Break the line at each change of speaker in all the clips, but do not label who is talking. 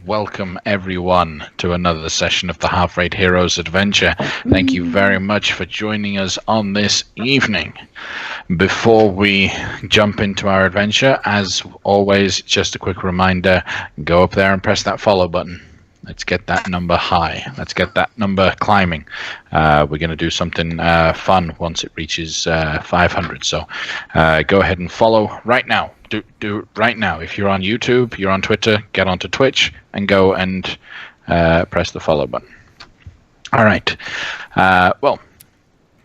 Welcome everyone to another session of the Half-Rate Heroes Adventure. Thank you very much for joining us on this evening. Before we jump into our adventure, as always, just a quick reminder, go up there and press that follow button. Let's get that number high. Let's get that number climbing. We're going to do something fun once it reaches 500. So go ahead and follow right now. Do it right now. If you're on YouTube, you're on Twitter, get onto Twitch and go and press the follow button. All right. Well,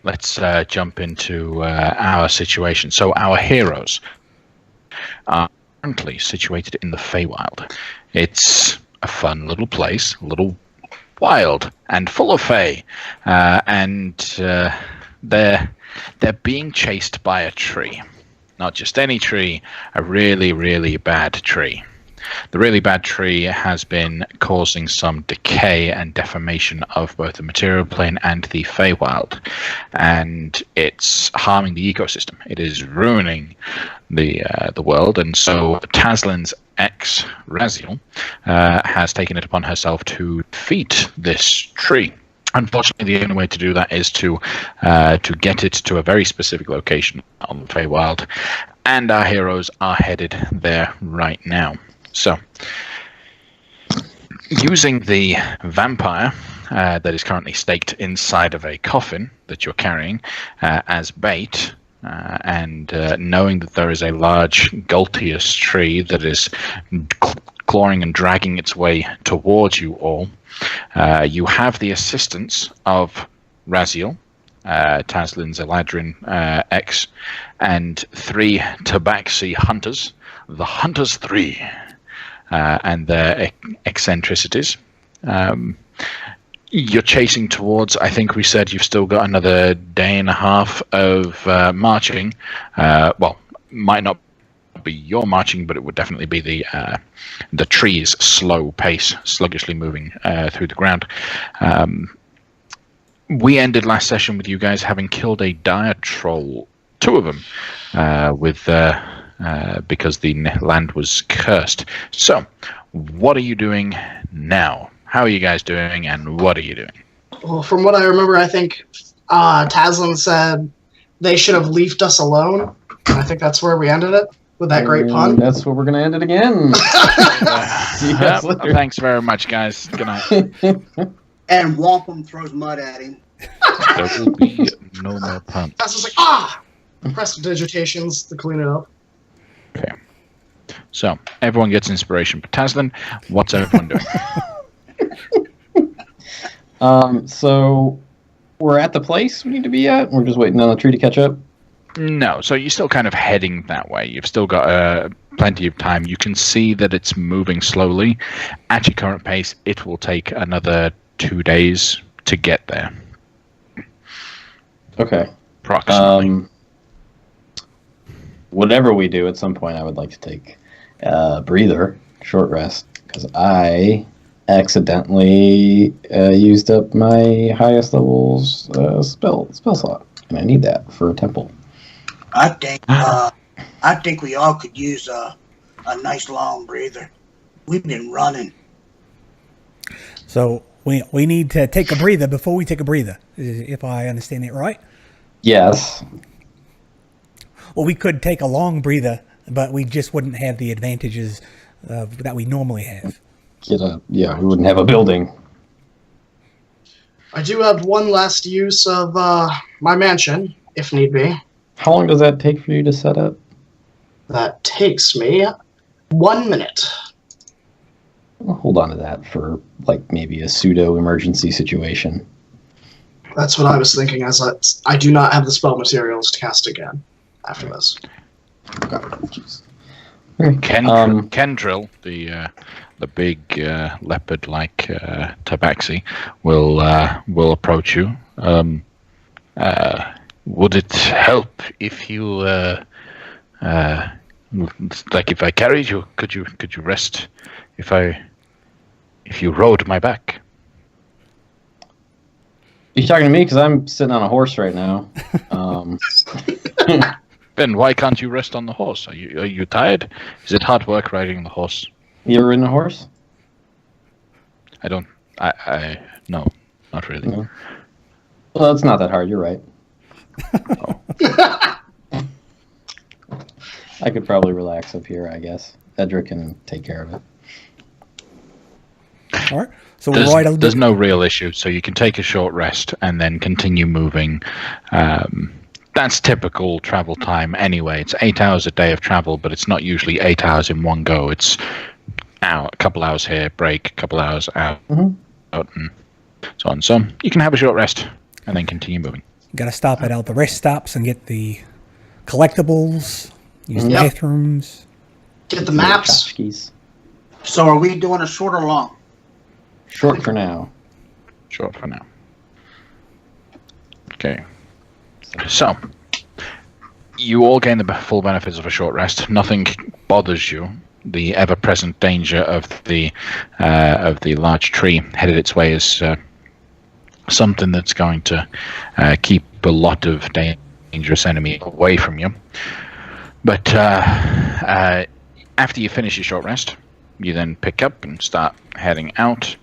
let's jump into our situation. So our heroes are currently situated in the Feywild. It's a fun little place, a little wild and full of Fey, and they're being chased by a tree. Not just any tree, a really, really bad tree. The really bad tree has been causing some decay and deformation of both the material plane and the Feywild, and it's harming the ecosystem. It is ruining the world, and so Taslin's ex, Raziel, has taken it upon herself to defeat this tree. Unfortunately, the only way to do that is to get it to a very specific location on the Feywild, and our heroes are headed there right now. So, using the vampire that is currently staked inside of a coffin that you're carrying as bait, and knowing that there is a large Gultius tree that is clawing and dragging its way towards you all, you have the assistance of Raziel, Taslin's Eladrin ex, and 3 Tabaxi hunters, the Hunters 3, and their eccentricities. You're chasing towards, I think we said you've still got another day and a half of marching. Well, might not be your marching, but it would definitely be the tree's slow pace, sluggishly moving through the ground. We ended last session with you guys having killed a dire troll, 2 of them, because the land was cursed. So, what are you doing now? How are you guys doing, and what are you doing?
Well, from what I remember, I think Taslin said they should have left us alone. I think that's where we ended it, with that great pun.
That's where we're going to end it again. See you guys later.
Thanks very much, guys. Good night.
And Wampum throws mud at him.
There will be no more puns.
Taslin's like, prestidigitations to clean it up.
Okay. So, everyone gets inspiration. But Taslin, what's everyone doing?
So we're at the place we need to be at. We're just waiting on the tree to catch up.
No, so you're still kind of heading that way. You've still got plenty of time. You can see that it's moving slowly. At your current pace, it will take another 2 days to get there.
Okay.
Approximately.
Whatever we do, at some point I would like to take a breather, short rest, because I accidentally used up my highest level's spell slot, and I need that for a temple.
I think we all could use a nice long breather. We've been running.
So we need to take a breather before we take a breather, if I understand it right?
Yes.
Well, we could take a long breather, but we just wouldn't have the advantages that we normally have.
We wouldn't have a building.
I do have one last use of my mansion, if need be.
How long does that take for you to set up?
That takes me 1 minute.
I'll hold on to that for, maybe a pseudo-emergency situation.
That's what I was thinking, as I do not have the spell materials to cast again after this.
Jeez.
Kendrill, the big leopard-like tabaxi, will approach you. Would it help if you, if I carried you? Could you rest if you rode my back?
Are you talking to me? Because I'm sitting on a horse right now.
Then why can't you rest on the horse? Are you tired? Is it hard work riding the horse?
You ever ridden a horse?
No, not really.
No. Well, it's not that hard. You're right. I could probably relax up here, I guess. Edric can take care of it.
All right. So we'll ride a
There's no real issue, so you can take a short rest and then continue moving. That's typical travel time anyway. It's 8 hours a day of travel, but it's not usually 8 hours in one go. It's a couple hours here, break, a couple hours out, out, and so on. So you can have a short rest and then continue moving.
Got to stop at all the rest stops and get the collectibles, use the bathrooms.
Get the maps.
Tchotchkes.
So are we doing a short or long?
Short for now.
Short for now. Okay. So, you all gain the full benefits of a short rest. Nothing bothers you. The ever-present danger of the large tree headed its way is something that's going to keep a lot of dangerous enemy away from you. But after you finish your short rest, you then pick up and start heading out,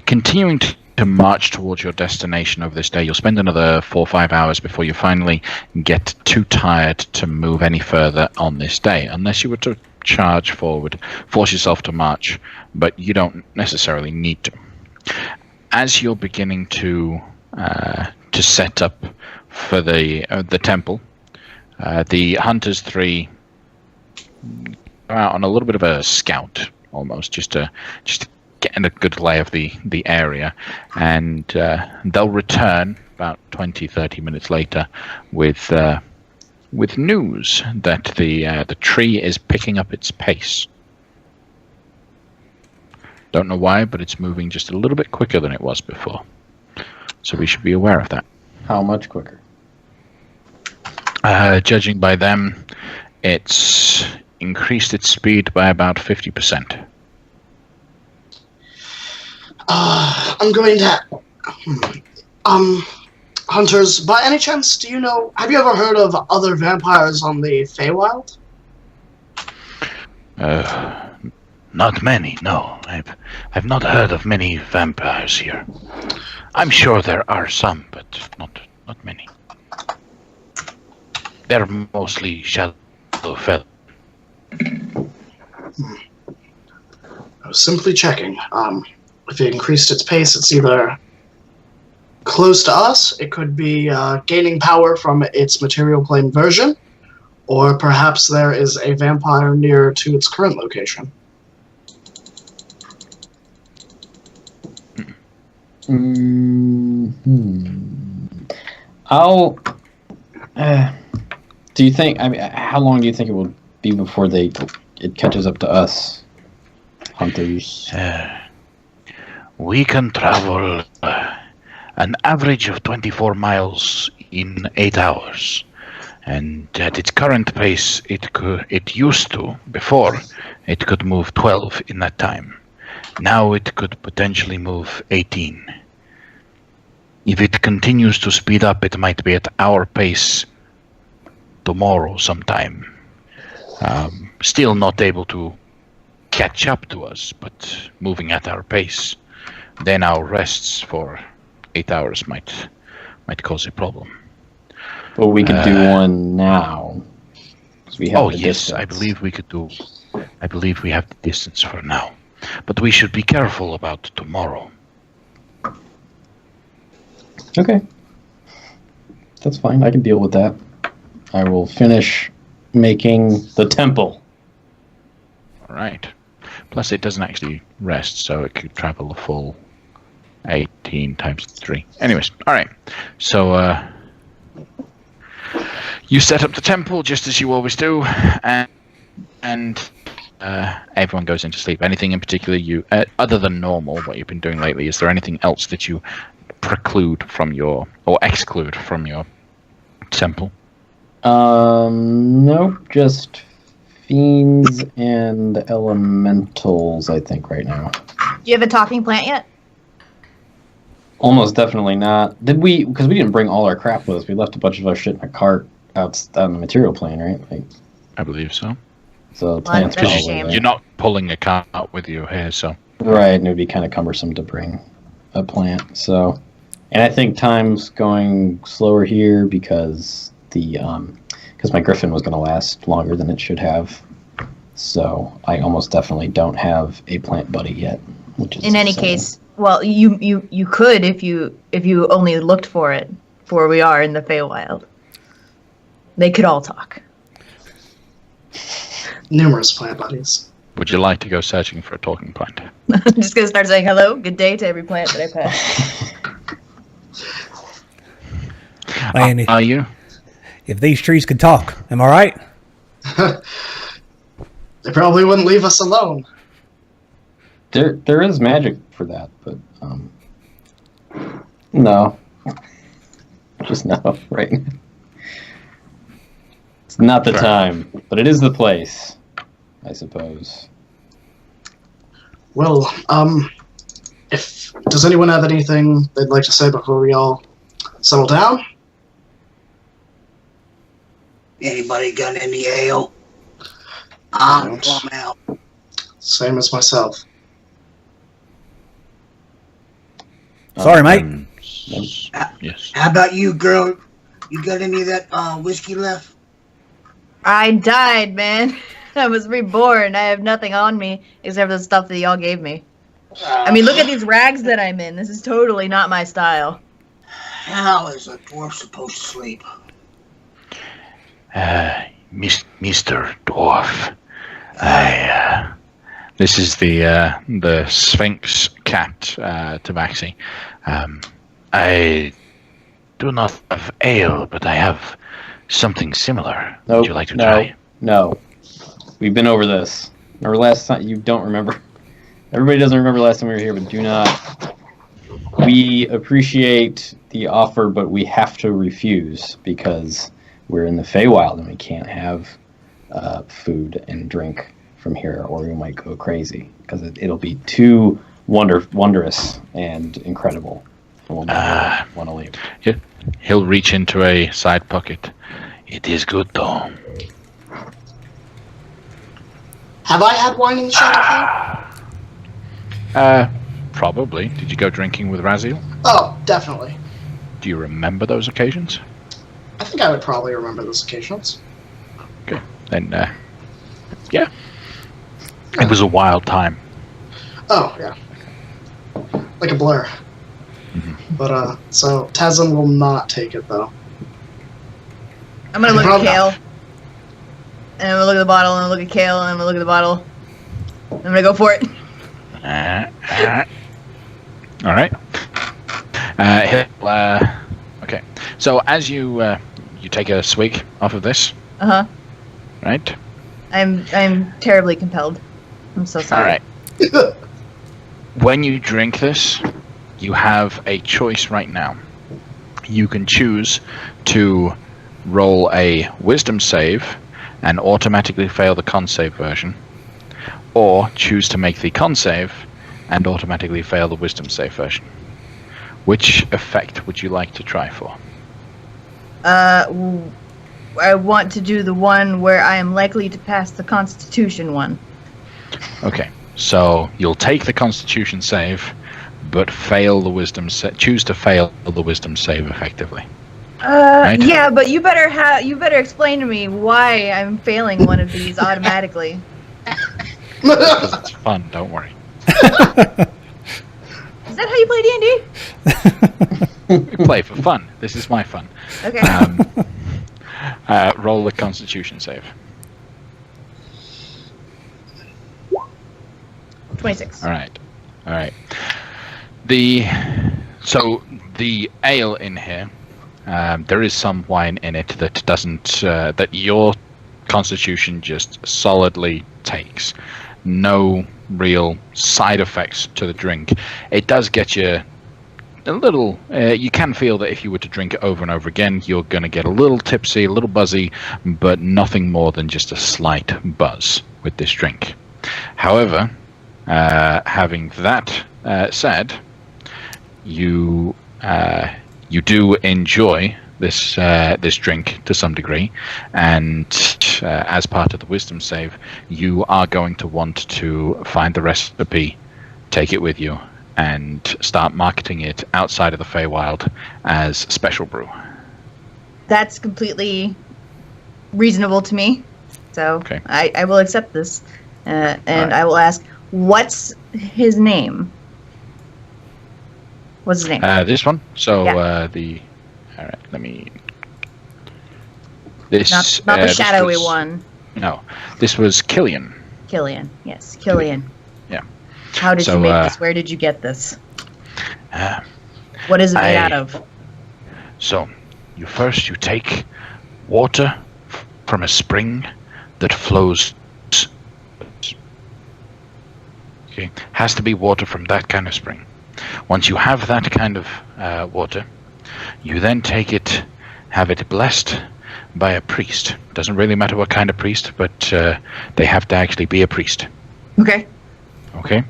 continuing to march towards your destination over this day. You'll spend another 4 or 5 hours before you finally get too tired to move any further on this day, unless you were to charge forward, force yourself to march, but you don't necessarily need to. As you're beginning to set up for the temple, the Hunters 3 go out on a little bit of a scout, almost, just to get a good lay of the area, and they'll return about 20-30 minutes later with news that the tree is picking up its pace. Don't know why, but it's moving just a little bit quicker than it was before, so we should be aware of that.
How much quicker?
Judging by them, it's increased its speed by about 50%.
I'm going to... Hunters, by any chance, do you know... Have you ever heard of other vampires on the Feywild?
Not many, no. I've not heard of many vampires here. I'm sure there are some, but not many. They're mostly Shadowfell.
I was simply checking. If it increased its pace, it's either close to us, it could be gaining power from its material plane version, or perhaps there is a vampire near to its current location.
I'll... do you think... I mean, how long do you think it will be before it catches up to us, Hunters?
We can travel an average of 24 miles in 8 hours, and at its current pace, it used to before it could move 12 in that time. Now it could potentially move 18. If it continues to speed up, it might be at our pace tomorrow sometime. Still not able to catch up to us, but moving at our pace. Then our rests for 8 hours might cause a problem.
But we could do one now. We have the
yes,
distance.
I believe we could do. I believe we have the distance for now, but we should be careful about tomorrow.
Okay. That's fine. I can deal with that. I will finish making the temple.
All right. Plus, it doesn't actually rest, so it could travel a full 18 times 3. Anyways, all right. So you set up the temple just as you always do, and everyone goes into sleep. Anything in particular you, other than normal, what you've been doing lately? Is there anything else that you preclude from your or exclude from your temple?
No, just fiends and elementals, I think, right now.
Do you have a talking plant yet?
Almost definitely not. Did we? Because we didn't bring all our crap with us. We left a bunch of our shit in a cart out on the material plane, right?
I believe so.
So
Well,
plants
that's a
probably.
shame.
Right?
You're not pulling a cart out with you here, so.
Right, and it would be kind of cumbersome to bring a plant. So, and I think time's going slower here because my griffin was going to last longer than it should have. So I almost definitely don't have a plant buddy yet, which is
In any case, well, you could if you only looked for it. For we are in the Feywild. They could all talk.
Numerous plant buddies.
Would you like to go searching for a talking plant?
I'm just gonna start saying hello, good day to every plant that I pass.
Man,
Are you?
if these trees could talk, am I right?
They probably wouldn't leave us alone.
there is magic for that, but no, just no, right? It's not the time, but it is the place, I suppose.
Well, does anyone have anything they'd like to say before we all settle down?
Anybody got any ale? I'm plumb out.
Same as myself.
Sorry, mate.
Yes.
How about you, girl? You got any of that whiskey left?
I died, man. I was reborn. I have nothing on me except for the stuff that y'all gave me. I mean, look at these rags that I'm in. This is totally not my style.
How is a dwarf supposed to sleep?
Mr. Dwarf. This is the Sphinx cat, Tabaxi. I do not have ale, but I have something similar.
Nope,
Would you like to try?
No. We've been over this. Remember last time? You don't remember. Everybody doesn't remember last time we were here, but do not. We appreciate the offer, but we have to refuse because we're in the Feywild and we can't have food and drink from here, or we might go crazy because it'll be too wondrous and incredible. And we'll never want to leave.
Yeah. He'll reach into a side pocket. It is good, though.
Have I had wine in the shadow thing?
Probably. Did you go drinking with Raziel?
Oh, definitely.
Do you remember those occasions?
I think I would probably remember those occasions.
Okay. Then, yeah. It was a wild time.
Oh, yeah. Like a blur. But, so, Tazin will not take it, though.
I'm gonna look at
Probably
Kale.
not.
And I'm gonna look at the bottle, and I'm gonna look at Kale, and I'm gonna look at the bottle. I'm gonna go for it.
All right. Okay. So as you take a swig off of this,
Uh-huh.
right?
I'm terribly compelled. I'm so
All
sorry.
right. When you drink this, you have a choice right now. You can choose to roll a wisdom save and automatically fail the con save version, or choose to make the con save and automatically fail the wisdom save version. Which effect would you like to try for?
I want to do the one where I am likely to pass the Constitution one.
Okay, so you'll take the Constitution save, but fail the wisdom. Choose to fail the wisdom save effectively. Right?
Yeah, but you better explain to me why I'm failing one of these automatically.
Because it's fun. Don't worry.
Is that how you play D&D?
We play for fun. This is my fun.
Okay.
Roll the Constitution save.
26.
All right. So the ale in here, there is some wine in it that doesn't that your Constitution just solidly takes. No real side effects to the drink. It does get you a little. You can feel that if you were to drink it over and over again, you're going to get a little tipsy, a little buzzy, but nothing more than just a slight buzz with this drink. However, having that said, you do enjoy this drink to some degree, and as part of the wisdom save, you are going to want to find the recipe take it with you and start marketing it outside of the Feywild as special brew.
That's completely reasonable to me. So
Okay.
I will accept this. And
right.
I will ask, what's his name? What's his name?
This one. So
Yeah.
all right. Let me. This
Not the
this
shadowy
was-
one.
No, this was Killian.
Killian. Yes, Killian.
Yeah.
How did
So,
you make this? Where did you get this?
Uh,
What is it made
I-
out of?
So, you take water from a spring that flows. Okay, has to be water from that kind of spring. Once you have that kind of water, you then take it, have it blessed by a priest. Doesn't really matter what kind of priest, but they have to actually be a priest.
Okay.
Okay?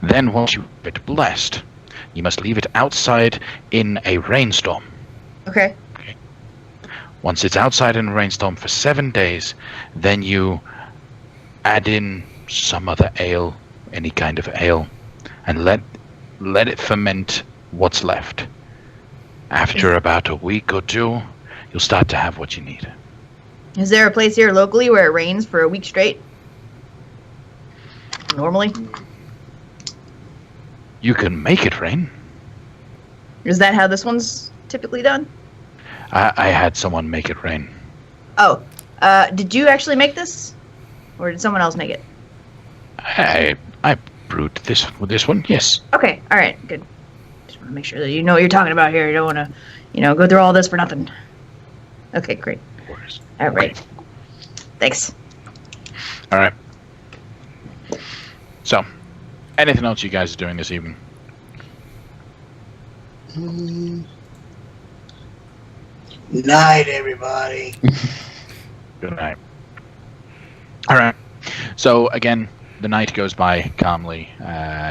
Then once you have it blessed, you must leave it outside in a rainstorm.
Okay.
Once it's outside in a rainstorm for 7 days, then you add in some other ale, any kind of ale, and let it ferment what's left. After about a week or two, you'll start to have what you need.
Is there a place here locally where it rains for a week straight? Normally?
You can make it rain.
Is that how this one's typically done?
I had someone make it rain.
Oh, did you actually make this? Or did someone else make it?
I brewed this one, yes.
Okay, alright, good. Just want to make sure that you know what you're talking about here. You don't want to, go through all this for nothing. Okay, great. Alright.
Okay.
Thanks.
All right. So, anything else you guys are doing this evening?
Night, everybody.
Good night. All right. So again, the night goes by calmly.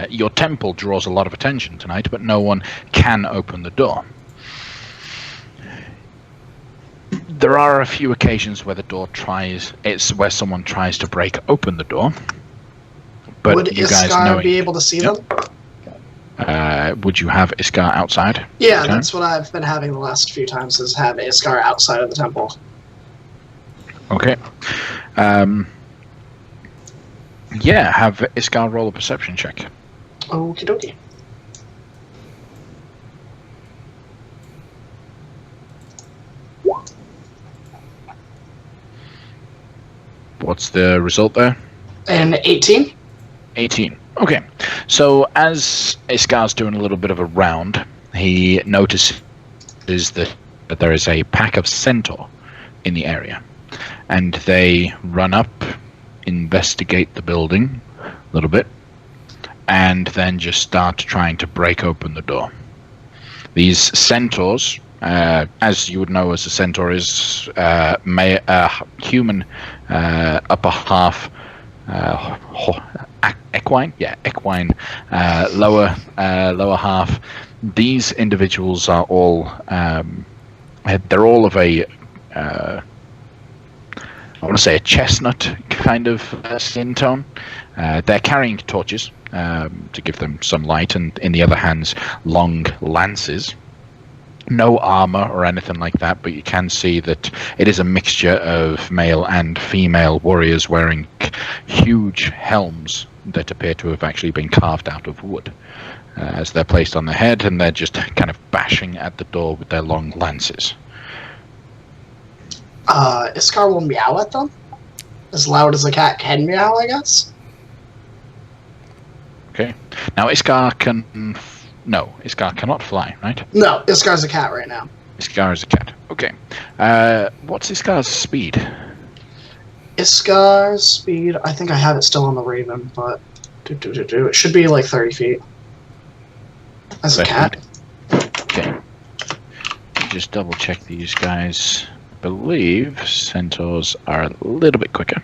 Your temple draws a lot of attention tonight, but no one can open the door. There are a few occasions where where someone tries to break open the door. But
Would
you guys
Iskar
knowing,
be able to see them?
would you have Iskar outside?
Yeah,
Okay.
that's what I've been having the last few times, is have Iskar outside of the temple.
Okay. Yeah, have Iskar roll a perception check.
Okie dokie.
What's the result there?
And 18?
18. Okay. So as Iskar's doing a little bit of a round, he notices that there is a pack of centaur in the area. And they run up, investigate the building a little bit, and then just start trying to break open the door. These centaurs, as you would know as a centaur is, human upper half, equine? Yeah, equine, lower half. These individuals are all, they're all of a, I want to say a chestnut kind of skin tone. They're carrying torches to give them some light, and in the other hands, long lances. No armor or anything like that, but you can see that it is a mixture of male and female warriors wearing huge helms that appear to have actually been carved out of wood. As they're placed on the head, and they're just kind of bashing at the door with their long lances.
Iskar will meow at them? As loud as a cat can meow, I guess?
Okay. Now Iskar Iskar cannot fly, right?
No, Iskar's a cat right now.
Iskar is a cat. Okay. What's Iskar's speed?
Iskar's speed, I think I have it still on the Raven, but it should be like 30 feet. As a
30
cat.
feet. Okay. Just double check these guys. I believe centaurs are a little bit quicker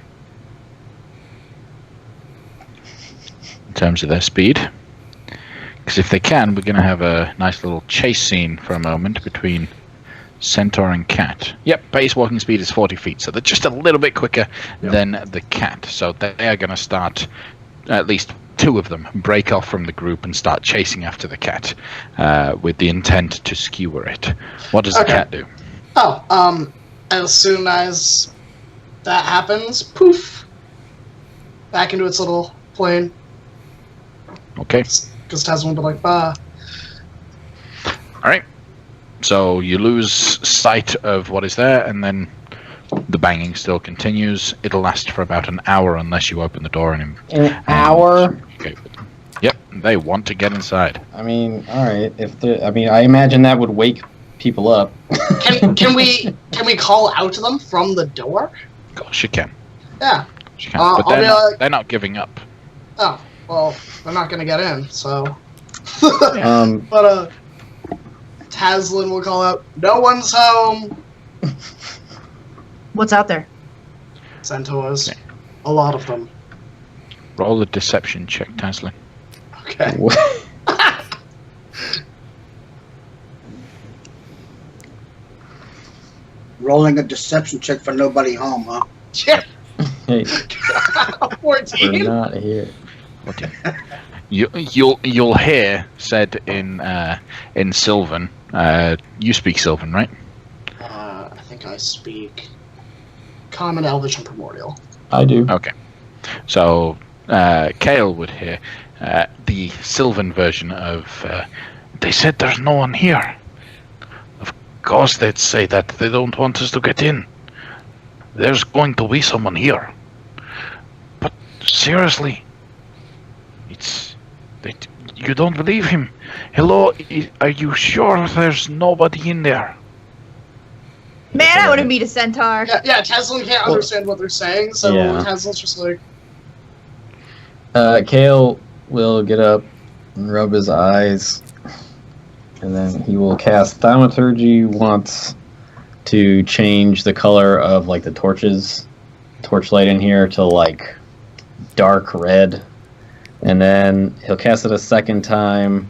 in terms of their speed. Because if they can, we're going to have a nice little chase scene for a moment between centaur and cat. Yep, base walking speed is 40 feet, so they're just a little bit quicker than the cat. So they are going to start, at least two of them break off from the group and start chasing after the cat with the intent to skewer it. What does the cat do?
Oh, as soon as that happens, poof, back into its little plane.
Okay.
Because Taz won't be like, bah.
All right. So you lose sight of what is there, and then the banging still continues. It'll last for about an hour unless you open the door and
An hour?
Okay. Yep, they want to get inside.
I mean, all right. I imagine that would wake people up.
Can we call out to them from the door?
Of course you can.
Yeah.
You can. But they're not giving up.
Oh, well, they're not gonna get in, so. But Tazlin will call out, "No one's home."
What's out there?
Centaurs.
Okay.
A lot of them.
Roll a deception check, Taslin.
Okay.
Rolling a deception check for nobody home, huh?
Yeah.
Hey,
14.
we're not here.
You'll hear said in Sylvan. You speak Sylvan, right?
I think I speak Common, Elvish, and Primordial.
I do.
Okay. So Kale would hear the Sylvan version of. They said there's no one here. Of course they'd say that. They don't want us to get in. There's going to be someone here. But seriously, you don't believe him. Hello, are you sure there's nobody in there?
Man, I want to meet a centaur.
Yeah, Tazlin can't understand what they're saying, so
Yeah.
Tazlin's just like...
Kale will get up and rub his eyes, and then he will cast Thaumaturgy once to change the color of like the torchlight in here to like dark red, and then he'll cast it a second time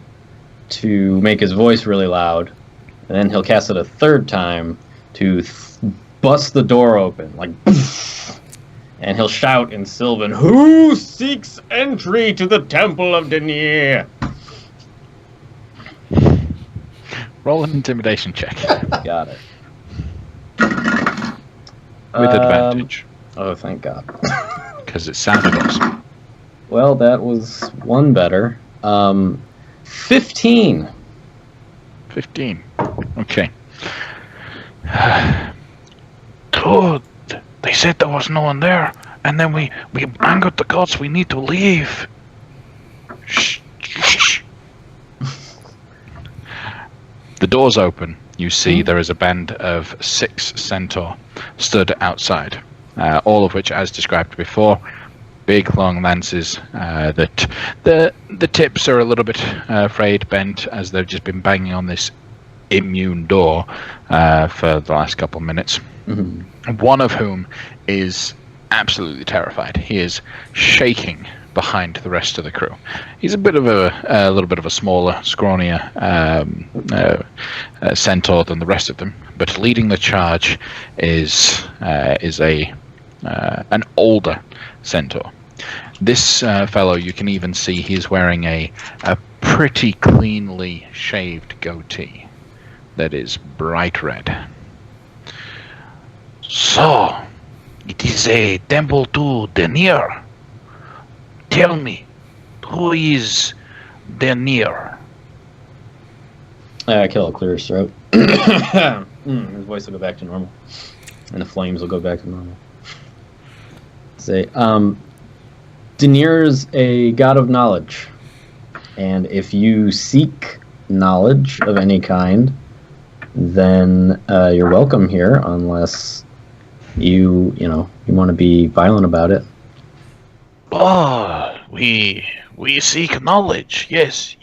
to make his voice really loud, and then he'll cast it a third time to bust the door open, like, and he'll shout in Sylvan, "Who seeks entry to the Temple of Denier?"
Roll an intimidation check
Got it.
with advantage,
Oh, thank God.
because it sounded awesome.
Well, that was one better. 15.
15. Okay. Dude, they said there was no one there, and then we angered the gods. We need to leave. Shh, shh. The doors open. You see there is a band of 6 centaur stood outside, all of which, as described before, big long lances that the tips are a little bit frayed, bent, as they've just been banging on this immune door for the last couple of minutes.
Mm-hmm.
One of whom is absolutely terrified. He is shaking behind the rest of the crew. He's a bit of a little bit of a smaller, scrawnier centaur than the rest of them, but leading the charge is an older centaur. This fellow, you can even see he's wearing a pretty cleanly shaved goatee that is bright red. So, it is a temple to Denier. Tell me, who is Denier?
Kill will clear his throat. His voice will go back to normal. And the flames will go back to normal. Say, Denier's a god of knowledge. And if you seek knowledge of any kind, then you're welcome here, unless you want to be violent about it.
Oh, we seek knowledge. Yes.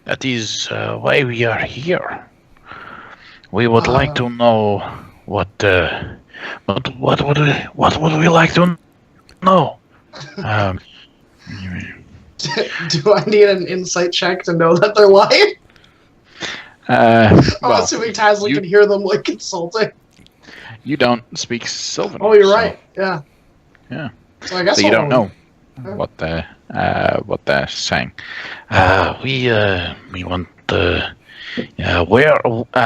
That is why we are here. We would like to know what would we like to know?
Do I need an insight check to know that they're lying?
Well,
Assuming Tazlin can hear them like consulting.
you don't speak Sylvan.
Oh, you're
so-
right. Yeah.
Yeah.
So I guess
So you
I'll
don't know. what they're saying. We want where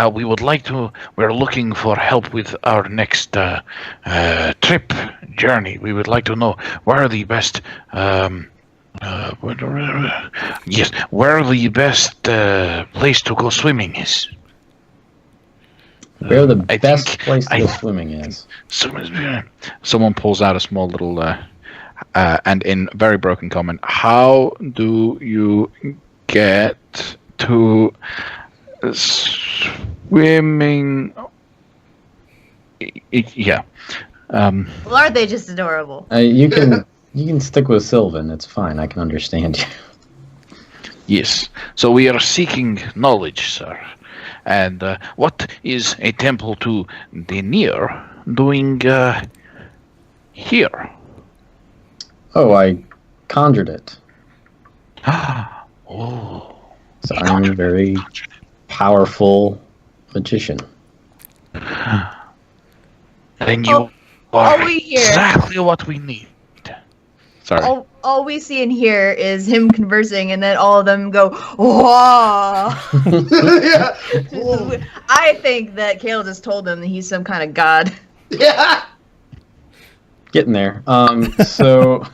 we would like to. We're looking for help with our next trip journey. We would like to know where the best. Yes, where the best place to go swimming is.
Where the
I
best
think
place to go swimming is.
Someone pulls out a small little, and in very broken comment, how do you get to swimming? Yeah.
Well, aren't they just adorable?
You can stick with Sylvan. It's fine. I can understand you.
Yes. So we are seeking knowledge, sir. And what is a temple to the near doing here?
Oh, I conjured it.
Oh.
So I'm a very powerful magician.
Then you are
all we hear-
exactly what we need. Sorry.
All we see and hear is him conversing, and then all of them go, "Whoa!"
Yeah.
I think that Kale just told them that he's some kind of god.
Yeah.
Getting there. So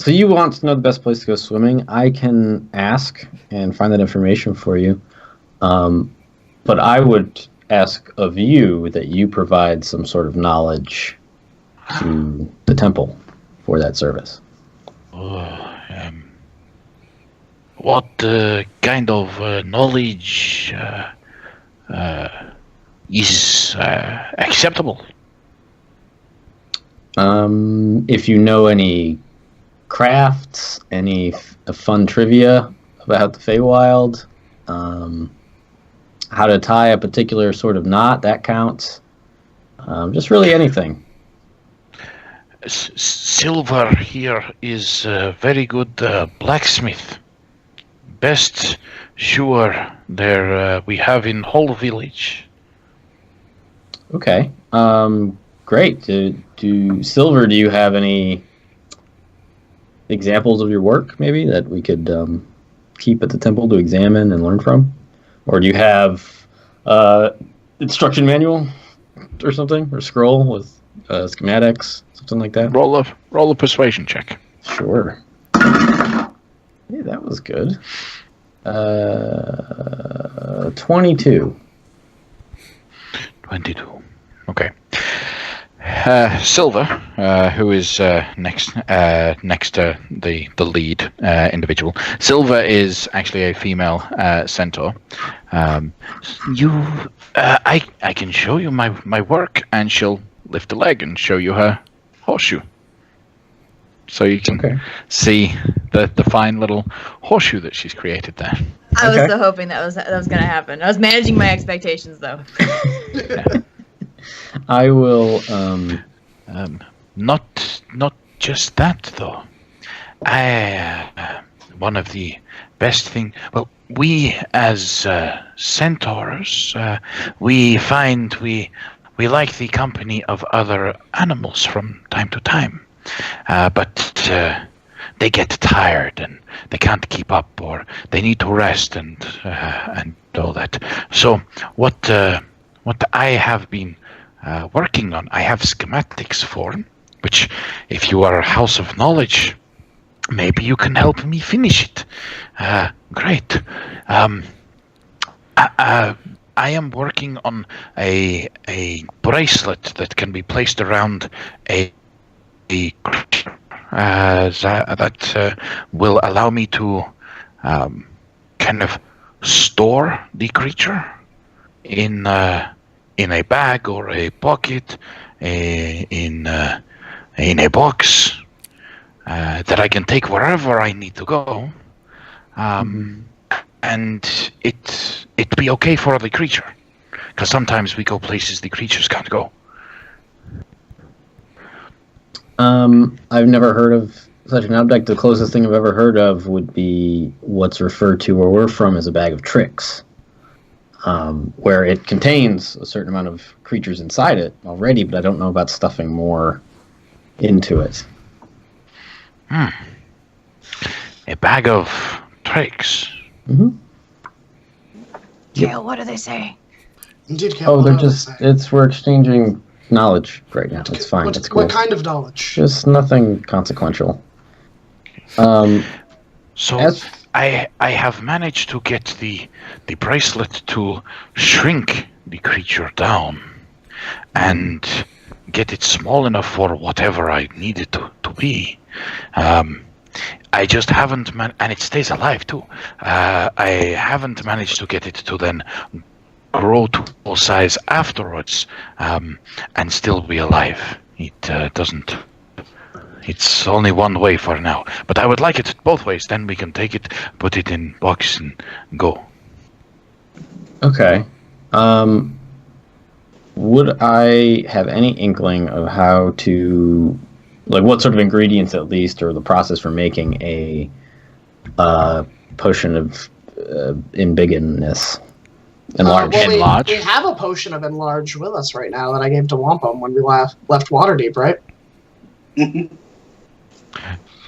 you want to know the best place to go swimming? I can ask and find that information for you. But I would ask of you that you provide some sort of knowledge to the temple for that service.
What kind of knowledge is acceptable?
If you know any crafts, any fun trivia about the Feywild, how to tie a particular sort of knot, that counts. Just really anything.
Silver here is a very good blacksmith. Best sure there we have in whole village.
Okay. Great. Do Silver, do you have any examples of your work, maybe, that we could keep at the temple to examine and learn from? Or do you have instruction manual or something? Or scroll with schematics? Something like that?
Roll a persuasion check.
Sure. Yeah, that was good. 22.
22. Okay. Silver, who is next to the lead individual. Silver is actually a female centaur. I can show you my work, and she'll lift a leg and show you her horseshoe. So you can see the fine little horseshoe that she's created there.
I was so hoping that was going to happen. I was managing my expectations, though.
Yeah.
I will.
Not just that though. One of the best thing. Well, we as centaurs, we find we like the company of other animals from time to time, but they get tired and they can't keep up, or they need to rest and all that. So what I have been working on, I have schematics for, which, if you are a house of knowledge, maybe you can help me finish it. Great. I am working on a bracelet that can be placed around a creature that will allow me to kind of store the creature in a bag or a pocket, in a box that I can take wherever I need to go, and it be okay for the creature, because sometimes we go places the creatures can't go.
I've never heard of such an object. The closest thing I've ever heard of would be what's referred to where we're from as a bag of tricks. Where it contains a certain amount of creatures inside it already, but I don't know about stuffing more into it.
A bag of tricks.
Mm-hmm.
Kale, what do they say?
Indeed, Cal,
Oh,
what
they're
are they
just,
saying?
we're exchanging knowledge right now. It's fine. It's cool.
What kind of knowledge?
Just nothing consequential.
So
As-
I have managed to get the bracelet to shrink the creature down and get it small enough for whatever I need it to be. I just haven't and it stays alive too. I haven't managed to get it to then grow to full size afterwards, and still be alive. It doesn't. It's only one way for now, but I would like it both ways. Then we can take it, put it in box, and go.
Okay. Would I have any inkling of how to, like, what sort of ingredients at least, or the process for making a potion of embiggeness? Enlarge.
Well,
Enlarge?
we have a potion of enlarge with us right now that I gave to Wampum when we left Waterdeep, right?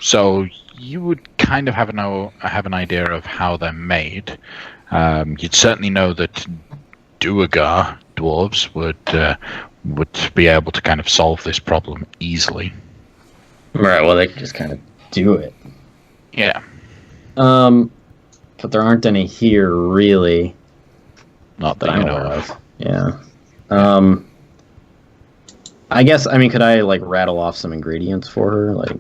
So you would kind of have an idea of how they're made. You'd certainly know that Duergar dwarves would be able to kind of solve this problem easily.
Right, well, they can just kind of do it.
Yeah.
But there aren't any here, really,
Not
that
that
I'm
you know
aware
of.
of. Yeah. I guess, I mean, could I, like, rattle off some ingredients for her? Like,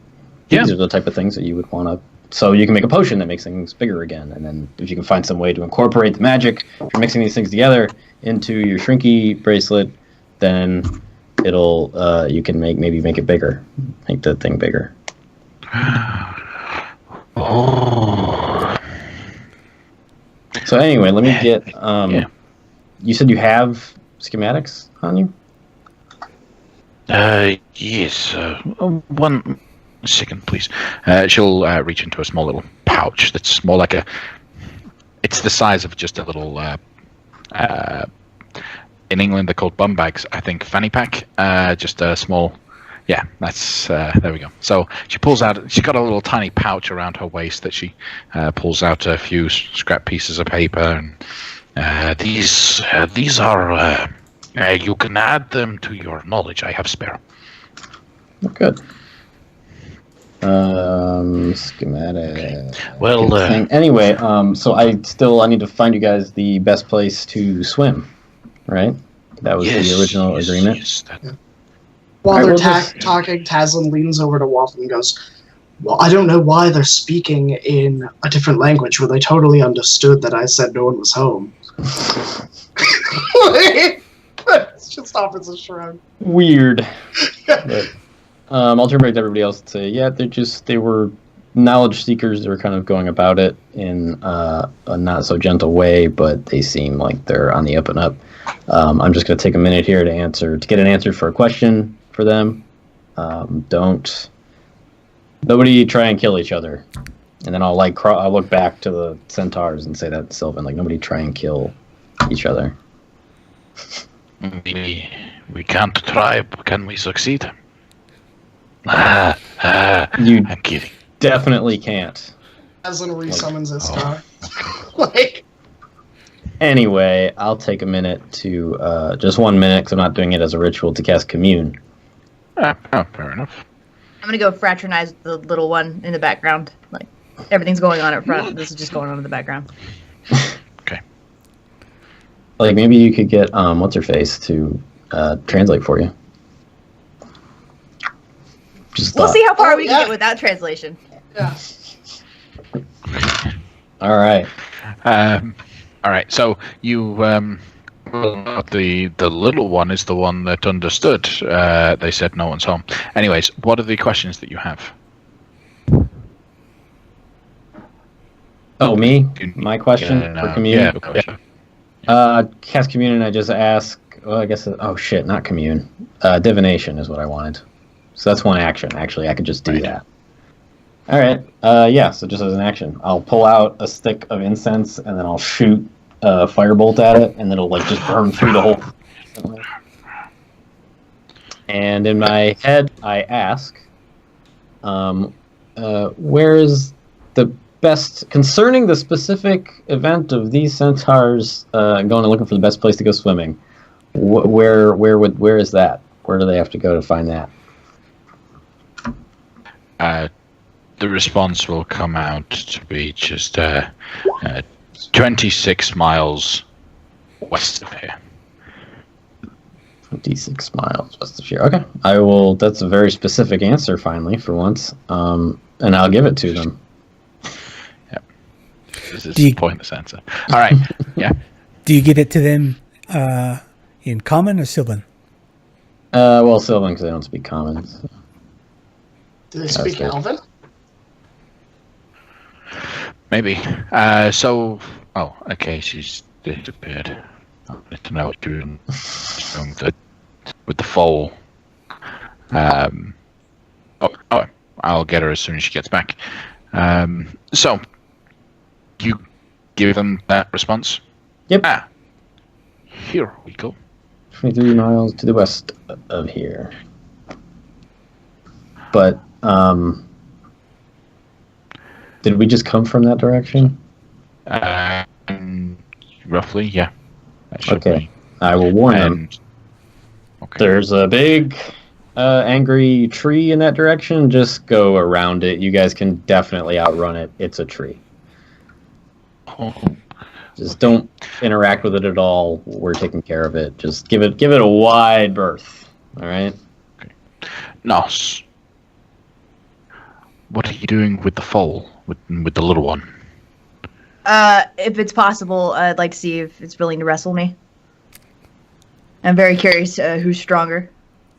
Yeah.
these are the type of things that you would want to... So you can make a potion that makes things bigger again, and then if you can find some way to incorporate the magic, if you're mixing these things together into your shrinky bracelet, then it'll, you can maybe make it bigger. Make the thing bigger.
Oh.
So anyway, let me get,
Yeah.
You said you have schematics on you?
Yes. 1 second, please. She'll reach into a small little pouch that's more like it's the size of just a little, in England they're called bum bags, I think, fanny pack. Just a small, yeah, that's, there we go. So she's got a little tiny pouch around her waist that she pulls out a few scrap pieces of paper. And these are, you can add them to your knowledge. I have spare.
Oh, good. Schematic.
Well,
anyway, so I need to find you guys the best place to swim, right? That was the original agreement.
Yes,
While
Alright,
they're
we'll just-
talking, Taslim leans over to Wampum and goes, "Well, I don't know why they're speaking in a different language where they totally understood that I said no one was home." It's just off as a shrug.
Weird. But, I'll turn back to everybody else and say, yeah, they were knowledge seekers. They were kind of going about it in a not so gentle way, but they seem like they're on the up and up. I'm just going to take a minute here to get an answer for a question for them. Nobody try and kill each other. And then I'll look back to the centaurs and say that to Sylvan, like, nobody try and kill each other.
we can't try, but can we succeed?
You
I'm kidding.
definitely can't.
Taslim resummons his
Oh.
star. Like,
Anyway, I'll take a minute to, just 1 minute, because I'm not doing it as a ritual, to cast Commune.
Fair enough.
I'm gonna go fraternize with the little one in the background. Like, everything's going on up front. This is just going on in the background.
Okay.
Like, maybe you could get, what's-her-face to translate for you. Just
We'll
thought.
see how far
Oh,
we
yeah.
can get without translation.
yeah.
All right.
All right. So you, the little one is the one that understood. They said no one's home. Anyways, what are the questions that you have?
Oh, me? My question for Commune?
Yeah.
Cast Commune, and I just ask, well, I guess, shit, not Commune. Divination is what I wanted. So that's one action. Actually, I could just do
Right.
that. All right. Yeah, so just as an action, I'll pull out a stick of incense, and then I'll shoot a firebolt at it, and it'll, like, just burn through the whole thing. And in my head, I ask, where is the best concerning the specific event of these centaurs going and looking for the best place to go swimming? Where is that? Where do they have to go to find that?
The response will come out to be just 26 miles west of here.
26 miles west of here. Okay, I will. That's a very specific answer. Finally, for once, and I'll give it to them.
Yep. This is a pointless answer. All right. Yeah.
Do you give it to them in common or Sylvan?
Well, Sylvan, because they don't speak common. So.
Do they speak Elven?
Maybe. Okay, she's disappeared. I need to know what you're doing with the foal. I'll get her as soon as she gets back. So, you give them that response?
Yep.
Here we go.
23 miles to the west of here. But, did we just come from that direction?
Roughly, yeah.
Okay. I will warn them.
Okay.
There's a big, angry tree in that direction. Just go around it. You guys can definitely outrun it. It's a tree.
Oh.
Just don't interact with it at all. We're taking care of it. Just give it a wide berth. All right?
Okay. Nos. What are you doing with the foal? With the little one?
If it's possible, I'd like to see if it's willing to wrestle me. I'm very curious who's stronger,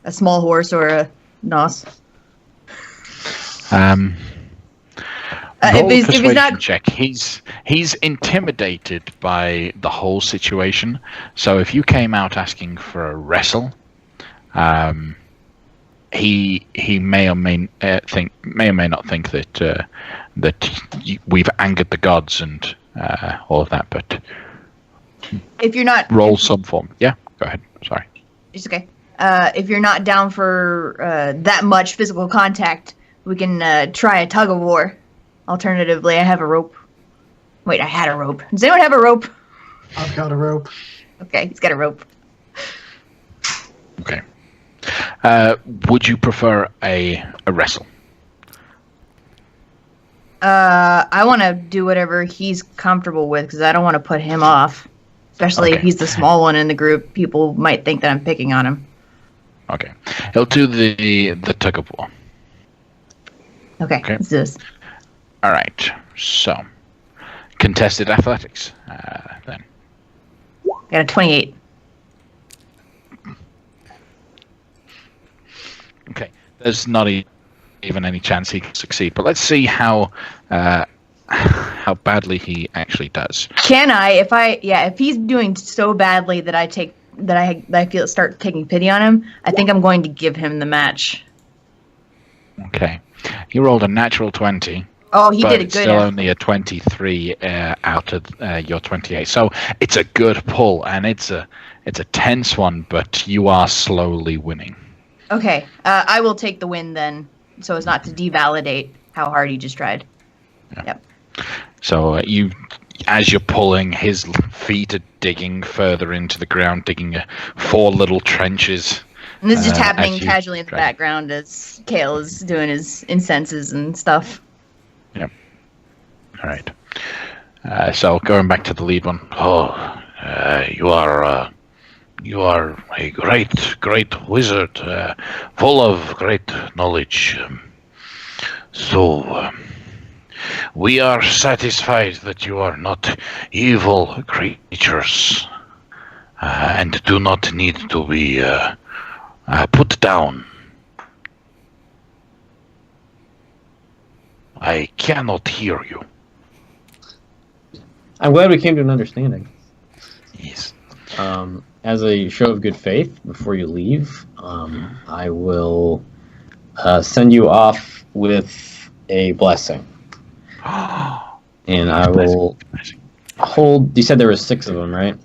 a small horse or a Nos.
If he's not check, he's intimidated by the whole situation. So if you came out asking for a wrestle, he may or may not think that we've angered the gods and all of that. But
if you're not
roll some form, yeah. Go ahead. Sorry.
It's okay. If you're not down for that much physical contact, we can try a tug of war. Alternatively, I have a rope. Wait, I had a rope. Does anyone have a rope?
I've got a rope.
Okay, he's got a rope.
Okay. Would you prefer a wrestle?
I want to do whatever he's comfortable with because I don't want to put him off. Especially if he's the small one in the group. People might think that I'm picking on him.
Okay. He'll do the tug of war.
Okay, let's do this.
All right. So, contested athletics, then.
Got a 28.
Okay. There's not even any chance he can succeed, but let's see how badly he actually does.
Can I? If he's doing so badly that I start taking pity on him, I think I'm going to give him the match.
Okay. You rolled a natural 20.
Oh, he did a good.
Still only a 23 out of your 28. So it's a good pull, and it's a tense one, but you are slowly winning.
Okay, I will take the win then, so as not to devalidate how hard he just tried. Yeah. Yep.
So as you're pulling, his feet are digging further into the ground, digging 4 little trenches.
And this is just happening casually in the background as Kale is doing his incenses and stuff.
Yep. All right. So going back to the lead one. You are a great wizard, full of great knowledge. We are satisfied that you are not evil creatures, and do not need to be put down. I cannot hear you.
I'm glad we came to an understanding.
Yes.
As a show of good faith, before you leave, I will send you off with a blessing. And I will hold... You said there were 6 of them, right?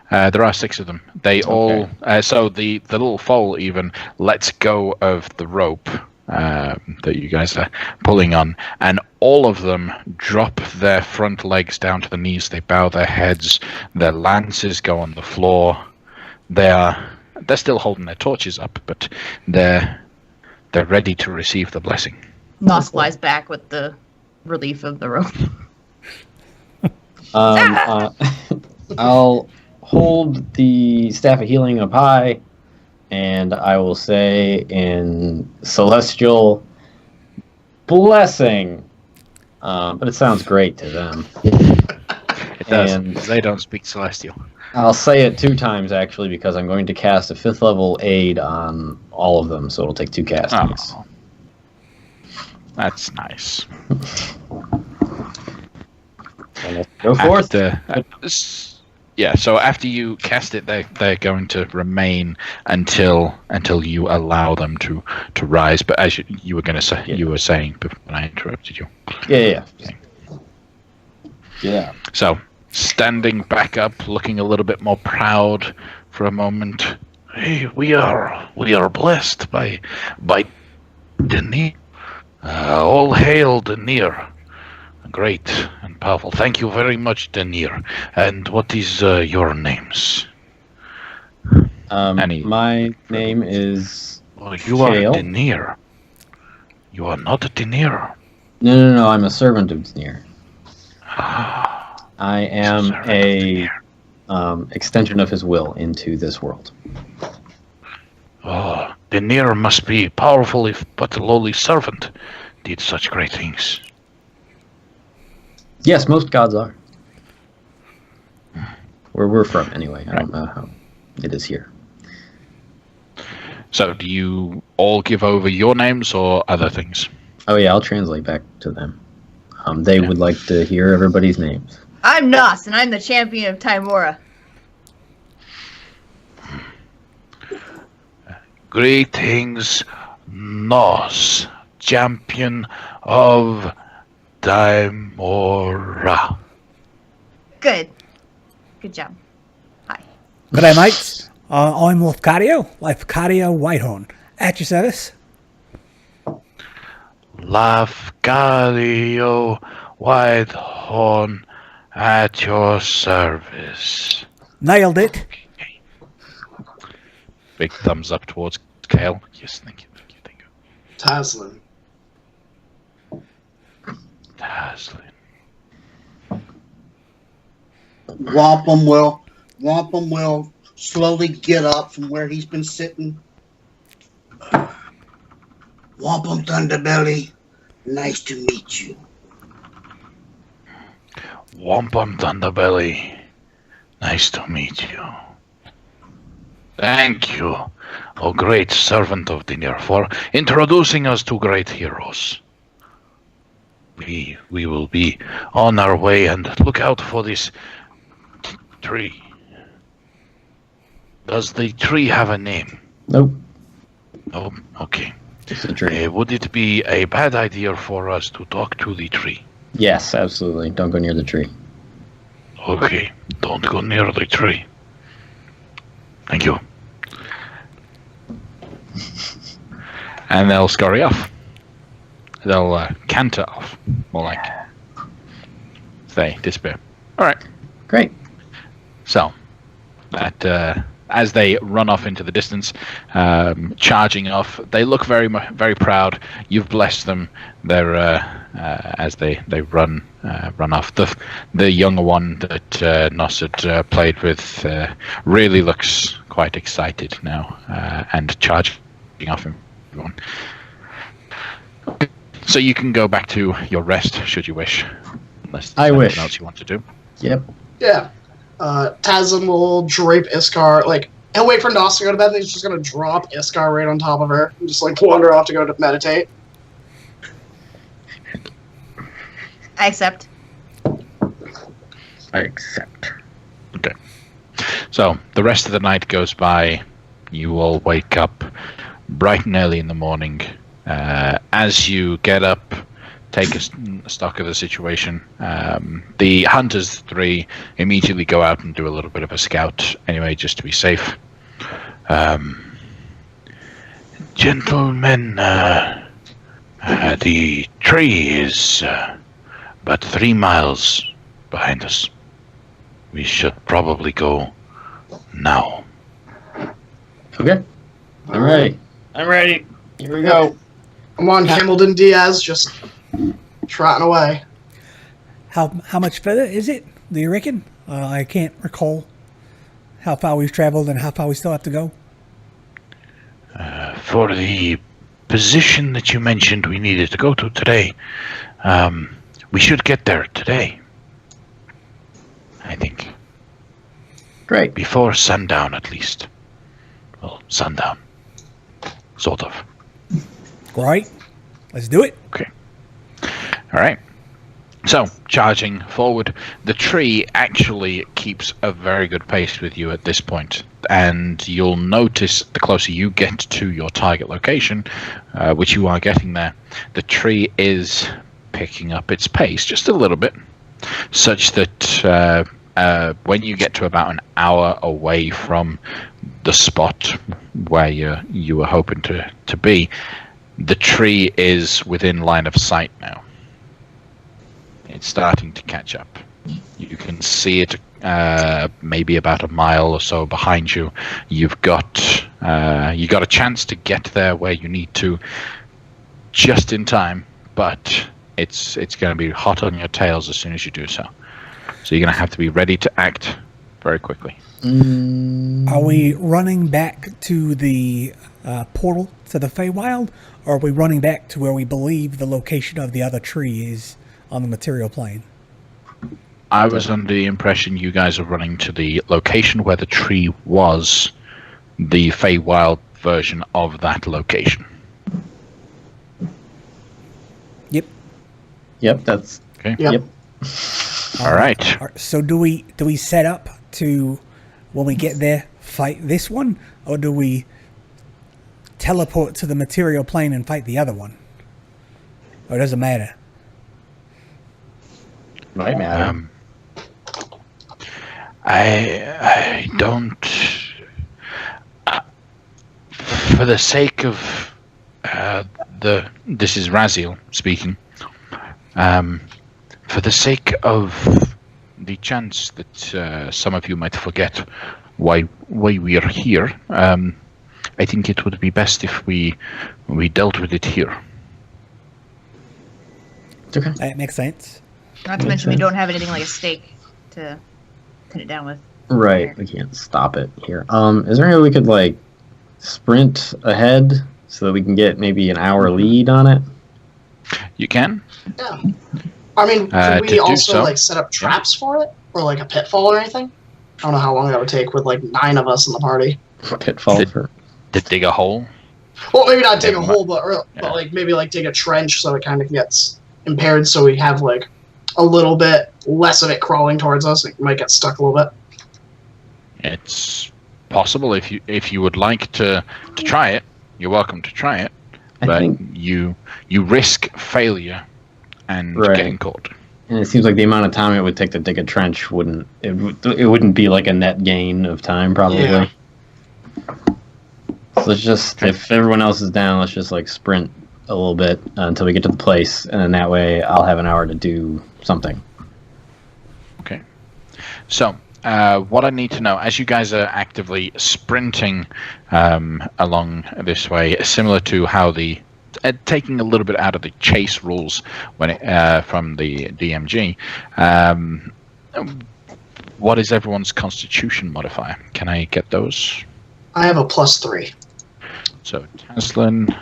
There are 6 of them. They all... so the little foal even lets go of the rope that you guys are pulling on, and all of them drop their front legs down to the knees. They bow their heads. Their lances go on the floor. They're still holding their torches up, but they're ready to receive the blessing.
Nosk lies back with the relief of the rope.
I'll hold the Staff of Healing up high, and I will say in Celestial blessing. But it sounds great to them.
It does.
And
They don't speak Celestial.
I'll say it 2 times, actually, because I'm going to cast a 5th level aid on all of them, so it'll take 2 castings.
Oh, that's nice.
Go forth.
Yeah, so after you cast it, they're going to remain until you allow them to rise. But as you were going to say, you were saying when I interrupted you.
Yeah.
So standing back up, looking a little bit more proud for a moment. Hey, we are blessed by Denir. All hail Denir. Great and powerful. Thank you very much, Denir. And what is your names?
My name is
you are
Kale.
Denir. You are not a Denir.
No, I'm a servant of Denir. I am a extension of his will into this world.
Oh, Denir must be powerful if but a lowly servant did such great things.
Yes, most gods are. Where we're from, anyway. I don't know how it is here.
So, do you all give over your names or other things?
Oh yeah, I'll translate back to them. They would like to hear everybody's names.
I'm Nos, and I'm the champion of Timora.
Greetings, Nos, champion of Timora.
Good job. Hi.
Good day, mates. I'm Lafcadio Whitehorn. At your service.
Lafcadio Whitehorn at your service.
Nailed it.
Big thumbs up towards Kale. Yes, thank you.
Taslin.
Wampum will slowly get up from where he's been sitting. Wampum Thunderbelly, nice to meet you.
Wampum Thunderbelly, nice to meet you. Thank you, O great servant of Dinir, for introducing us to great heroes. We will be on our way, and look out for this tree. Does the tree have a name?
Nope.
Oh, okay.
It's a tree.
Would it be a bad idea for us to talk to the tree?
Yes, absolutely. Don't go near the tree.
Okay, don't go near the tree. Thank you. And they'll scurry off. They'll canter off, more like. They disappear. All right.
Great.
So, that as they run off into the distance, charging off, they look very proud. You've blessed them. They're as they run off. The younger one that Nos had played with really looks quite excited now and charging off everyone. Okay. So you can go back to your rest, should you wish. Unless there's anything else you want to do.
Yep.
Yeah. Tazim will drape Iskar, he'll wait for Nos to go to bed, and he's just going to drop Iskar right on top of her, and just, wander off to go to meditate.
I accept.
I accept.
Okay. So the rest of the night goes by. You all wake up bright and early in the morning. As you get up, take a stock of the situation. The hunters 3 immediately go out and do a little bit of a scout anyway, just to be safe. Gentlemen, The tree is about 3 miles behind us. We should probably go now.
Okay. I'm ready. I'm ready. Here we go.
Come on, Hamilton Diaz, just trotting away.
How much further is it, do you reckon? I can't recall how far we've traveled and how far we still have to go.
For the position that you mentioned we needed to go to today, we should get there today. I think.
Great.
Before sundown, at least. Well, sundown. Sort of.
Right. Let's do it.
Okay. All right. So, charging forward, the tree actually keeps a very good pace with you at this point. And you'll notice the closer you get to your target location, which you are getting there, the tree is picking up its pace just a little bit, such that when you get to about an hour away from the spot where you were hoping to be, the tree is within line of sight now. It's starting to catch up. You can see it maybe about a mile or so behind you. You got a chance to get there where you need to just in time, but it's going to be hot on your tails as soon as you do so. So you're going to have to be ready to act very quickly.
Are we running back to the portal to the Feywild, or are we running back to where we believe the location of the other tree is on the material plane?
I was under the impression you guys are running to the location where the tree was, the Feywild version of that location.
Yep, that's...
Okay.
Yep.
All right.
So do we set up to, when we get there, fight this one, or do we teleport to the material plane and fight the other one? Or it doesn't matter?
Might matter.
I don't. For the sake of this is Raziel speaking. For the sake of the chance that some of you might forget why we are here, I think it would be best if we dealt with it here.
Okay.
That makes sense.
Not to mention we don't have anything like a stake to pin it down with.
Right, we can't stop it here. Is there any way we could, like, sprint ahead so that we can get maybe an hour lead on it?
You can.
Yeah. I mean,
to
could we
do
also
so,
like set up traps for it, or like a pitfall or anything? I don't know how long that would take with like 9 of us in the party.
Pitfall for...
To dig a hole.
Well, maybe not dig a
Yeah.
hole, but like maybe like dig a trench so it kind of gets impaired, so we have like a little bit less of it crawling towards us. It might get stuck a little bit.
It's possible if you would like to try it. You're welcome to try it,
I
but
think...
you risk failure and
Right.
getting caught.
And it seems like the amount of time it would take to dig a trench wouldn't be like a net gain of time, probably.
Yeah.
So let's just, if everyone else is down, let's just like sprint a little bit until we get to the place, and then that way I'll have an hour to do something.
Okay. So, what I need to know, as you guys are actively sprinting along this way, similar to how taking a little bit out of the chase rules from the DMG, what is everyone's constitution modifier? Can I get those?
I have a +3.
So, Taslin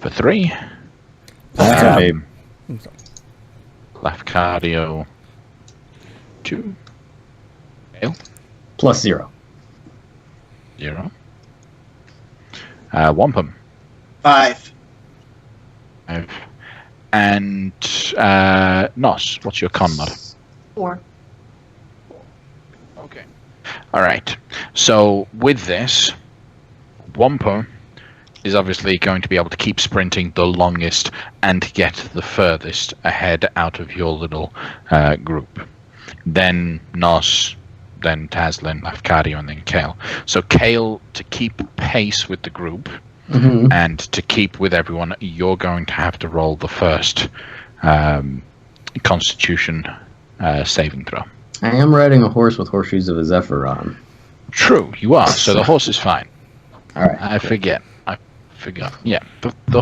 for 3.
Okay.
Lafcadio 2. Ale
+0.
0. Wampum
5.
5. And Nos, what's your con mod?
4.
Okay. All right. So with this, Wampum is obviously going to be able to keep sprinting the longest and get the furthest ahead out of your little group. Then Nos, then Taslin, Lafcadio, and then Kale. So Kale, to keep pace with the group, And to keep with everyone, you're going to have to roll the first Constitution saving throw.
I am riding a horse with horseshoes of a zephyr on.
True, you are. So the horse is fine.
All right.
I forgot. Yeah, the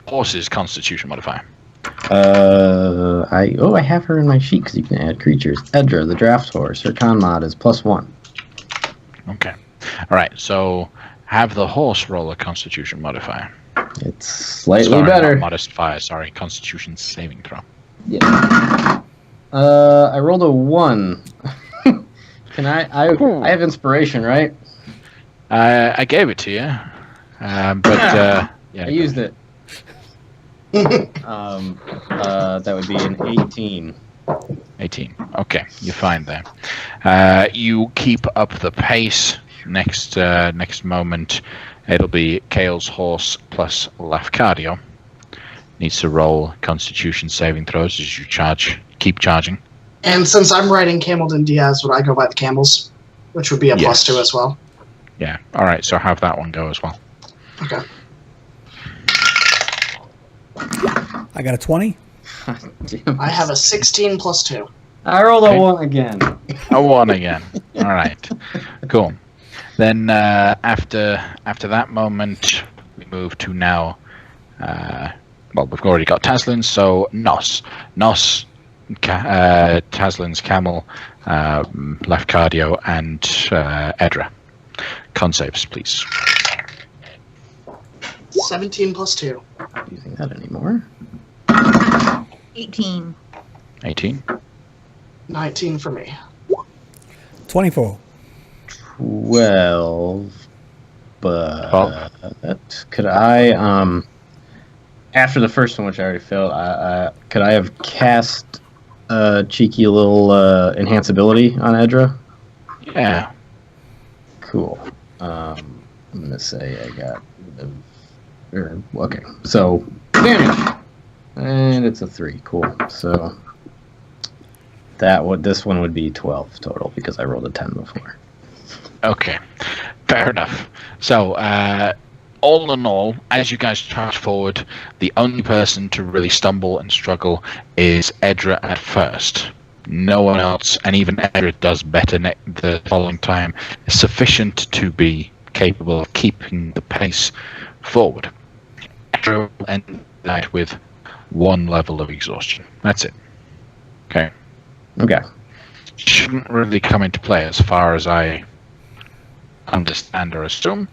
horse's Constitution modifier.
I have her in my sheet because you can add creatures. Edra, the draft horse. Her con mod is +1.
Okay. All right. So have the horse roll a Constitution modifier.
It's slightly
Sorry,
better.
not modifier. Sorry, Constitution saving throw.
Yeah. I rolled a 1. Can I have inspiration, right?
I gave it to you, but yeah,
I used it. That would be an 18.
18. Okay, you're fine there. You keep up the pace. Next moment, it'll be Kale's horse plus Lafcadio. Needs to roll Constitution saving throws as you keep charging.
And since I'm riding Camildon Diaz, would I go by the camels? Which would be a
Yes.
+2 as well.
Yeah. All right. So have that one go as well.
Okay.
I got a 20.
I have a 16 +2.
I rolled
Okay.
a 1 again.
A 1 again. All right. Cool. Then after that moment, we move to now. Well, we've already got Taslin, so Nos, Taslin's camel, Lafcadio, and Edra. Con saves, please.
17 +2.
Not using that anymore.
18.
18.
19 for me.
24.
12. But
Well.
could I after the first one, which I already failed, could I have cast a cheeky little enhance ability on Edra?
Yeah.
Cool. I'm gonna say I got okay. So advantage, and it's a 3. Cool. So this one would be 12 total because I rolled a 10 before.
Okay. Fair enough. So, all in all, as you guys charge forward, the only person to really stumble and struggle is Edra at first. No one else, and even Edra does better the following time, is sufficient to be capable of keeping the pace forward. Edra will end that with 1 level of exhaustion. That's it. Okay.
Okay.
Shouldn't really come into play as far as I understand or assume.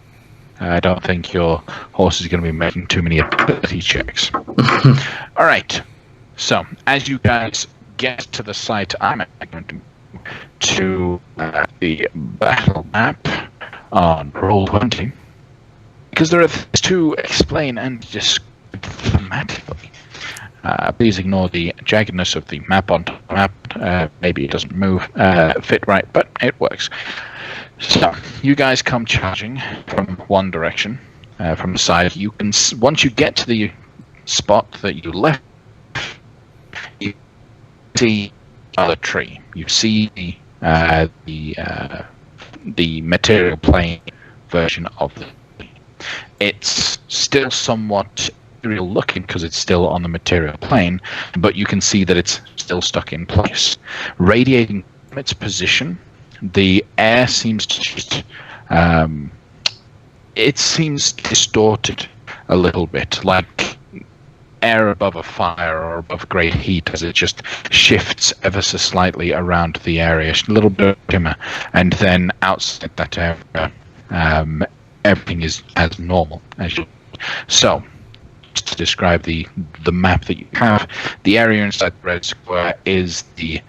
I don't think your horse is going to be making too many ability checks. All right. So, as you guys get to the site, I'm going to the battle map on Roll20, because there are things to explain and describe thematically. Please ignore the jaggedness of the map on the map. Maybe it doesn't fit right, but it works. So, you guys come charging from one direction, from the side. You can, once you get to the spot that you left, you see another tree. You see the material plane version of the tree. It's still somewhat real looking because it's still on the material plane, but you can see that it's still stuck in place. Radiating from its position, the air seems to just, it seems distorted a little bit, like air above a fire or above great heat, as it just shifts ever so slightly around the area, a little bit of shimmer, and then outside that area, everything is as normal as you. So, to describe the map that you have, the area inside the red square is the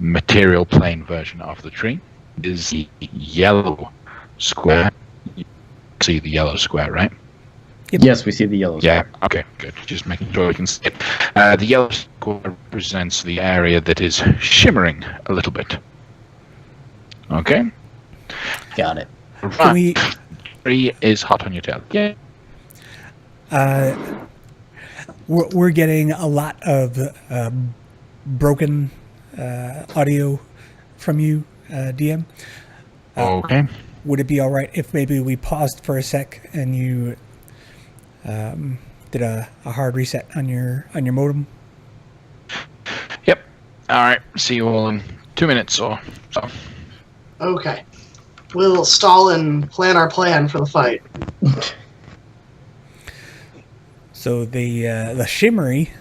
material plane version of the tree. Is the yellow square. You see the yellow square, right?
Yep.
Yes, we see the yellow.
Yeah, okay, good. Just making sure we can see it. The yellow square represents the area that is shimmering a little bit. Okay?
Got it.
Can we?
Tree is hot on your tail. Yeah.
We're getting a lot of
broken audio from you, DM.
Okay.
would it be all right if maybe we paused for a sec and you did a hard reset on your modem?
Yep. All right. See you all in 2 minutes or so.
Okay. We'll stall and plan our plan for the fight.
So the shimmery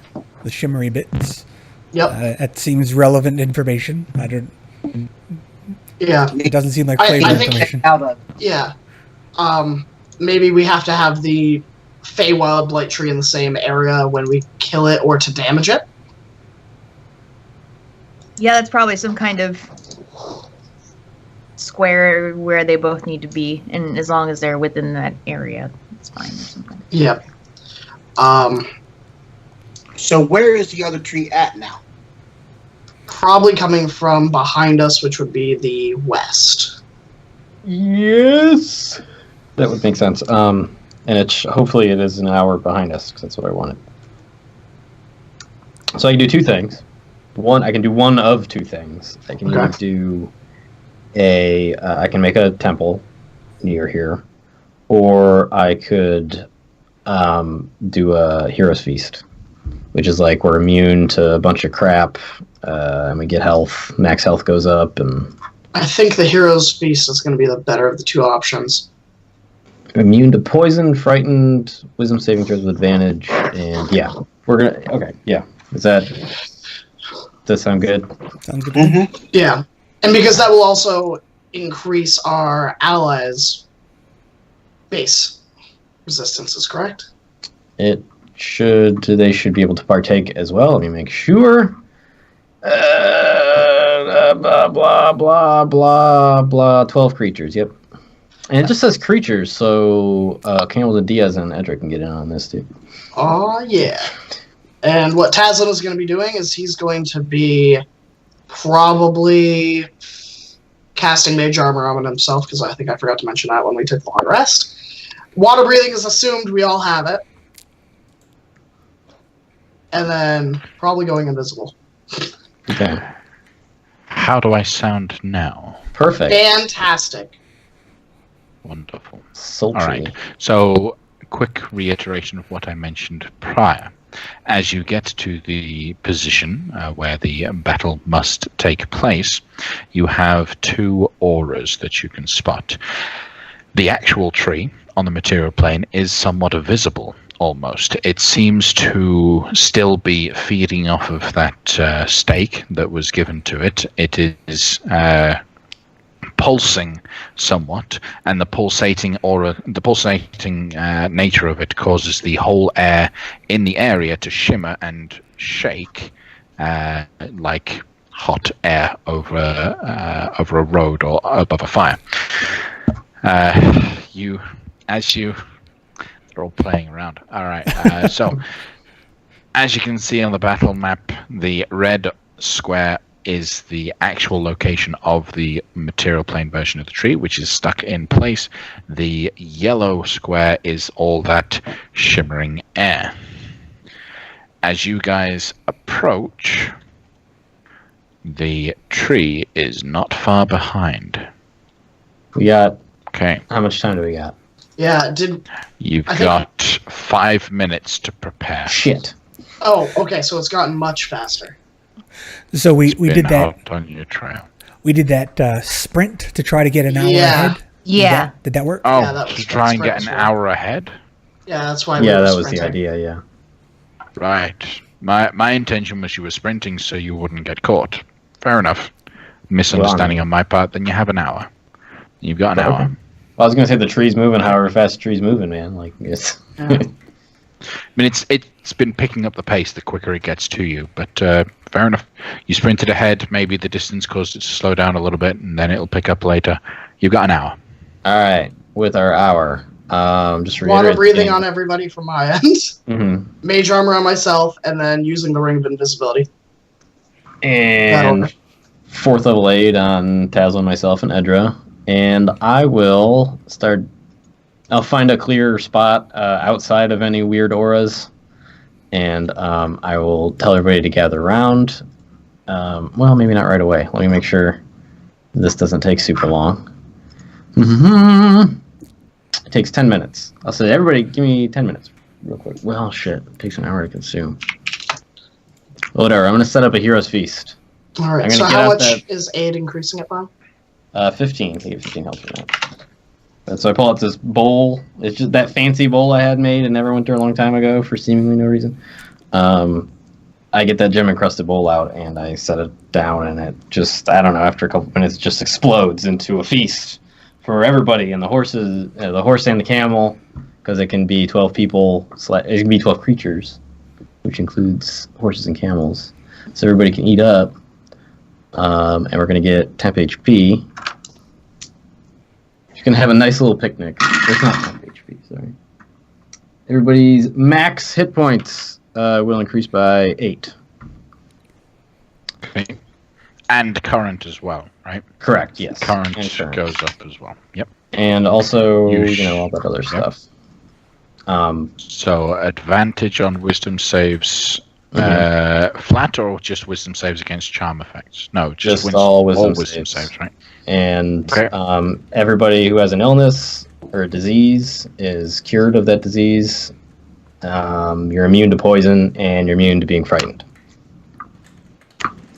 bits.
Yep.
That seems relevant information.
Yeah.
It doesn't seem like
I
flavor
think-
information.
Yeah. Maybe we have to have the Feywild Blight Tree in the same area when we kill it or to damage it.
Yeah, that's probably some kind of square where they both need to be, and as long as they're within that area, it's fine or something.
Yep.
So where is the other tree at now?
Probably coming from behind us, which would be the west.
Yes. That would make sense. And hopefully it is an hour behind us, because that's what I wanted. So I can do two things. I can do one of two things. I can either do I can make a temple near here, or I could do a hero's feast, which is like we're immune to a bunch of crap, and we get health. Max health goes up, and
I think the Hero's Feast is going to be the better of the two options.
immune to poison, frightened, wisdom saving throws with advantage, and yeah, we're gonna. Okay, yeah. Does that sound good?
Sounds good.
Mm-hmm.
Yeah. And because that will also increase our allies' base resistances, correct?
They should be able to partake as well. Let me make sure. Blah, blah, blah, blah, blah. 12 creatures, yep. And it just says creatures, so Campbell and Diaz and Edric can get in on this, too.
Oh, yeah. And what Tazlin is going to be doing is he's going to be probably casting Mage Armor on himself, because I think I forgot to mention that when we took the long rest. Water breathing is assumed, we all have it. And then probably going invisible.
Okay.
How do I sound now?
Perfect.
Fantastic.
Wonderful.
Sultry.
All right. So, quick reiteration of what I mentioned prior. As you get to the position where the battle must take place, you have two auras that you can spot. The actual tree on the material plane is somewhat visible, almost. It seems to still be feeding off of that stake that was given to it. It is pulsing somewhat, and the pulsating nature of it causes the whole air in the area to shimmer and shake like hot air over a road or above a fire. They're all playing around. All right. So, as you can see on the battle map, the red square is the actual location of the material plane version of the tree, which is stuck in place. The yellow square is all that shimmering air. As you guys approach, the tree is not far behind.
We got...
Okay.
How much time do we got?
Yeah,
You've got 5 minutes to prepare.
Shit.
Oh, okay, so it's gotten much faster.
So we
Been
did that.
out on your trail.
We did that sprint to try to get an hour
Yeah.
ahead.
Yeah.
Did that work?
Oh,
Yeah, that was
to try and
sprint
get
as
an
well.
hour ahead?
Yeah, that's why
Yeah,
we were
that was the
sprinting.
idea, yeah.
Right. My intention was you were sprinting so you wouldn't get caught. Fair enough. Misunderstanding on my part, then you have an hour. You've got an hour.
Well, I was going to say the tree's moving however fast the tree's moving, man. Like, it's...
Yeah.
I mean, it's been picking up the pace the quicker it gets to you, but fair enough. You sprinted ahead, maybe the distance caused it to slow down a little bit, and then it'll pick up later. You've got an hour.
All right, with our hour, just
Water
reiterate
breathing
the
on everybody from my end.
Mm-hmm.
Mage Armor on myself, and then using the Ring of Invisibility.
And
That'll-
4th level aid on Tazlin, myself, and Edra. And I will start... I'll find a clear spot outside of any weird auras, and I will tell everybody to gather around. Well, maybe not right away. Let me make sure this doesn't take super long. It takes 10 minutes. I'll say, everybody, give me 10 minutes, real quick. Well, shit, it takes an hour to consume. Whatever. I'm gonna set up a hero's feast.
All right. So how much is aid increasing it by?
15. I get 15 health from that. And so I pull out this bowl. It's just that fancy bowl I had made in Neverwinter a long time ago for seemingly no reason. I get that gem encrusted bowl out and I set it down, and it just, I don't know, after a couple minutes, it just explodes into a feast for everybody, and the horses, the horse and the camel, because it can be 12 people. It can be 12 creatures, which includes horses and camels. So everybody can eat up, and we're gonna get temp HP. You can have a nice little picnic. It's not temp HP, sorry. Everybody's max hit points will increase by 8.
Okay. And current as well, right?
Correct, yes.
Current goes up as well. Yep.
And also, all that other stuff.
So advantage on wisdom saves, flat, or just wisdom saves against charm effects? No, just
all wisdom saves,
right?
And everybody who has an illness or a disease is cured of that disease. You're immune to poison, and you're immune to being frightened.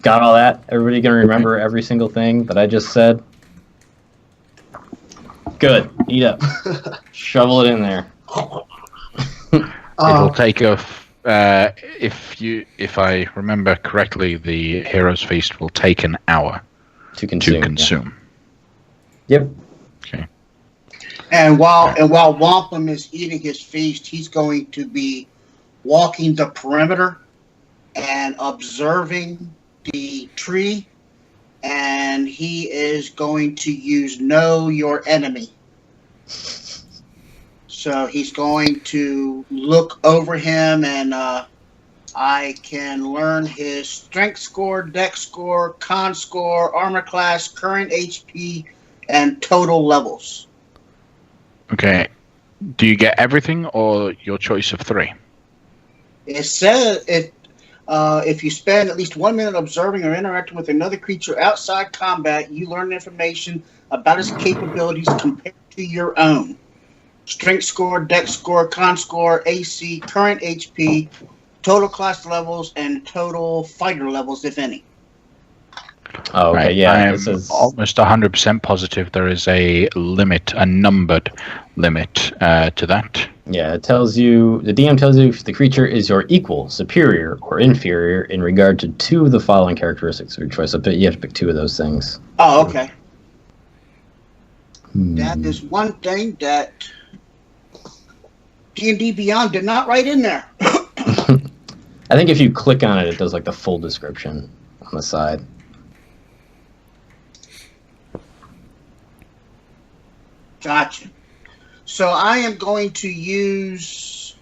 Got all that? Everybody gonna remember every single thing that I just said? Good. Eat up. Shovel it in there.
It'll take if I remember correctly, the Hero's Feast will take an hour
to consume.
Yeah.
Yep.
Okay.
And while Wampum is eating his feast, he's going to be walking the perimeter and observing the tree, and he is going to use Know Your Enemy. So he's going to look over him, and I can learn his strength score, dex score, con score, armor class, current HP, and total levels.
Okay. Do you get everything, or your choice of 3?
It says if you spend at least 1 minute observing or interacting with another creature outside combat, you learn information about its capabilities compared to your own. Strength score, dex score, con score, AC, current HP, total class levels, and total fighter levels, if any.
Oh, okay,
right.
yeah.
I am almost 100% positive there is a limit, a numbered limit to that.
Yeah, it tells you, the DM tells you if the creature is your equal, superior, or inferior in regard to 2 of the following characteristics of your choice. So you have to pick 2 of those things.
Oh, okay. That is one thing that D&D Beyond did not write in there.
I think if you click on it, it does like the full description on the side.
Gotcha. So I am going to use...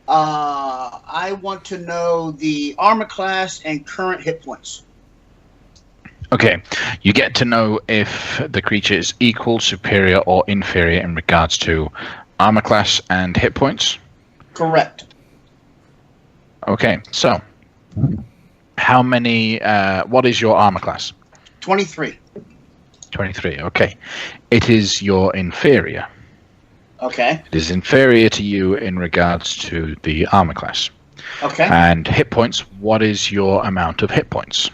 I want to know the armor class and current hit points.
Okay. You get to know if the creature is equal, superior, or inferior in regards to armor class and hit points?
Correct.
Okay, so how many... what is your armor class?
23.
23, okay. It is your inferior.
Okay.
It is inferior to you in regards to the armor class.
Okay.
And hit points, what is your amount of hit points?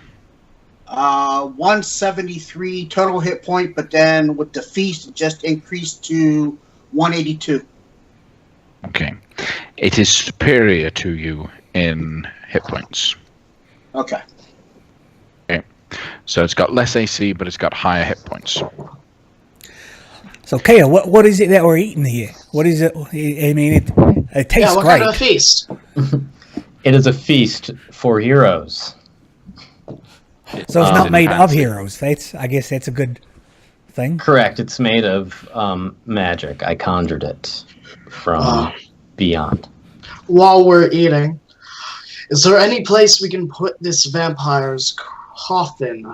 173 total hit point, but then with the feast, it just increased to 182.
Okay. It is superior to you in hit points.
Okay.
Okay. So it's got less AC, but it's got higher hit points.
So, Kaya, what is it that we're eating here? What is it? I mean, it tastes
what
great.
kind of a feast?
It is a feast for heroes.
So it's not made of heroes. I guess that's a good thing.
Correct. It's made of magic. I conjured it from beyond.
While we're eating, is there any place we can put this vampire's coffin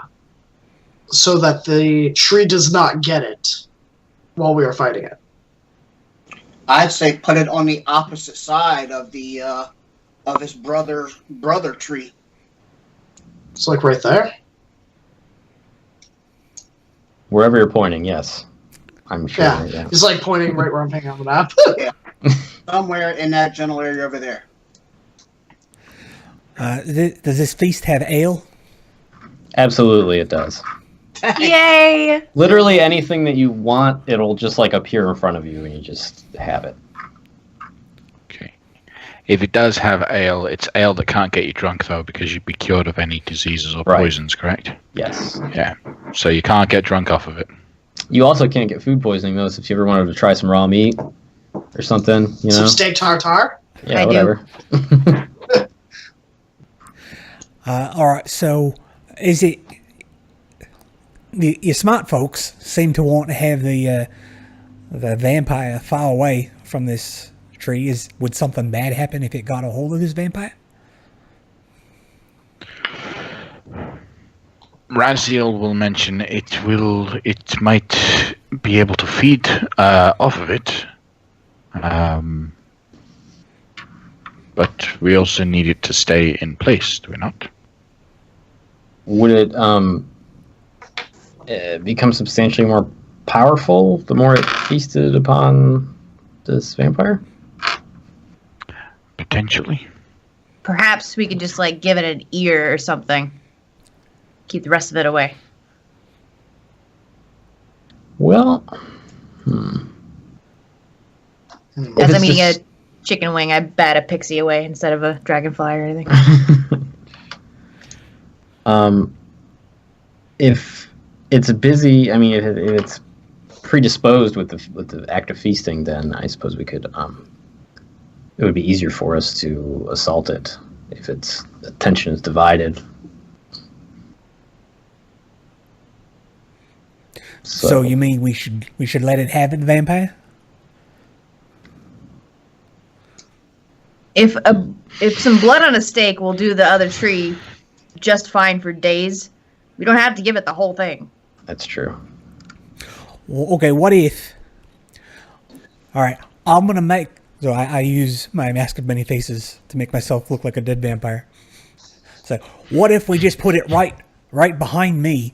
so that the tree does not get it while we are fighting it?
I'd say put it on the opposite side of the of his brother tree.
It's like right there.
Wherever you're pointing, yes. I'm sure.
Yeah,
Yeah.
he's like pointing right where I'm hanging on the map.
Somewhere in that general area over there.
Does this feast have ale?
Absolutely, it does.
Yay!
Literally anything that you want, it'll just like appear in front of you, and you just have it.
Okay. If it does have ale, it's ale that can't get you drunk, though, because you'd be cured of any diseases or
Right.
poisons, correct?
Yes.
Yeah. So you can't get drunk off of it.
You also can't get food poisoning, though. So if you ever wanted to try some raw meat or something, you know.
Some steak tartare.
Yeah,
I do.
whatever.
All right, so is it... Your smart folks seem to want to have the vampire far away from this tree. Would something bad happen if it got a hold of this vampire?
Raziel will mention it might be able to feed off of it. But we also need it to stay in place, do we not?
Would it become substantially more powerful the more it feasted upon this vampire?
Potentially.
Perhaps we could just like give it an ear or something. Keep the rest of it away.
Well,
As I'm
it's
eating
just-
a chicken wing, I bat a pixie away instead of a dragonfly or anything.
if it's busy, I mean, if it's predisposed with the act of feasting, then I suppose we could. It would be easier for us to assault it if its attention is divided.
So you mean we should let it have it, vampire?
If some blood on a stake will do the other tree just fine for days, we don't have to give it the whole thing.
That's true.
Well, okay, what if... All right, I'm going to make... So I use my Mask of Many Faces to make myself look like a dead vampire. So what if we just put it right behind me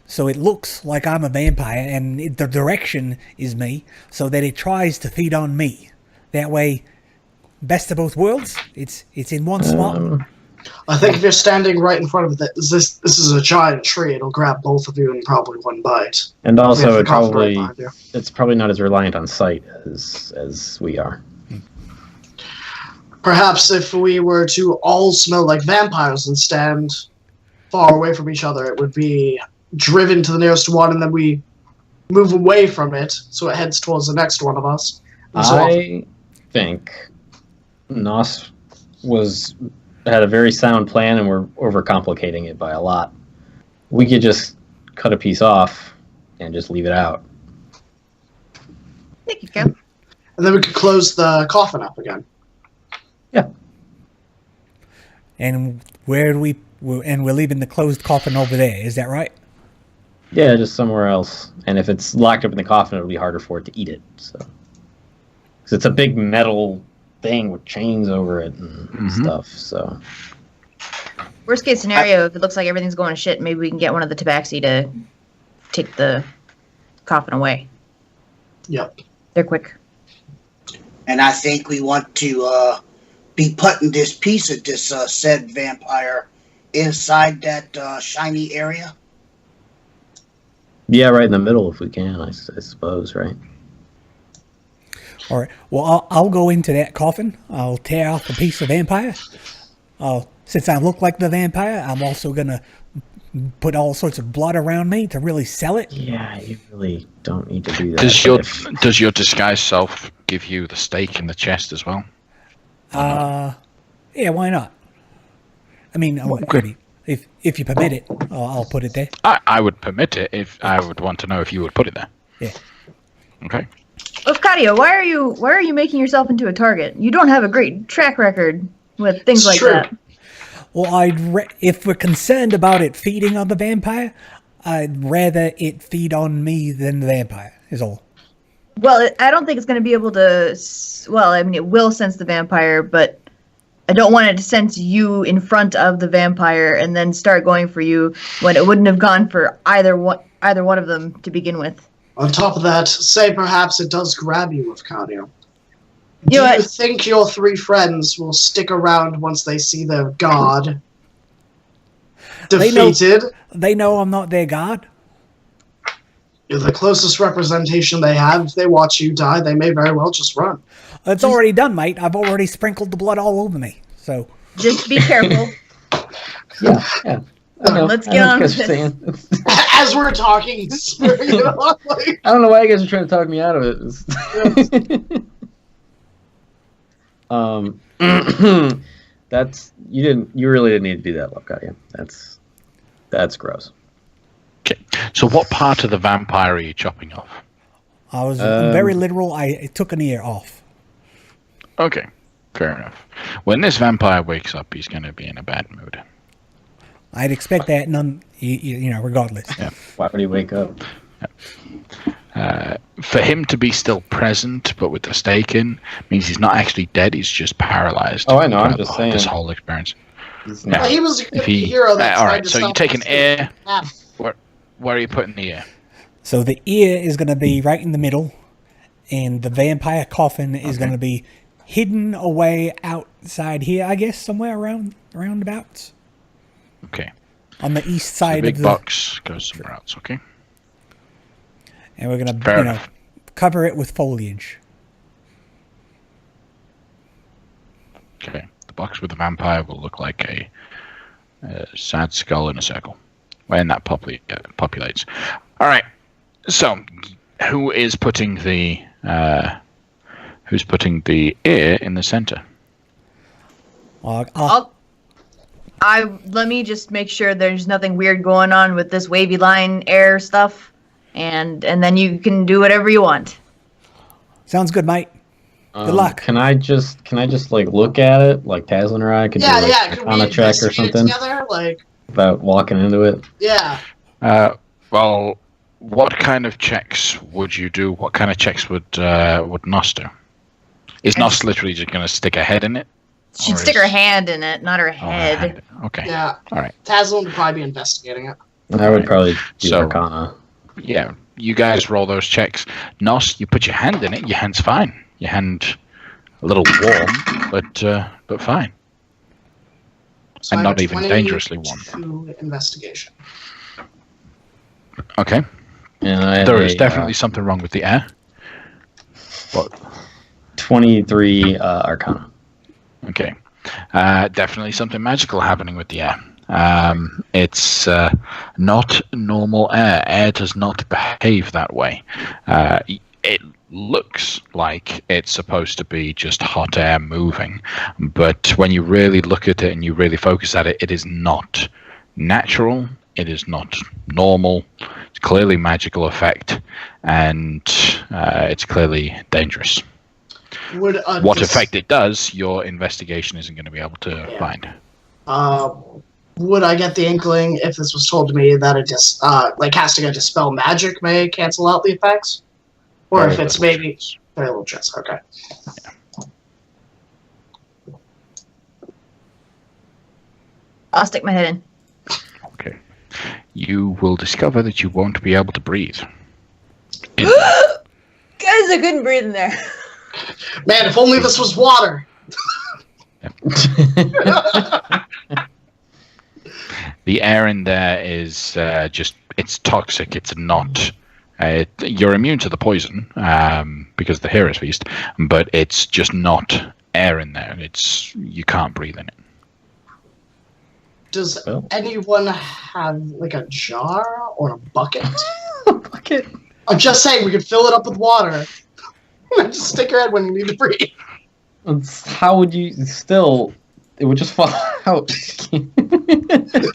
so it looks like I'm a vampire and the direction is me so that it tries to feed on me? That way, best of both worlds, it's in one spot.
I think if you're standing right in front of it, this is a giant tree. It'll grab both of you in probably one bite.
And
If
also,
the coffin right behind you.
it's probably not as reliant on sight as we are.
Perhaps if we were to all smell like vampires and stand far away from each other, it would be driven to the nearest one, and then we move away from it so it heads towards the next one of us. And so on.
I think Nos had a very sound plan, and we're overcomplicating it by a lot. We could just cut a piece off and just leave it out.
There you go.
And then we could close the coffin up again.
Yeah.
And we're leaving the closed coffin over there, is that right?
Yeah, just somewhere else. And if it's locked up in the coffin, it'll be harder for it to eat it. So, because it's a big metal thing with chains over it and stuff. So,
Worst case scenario, if it looks like everything's going to shit, maybe we can get one of the tabaxi to take the coffin away.
Yep.
They're quick.
And I think we want to be putting this piece of this said vampire inside that shiny area.
yeah, right in the middle if we can, I suppose, right?
All right. Well, I'll go into that coffin. I'll tear off a piece of vampire. Since I look like the vampire, I'm also going to put all sorts of blood around me to really sell it.
Yeah, you really don't need to do that.
Does your disguised self give you the stake in the chest as well?
Yeah, why not? I mean,
Okay.
if you permit it, I'll put it there.
I would permit it if I would want to know if you would put it there.
Yeah.
Okay.
Lafcadio, why are you making yourself into a target? You don't have a great track record with things
It's
like
true.
that.
Well, if we're concerned about it feeding on the vampire, I'd rather it feed on me than the vampire, is all.
Well, I don't think it's going to be able to... Well, I mean, it will sense the vampire, but I don't want it to sense you in front of the vampire and then start going for you when it wouldn't have gone for either one of them to begin with.
On top of that, say perhaps it does grab you with cardio.
You know
Do you
what?
think your 3 friends will stick around once they see their god
They know-
defeated?
They know I'm not their god.
You're the closest representation they have. If they watch you die, they may very well just run.
It's already done, mate. I've already sprinkled the blood all over me. So
Just be careful.
Yeah. I know.
Let's
I
get
know
on
what
with
you're
this.
saying.
As we're talking, he's spurring it on like...
I don't know why you guys are trying to talk me out of it. That's you really didn't need to do that, Lopkadia. That's gross.
Okay. So what part of the vampire are you chopping off?
I was very literal. I took an ear off.
Okay. Fair enough. When this vampire wakes up, he's going to be in a bad mood.
I'd expect that regardless.
Yeah.
Why would he wake up?
For him to be still present, but with the stake in, means he's not actually dead. He's just paralyzed.
Oh, I know. I'm
throughout
just
this
saying.
whole experience.
He's
Yeah.
not-
He was a
If he,
hero that
all
tried
right.
to
So you
stop
take an
us.
ear.
Yeah.
Where are you putting the ear?
So the ear is going to be right in the middle, and the vampire coffin is going to be hidden away outside here, I guess, somewhere roundabouts
Okay.
on the east
The
side
big
of the.
box goes somewhere else. Okay.
And we're going
Fair
to,
enough.
cover it with foliage.
Okay. The box with the vampire will look like a sad skull in a circle when that populates. All right. So, who is putting the ear in the center?
Let me just make sure there's nothing weird going on with this wavy line air stuff, and then you can do whatever you want.
Sounds good, mate. Good luck.
Can I just like look at it like Tazlin or I could do like
Could
on
we
a check or
investigate
something
together? Like,
without walking into it?
yeah.
Well, what kind of checks would you do? What kind of checks would Nos do? Is Nos literally just going to stick a head in it?
She'd
Or
stick
is-
her hand in it, not her
Oh, her
head.
hand. Okay.
Yeah.
All right.
Tazlin would probably be investigating it.
I would probably do
So-
Arcana.
Yeah. You guys roll those checks. Nos, you put your hand in it. Your hand's fine. Your hand a little warm, but fine.
So
And
I
not
have
even dangerously warm.
22 investigation.
Okay.
And I
There
have
is
a,
definitely something wrong with the air. What?
23 Arcana.
Okay. Definitely something magical happening with the air. It's not normal air. Air does not behave that way. It looks like it's supposed to be just hot air moving, but when you really look at it and you really focus at it, it is not natural. It is not normal. It's clearly magical effect, and it's clearly dangerous.
Would
What effect it does, your investigation isn't going to be able to find.
Would I get the inkling if this was told to me that it just like casting a dispel magic may cancel out the effects, or
Very
if it's
little
maybe
chance.
very little chance? Okay.
I'll stick my head in.
Okay. You will discover that you won't be able to breathe.
Guys, I couldn't breathe in there.
Man, if only this was water.
The air in there is it's toxic. It's not. You're immune to the poison because the Hero's Feast, but it's just not air in there. You can't breathe in it.
Does
Well.
anyone have like a jar or a bucket?
Bucket.
I'm just saying we could fill it up with water. Just stick your head when you need to breathe.
How would you still? It would just fall out.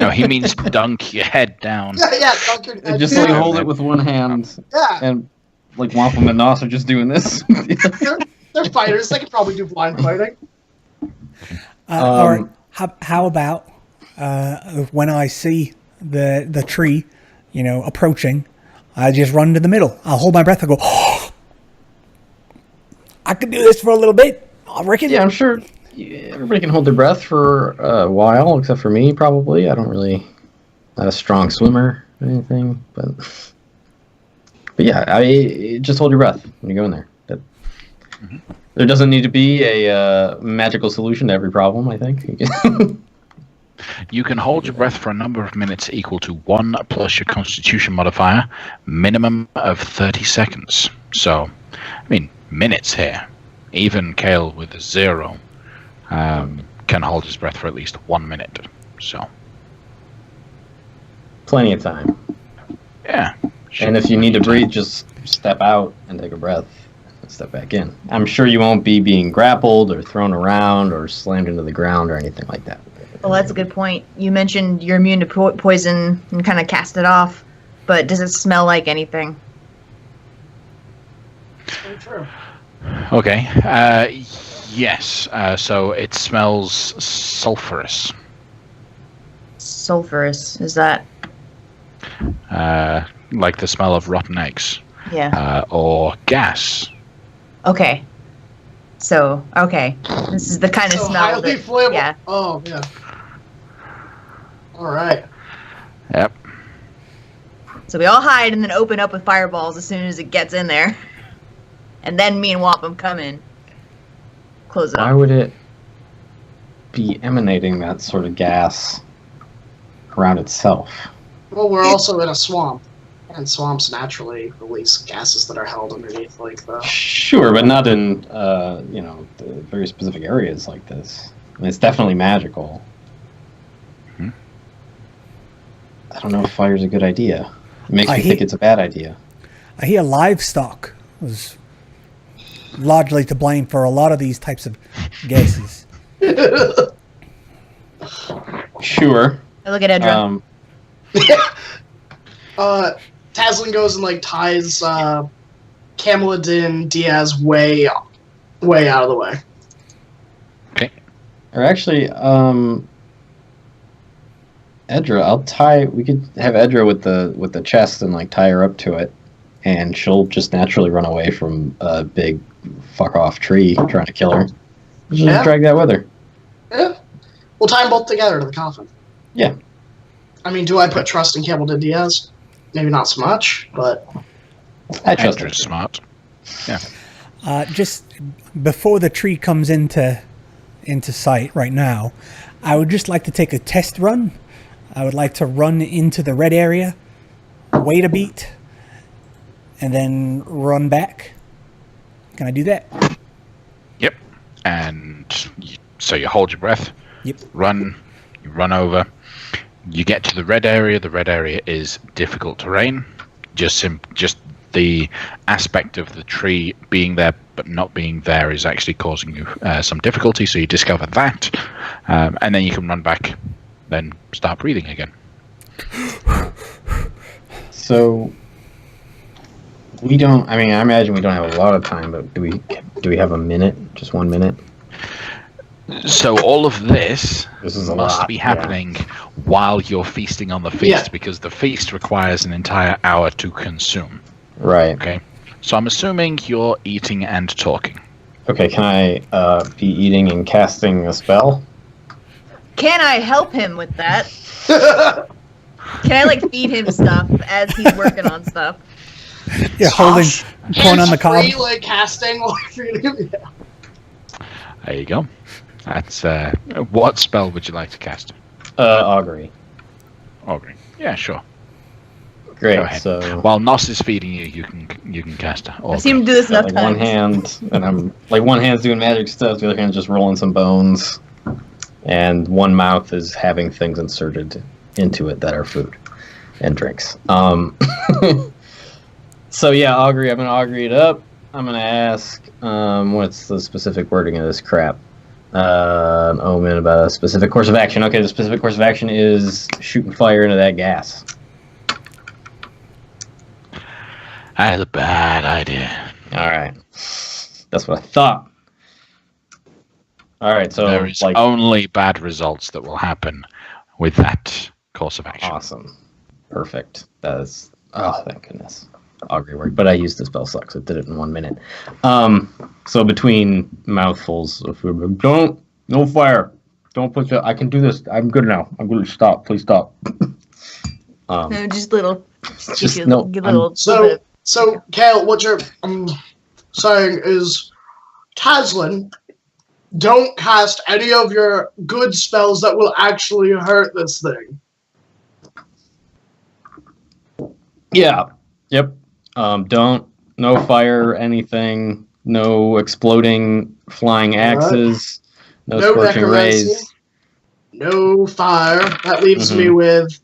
No, he means dunk your head down.
Yeah, dunk your head.
Just
yeah.
like hold it with one hand,
Yeah,
and like Wampum and Nos are just doing this.
they're fighters. They could probably do blind fighting.
Or how about when I see the tree, approaching, I just run to the middle. I'll hold my breath. I go, I could do this for a little bit. I reckon.
Yeah, I'm sure everybody can hold their breath for a while, except for me, probably. Not a strong swimmer or anything, but But yeah, I just hold your breath when you go in there. There doesn't need to be a magical solution to every problem, I think.
You can hold your breath for a number of minutes equal to 1 plus your constitution modifier, minimum of 30 seconds. So, I mean, minutes here. Even Kale with a 0 can hold his breath for at least 1 minute. So,
plenty of time.
yeah.
And if you need to breathe, just step out and take a breath and step back in. I'm sure you won't be being grappled or thrown around or slammed into the ground or anything like that.
Well, that's a good point. You mentioned you're immune to poison and kind of cast it off, but does it smell like anything?
Very true.
Okay. Yes. So it smells sulfurous.
Sulfurous, is that?
Like the smell of rotten eggs.
Yeah.
Or gas.
Okay. So, okay. This is the kind of
So
smell
highly
that...
flammable.
Yeah.
Oh, yeah. All right.
Yep.
So we all hide and then open up with fireballs as soon as it gets in there. And then me and Wampum come in. Close it
Why
up.
would it be emanating that sort of gas around itself?
Well, we're also in a swamp, and swamps naturally release gases that are held underneath, like the.
Sure, but not in the very specific areas like this. I mean, it's definitely magical. I don't know if fire's a good idea. It makes me think it's a bad idea.
I hear livestock was largely to blame for a lot of these types of gases.
Sure.
I look at Edra.
Taslin goes and like ties Cameladin Diaz way out of the way.
Okay.
Or actually, Edra, we could have Edra with the chest and like tie her up to it, and she'll just naturally run away from a big fuck off tree trying to kill her. Just drag that with her.
Yeah. We'll tie them both together to the coffin.
Yeah.
I mean, do I put trust in Cameladin Diaz? Maybe not so much, but
I trust her.
Extra smart. Yeah.
Just before the tree comes into sight right now, I would just like to take a test run. I would like to run into the red area, wait a beat, and then run back. Can I do that?
Yep. And so you hold your breath.
Yep.
You run over. You get to the red area. The red area is difficult terrain. Just the aspect of the tree being there but not being there is actually causing you some difficulty. So you discover that, and then you can run back, then start breathing again.
So we don't. I mean, I imagine we don't have a lot of time, but do we have a minute? Just 1 minute?
So all of this
This is a
must
lot,
be happening while you're feasting on the feast, because the feast requires an entire hour to consume.
Right.
Okay. So I'm assuming you're eating and talking.
Okay. Can I be eating and casting a spell?
Can I help him with that? Can I like feed him stuff as he's working on stuff?
Yeah, holding corn on the cob.
Free, like casting or feeding.
There you go. That's what spell would you like to cast?
Augury.
Augury. Yeah, sure.
Great.
Go ahead.
So
While Nos is feeding you, you can cast Augury.
I've seen him do this enough
like
times.
one hand, and I'm like one hand's doing magic stuff, the other hand's just rolling some bones, and one mouth is having things inserted into it that are food and drinks. So yeah, augury. I'm gonna augury it up. I'm gonna ask, what's the specific wording of this crap? An omen about a specific course of action. Okay, the specific course of action is shooting fire into that gas.
That's a bad idea.
All right, that's what I thought. All right, so
There is only bad results that will happen with that course of action.
awesome, perfect. That's thank goodness. Augury worked, but I used the spell slot, so it did it in 1 minute. So between mouthfuls of food, no fire, don't put the. I can do this. I'm good now. I'm good. Stop, please stop.
No, just little.
Just
give
no,
give a little,
So-
little bit.
So, Kale, what you're saying is, Taslin, don't cast any of your good spells that will actually hurt this thing.
Yeah. Yep. No fire, anything. No exploding flying axes. No scorching
necromancy,
rays.
no fire. That leaves me with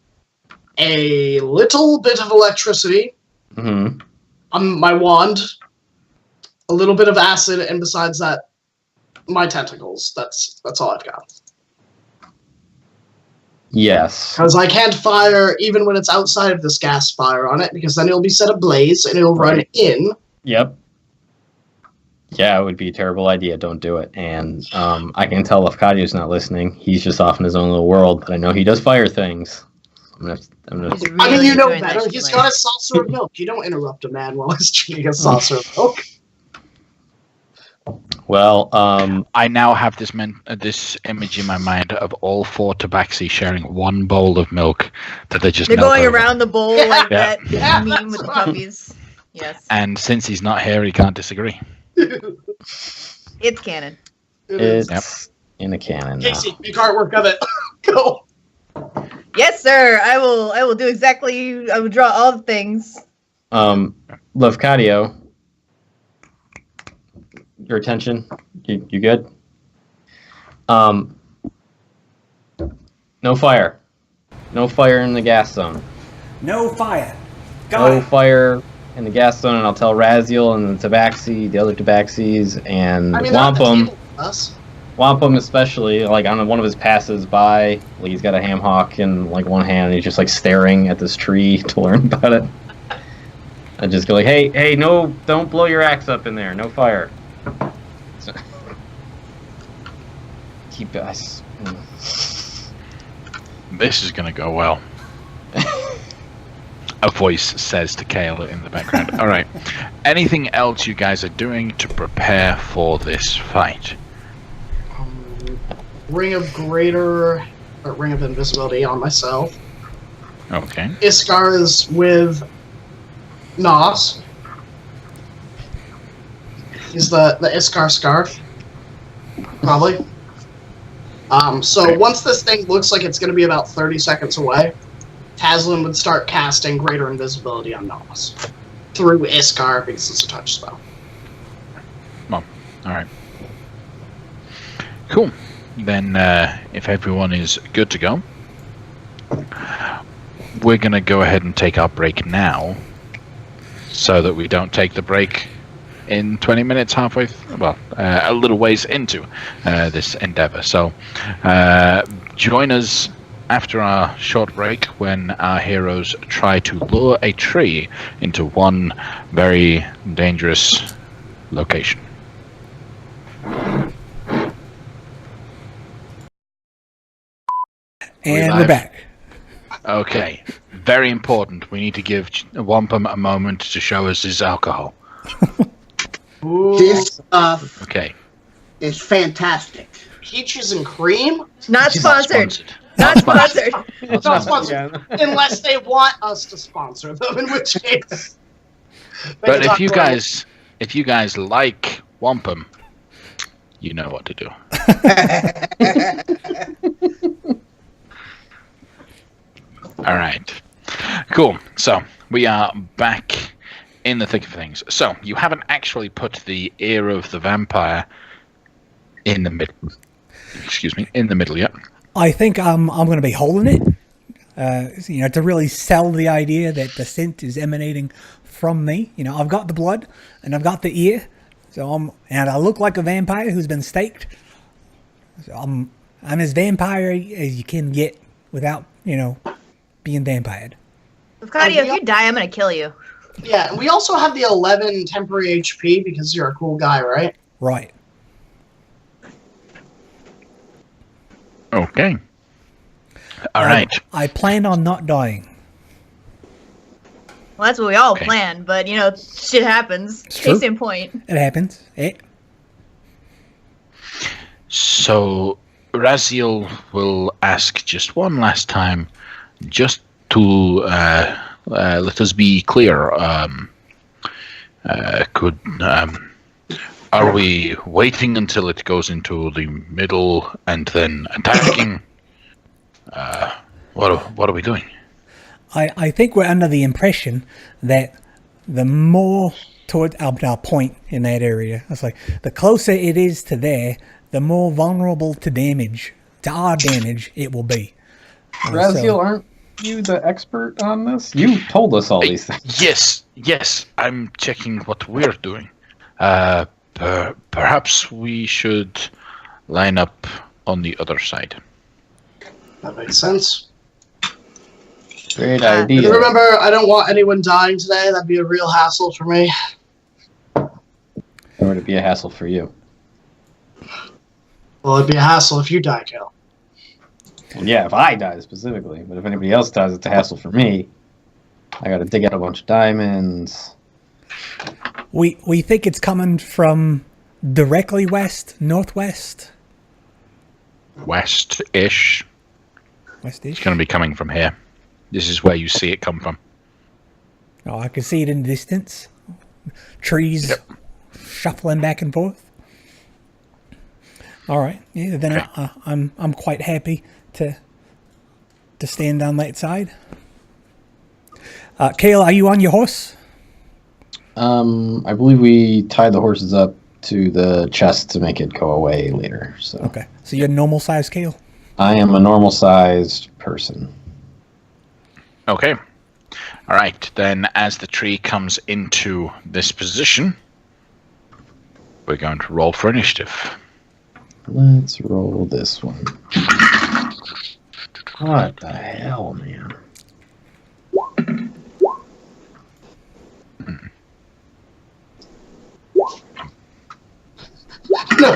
a little bit of electricity. My wand, a little bit of acid, and besides that, my tentacles. That's all I've got.
Yes.
Because I can't fire even when it's outside of this gas fire on it, because then it'll be set ablaze and it'll run in.
Yep. Yeah, it would be a terrible idea. Don't do it. And I can tell Lafcadio's not listening. He's just off in his own little world. But I know he does fire things.
He's
I mean,
really
you know
doing that
better.
shit
He's
like-
got a saucer of milk. You don't interrupt a man while he's drinking a saucer of milk.
Well,
I now have this image in my mind of all 4 tabaxi sharing one bowl of milk that they just
They're
milk
going
over.
around the bowl like
Yeah.
that
Yeah,
meme with
that's
the
fun.
puppies. Yes.
And since he's not here, he can't disagree.
It's canon.
It is.
it's in the canon now.
Casey, make artwork of it. Go.
Yes, sir. I will do exactly. I will draw all the things.
Lafcadio, your attention. You good? No fire. No fire in the gas zone.
No fire. Got
No
it.
fire in the gas zone, and I'll tell Raziel and the Tabaxi, the other Tabaxis, and
I mean, they're on the
Wampum.
table with us.
Wampum especially, like on one of his passes by, like he's got a ham hock in like one hand, and he's just like staring at this tree to learn about it. I just go like, hey, no, don't blow your axe up in there, no fire. So, keep us.
This is going to go well. A voice says to Kale in the background. All right. Anything else you guys are doing to prepare for this fight?
Ring of invisibility on myself.
Okay.
Iskar is with Nos. He's the Iskar scarf. Probably. So once this thing looks like it's going to be about 30 seconds away, Taslin would start casting greater invisibility on Nos. Through Iskar, because it's a touch spell.
All right. Cool. Then, if everyone is good to go, we're going to go ahead and take our break now, so that we don't take the break in 20 minutes, halfway, a little ways into this endeavor. So, join us after our short break when our heroes try to lure a tree into one very dangerous location.
And
live?
we're back.
Okay, very important. We need to give Wampum a moment to show us his alcohol.
This stuff
Okay.
is fantastic.
Peaches and cream?
Not
He's not
sponsored. Not sponsored.
It's not sponsored. Unless they want us to sponsor them, in which case. they
But
can talk
if you guys like Wampum, you know what to do. All right. Cool. So we are back in the thick of things. So you haven't actually put the ear of the vampire in the middle. Excuse me, in the middle yet.
I think I'm going to be holding it, to really sell the idea that the scent is emanating from me. I've got the blood and I've got the ear, and I look like a vampire who's been staked. So I'm as vampire as you can get without, being vampired.
Claudio, if you die, I'm gonna kill you.
Yeah, and we also have the 11 temporary HP because you're a cool guy, right?
Right.
Okay. All right.
I plan on not dying.
Well, that's what we all
Okay.
planned, but shit happens.
It's
Case
true.
in point.
It happens.
So Raziel will ask just one last time, just to let us be clear. Could are we waiting until it goes into the middle and then attacking? What are we doing?
I think we're under the impression that the more toward our point in that area, it's like the closer it is to there, the more vulnerable to damage, to our damage, it will be.
Raziel, aren't you the expert on this? You told us all these things.
Yes, I'm checking what we're doing. Perhaps we should line up on the other side.
That makes sense.
Great
And
idea.
remember, I don't want anyone dying today. That'd be a real hassle for me.
Or would it be a hassle for you?
Well, it'd be a hassle if you die, Cal.
Well, yeah, if I die specifically, but if anybody else dies, it's a hassle for me. I gotta dig out a bunch of diamonds.
We think it's coming from directly west, northwest.
West-ish.
West-ish.
It's going to be coming from here. This is where you see it come from.
Oh, I can see it in the distance. Trees shuffling back and forth. All right. Yeah, then
Okay.
I'm quite happy to stand on that side. Kale, are you on your horse?
I believe we tied the horses up to the chest to make it go away later. So
Okay. So you're normal size, Kale?
I am a normal-sized person.
Okay. All right. Then as the tree comes into this position, we're going to roll for initiative.
Let's roll this one. What the hell, man?
No,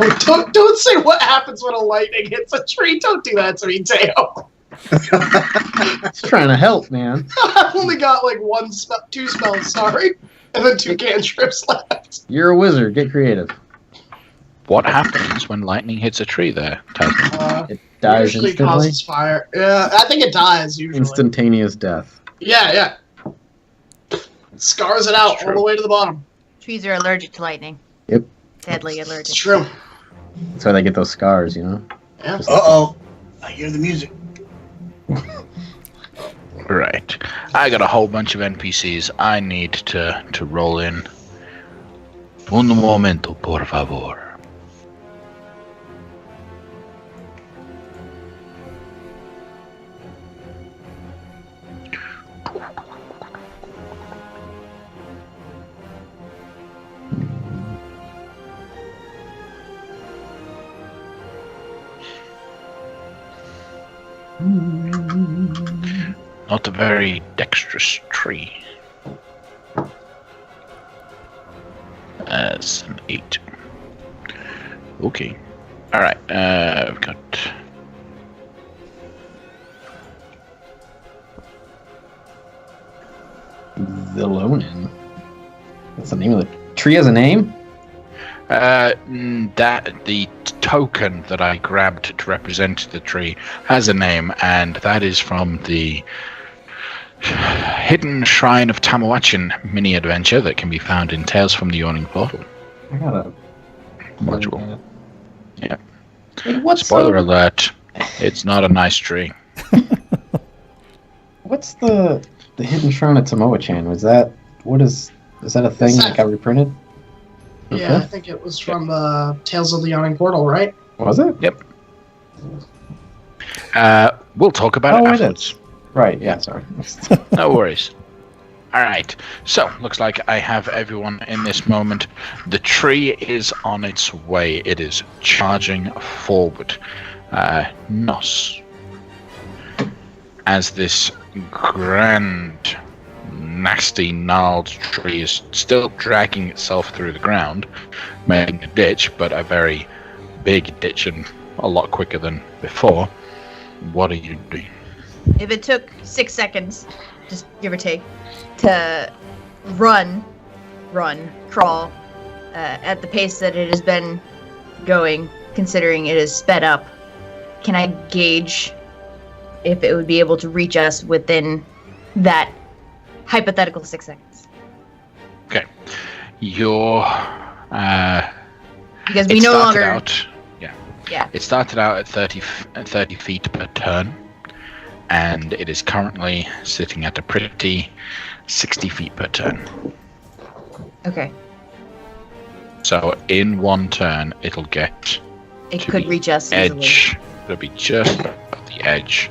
don't say what happens when a lightning hits a tree. Don't do that to me, Teo.
It's trying to help, man.
I've only got like two spells, sorry, and then 2 cantrips left.
You're a wizard. Get creative.
What happens when lightning hits a tree there, Tyson?
It dies
Usually
instantly.
causes fire. Yeah, I think it dies usually.
Instantaneous death.
Yeah. It scars it out all the way to the bottom.
Trees are allergic to lightning.
Yep.
Deadly
It's
allergic.
true.
That's why they get those scars, you know?
Yeah.
Uh-oh. I hear the music.
Right. I got a whole bunch of NPCs I need to roll in. Un momento, por favor. Not a very dexterous tree. That's an 8. Okay. Alright, I've got...
Zilonin. That's the name of the tree. Has a name?
that the token that I grabbed to represent the tree has a name, and that is from the Hidden Shrine of Tamawachin mini adventure that can be found in Tales from the Yawning Portal
I gotta.
module. Yeah.
Wait, what's
Spoiler alert, it's not a nice tree.
What's the Hidden Shrine of Tamawachin? Was that is that a thing that got reprinted?
Yeah, I
Okay.
think it was from Tales of the Yawning Portal, right?
Was it?
Yep. We'll talk about
Oh,
it
it
afterwards.
is. Right. Yeah. Sorry.
No worries. Alright, so looks like I have everyone in this moment. The tree is on its way. It is charging forward. Nos. As this grand, nasty, gnarled tree is still dragging itself through the ground, making a ditch, but a very big ditch and a lot quicker than before. What are you doing?
If it took 6 seconds, just give or take, to run, crawl, at the pace that it has been going, considering it is sped up, can I gauge if it would be able to reach us within that hypothetical 6 seconds?
Okay. Your
Because
it
we no
started
longer.
out.
Yeah.
It started out at 30 feet per turn, and it is currently sitting at a pretty 60 feet per turn.
Okay.
So in one turn, it'll get
It
to
could
the
reach us easily.
edge. It'll be just at the edge.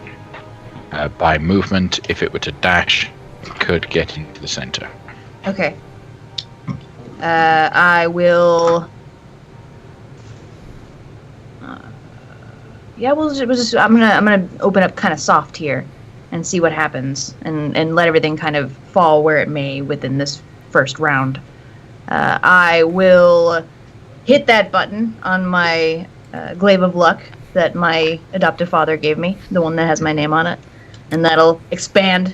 By movement, if it were to dash, it could get into the center.
Okay. I will. Yeah, we'll just. I'm gonna open up kind of soft here, and see what happens, and let everything kind of fall where it may within this first round. I will hit that button on my glaive of luck that my adoptive father gave me, the one that has my name on it, and that'll expand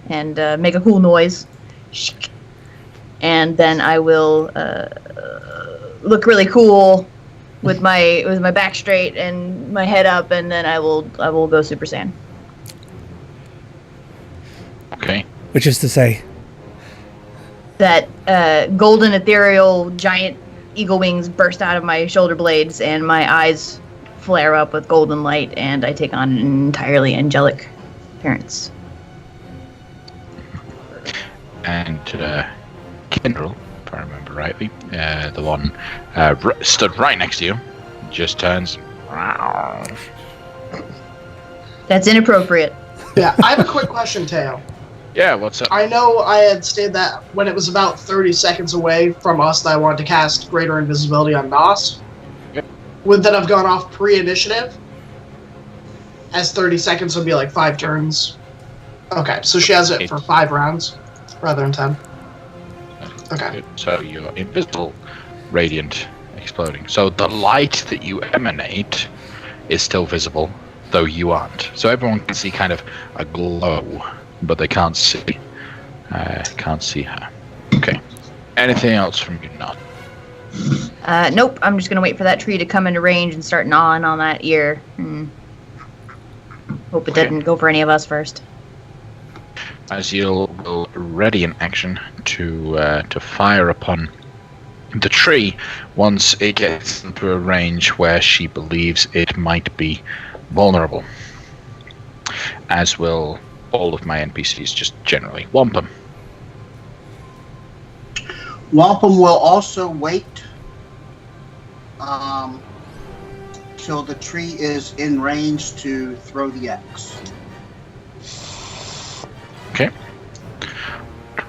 and make a cool noise. And then I will look really cool with my back straight and my head up, and then I will go Super Saiyan.
Okay.
Which is to say,
That golden ethereal giant eagle wings burst out of my shoulder blades, and my eyes flare up with golden light, and I take on an entirely angelic appearance.
And Kindrel, if I remember rightly, the one stood right next to you, just turns.
That's inappropriate.
Yeah, I have a quick question, Teo.
Yeah, what's up?
I know I had stated that when it was about 30 seconds away from us that I wanted to cast Greater Invisibility on Nos.
Yep.
Would that have gone off pre-initiative? As 30 seconds would be like 5 turns. Okay, so she has it for 5 rounds rather than 10. Okay.
So you're invisible, radiant, exploding. So the light that you emanate is still visible, though you aren't. So everyone can see kind of a glow, but they can't see. Can't see her. Okay. Anything else from you? Not.
Nope. I'm just gonna wait for that tree to come into range and start gnawing on that ear. Hope it doesn't go for any of us first.
As you'll ready an action to fire upon the tree once it gets into a range where she believes it might be vulnerable. As will all of my NPCs, just generally. Wampum.
Wampum will also wait till the tree is in range to throw the axe.
Okay.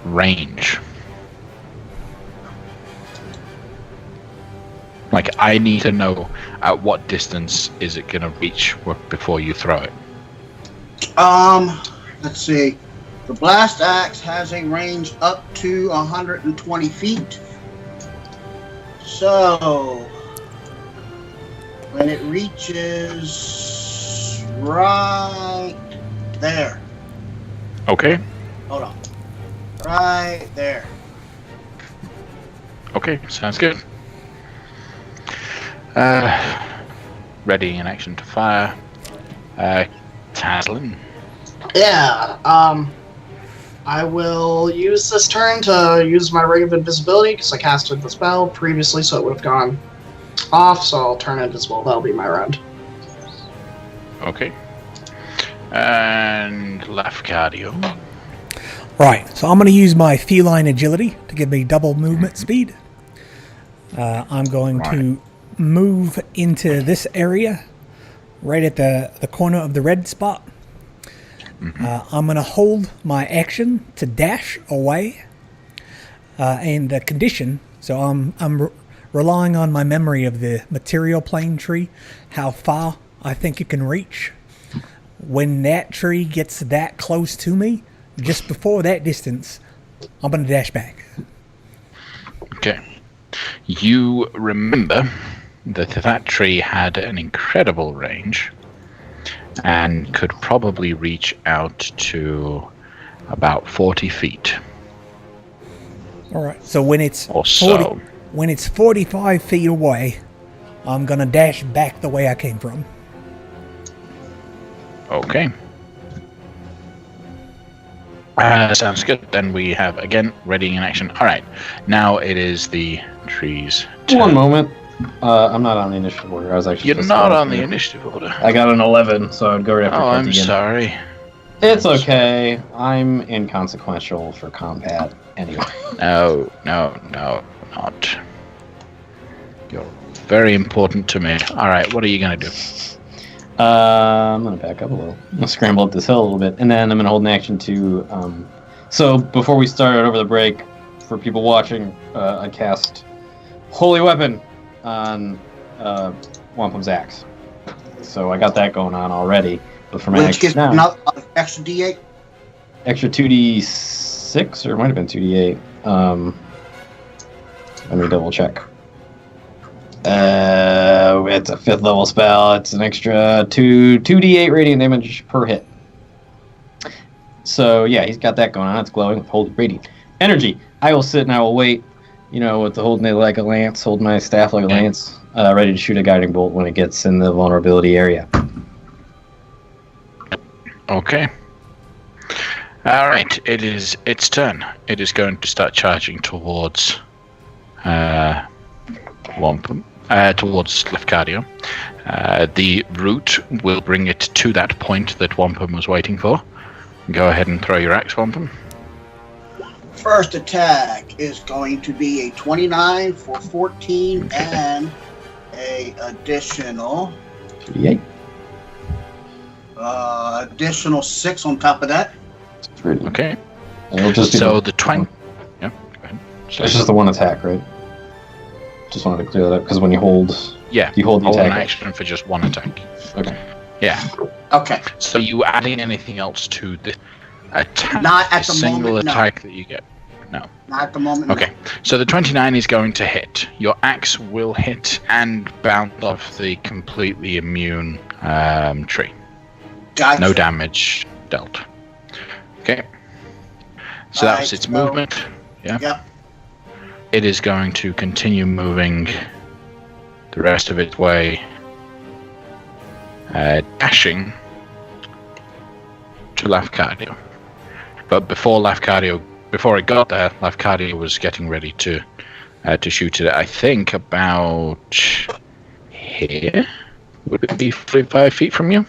Range. Like, I need to know at what distance is it going to reach before you throw it.
Let's see. The blast axe has a range up to 120 feet. So, when it reaches right there.
Okay.
Hold on. Right there.
Okay, sounds good. Ready in action to fire. Taslin.
Yeah, I will use this turn to use my Ring of Invisibility, because I casted the spell previously, so it would have gone off, so I'll turn invisible. That'll be my round.
Okay. And Lafcadio.
right, so I'm going to use my feline agility to give me double movement speed. I'm going to move into this area, right at the corner of the red spot. I'm going to hold my action to dash away, and the condition. So I'm relying on my memory of the material plane tree, how far I think it can reach. When that tree gets that close to me, just before that distance, I'm going to dash back.
Okay. You remember that tree had an incredible range and could probably reach out to about 40 feet.
All right. So when it's
Or
40,
so.
when it's 45 feet away, I'm going to dash back the way I came from.
Okay. Sounds good. Then we have, again, readying in action. All right. Now it is the trees' turn.
One moment. I'm not on the initiative order. I was actually.
You're not on the initiative order.
I got an 11, so I'd go right after.
Oh, I'm
Kent again.
sorry.
It's okay. I'm inconsequential for combat anyway.
No, not. You're very important to me. All right, what are you going to do?
I'm going to back up a little. I'm going to scramble up this hill a little bit, and then I'm going to hold an action to... So before we start over the break, for people watching, I cast Holy Weapon on Wampum's axe. So I got that going on already. But for my
Which
next
gives
now,
another extra D8.
extra 2d6, or it might have been 2d8. Let me double check. It's a 5th level spell. It's an extra 2d8 radiant damage per hit. So yeah, he's got that going on. It's glowing with holy radiant energy. I will sit and I will wait. You know, with the holding it like a lance, hold my staff like a lance, ready to shoot a guiding bolt when it gets in the vulnerability area.
Okay. All right, it is its turn. It is going to start charging towards Wampum, towards Lefcardio. The route will bring it to that point that Wampum was waiting for. Go ahead and throw your axe, Wampum.
First attack is going to be a 29 for 14 and a additional
2d8.
additional 6 on top of that.
Okay.
And it'll just be
So the 20... Yeah, go ahead.
It's just the one attack, right? Just wanted to clear that up, because when you hold...
Yeah,
you hold the
hold an
attack.
action for just one attack.
Okay.
Yeah.
Okay.
So you adding anything else to the attack?
Not at
the
the
single
moment, no.
attack that you get? No.
Not at the moment.
Okay. So the 29 is going to hit. Your axe will hit and bounce off the completely immune tree.
Gotcha.
No damage dealt. Okay. So that was its movement. Yeah.
Yep.
It is going to continue moving the rest of its way, dashing to Lafcadio. But before it got there, Lafcadio was getting ready to shoot it. I think about here. Would it be 45 feet from you?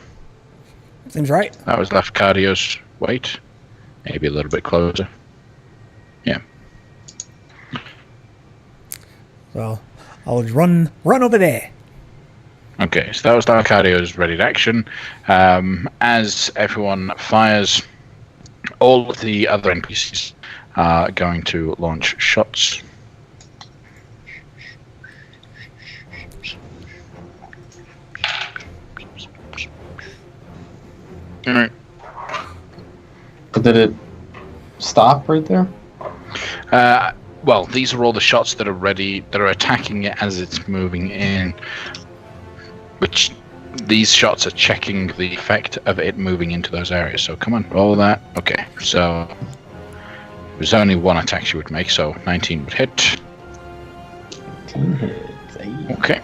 Seems right.
That was Lafcadio's weight. Maybe a little bit closer. Yeah.
Well, I'll just run over there.
Okay, so that was Lafcadio's ready to action. As everyone fires, all of the other NPCs are going to launch shots. Alright.
Did it stop right there?
Well, these are all the shots that are ready, that are attacking it as it's moving in. Which these shots are checking the effect of it moving into those areas. So come on, roll that. Okay, so there's only one attack she would make, so 19 would hit.
10 hits.
Okay.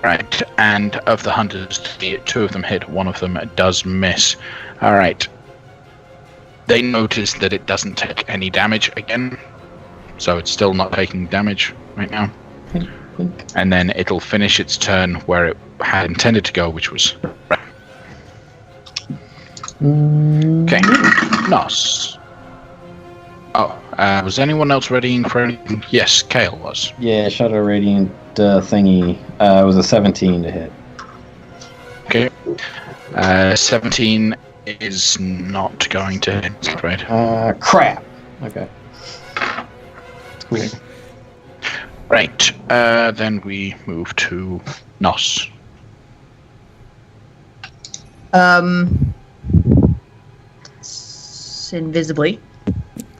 Right, and of the hunters, the 2 of them hit, 1 of them does miss. Alright. They notice that it doesn't take any damage again, so it's still not taking damage right now. And then it'll finish its turn where it had intended to go, which was right. Okay. Nos. Oh, was anyone else readying for anything? Yes, Kale was.
Yeah, Shadow Radiant thingy. It was a 17 to hit.
Okay. 17 is not going to hit, I'm afraid.
Crap. Okay. Squeak.
Right, then we move to Nos.
Invisibly.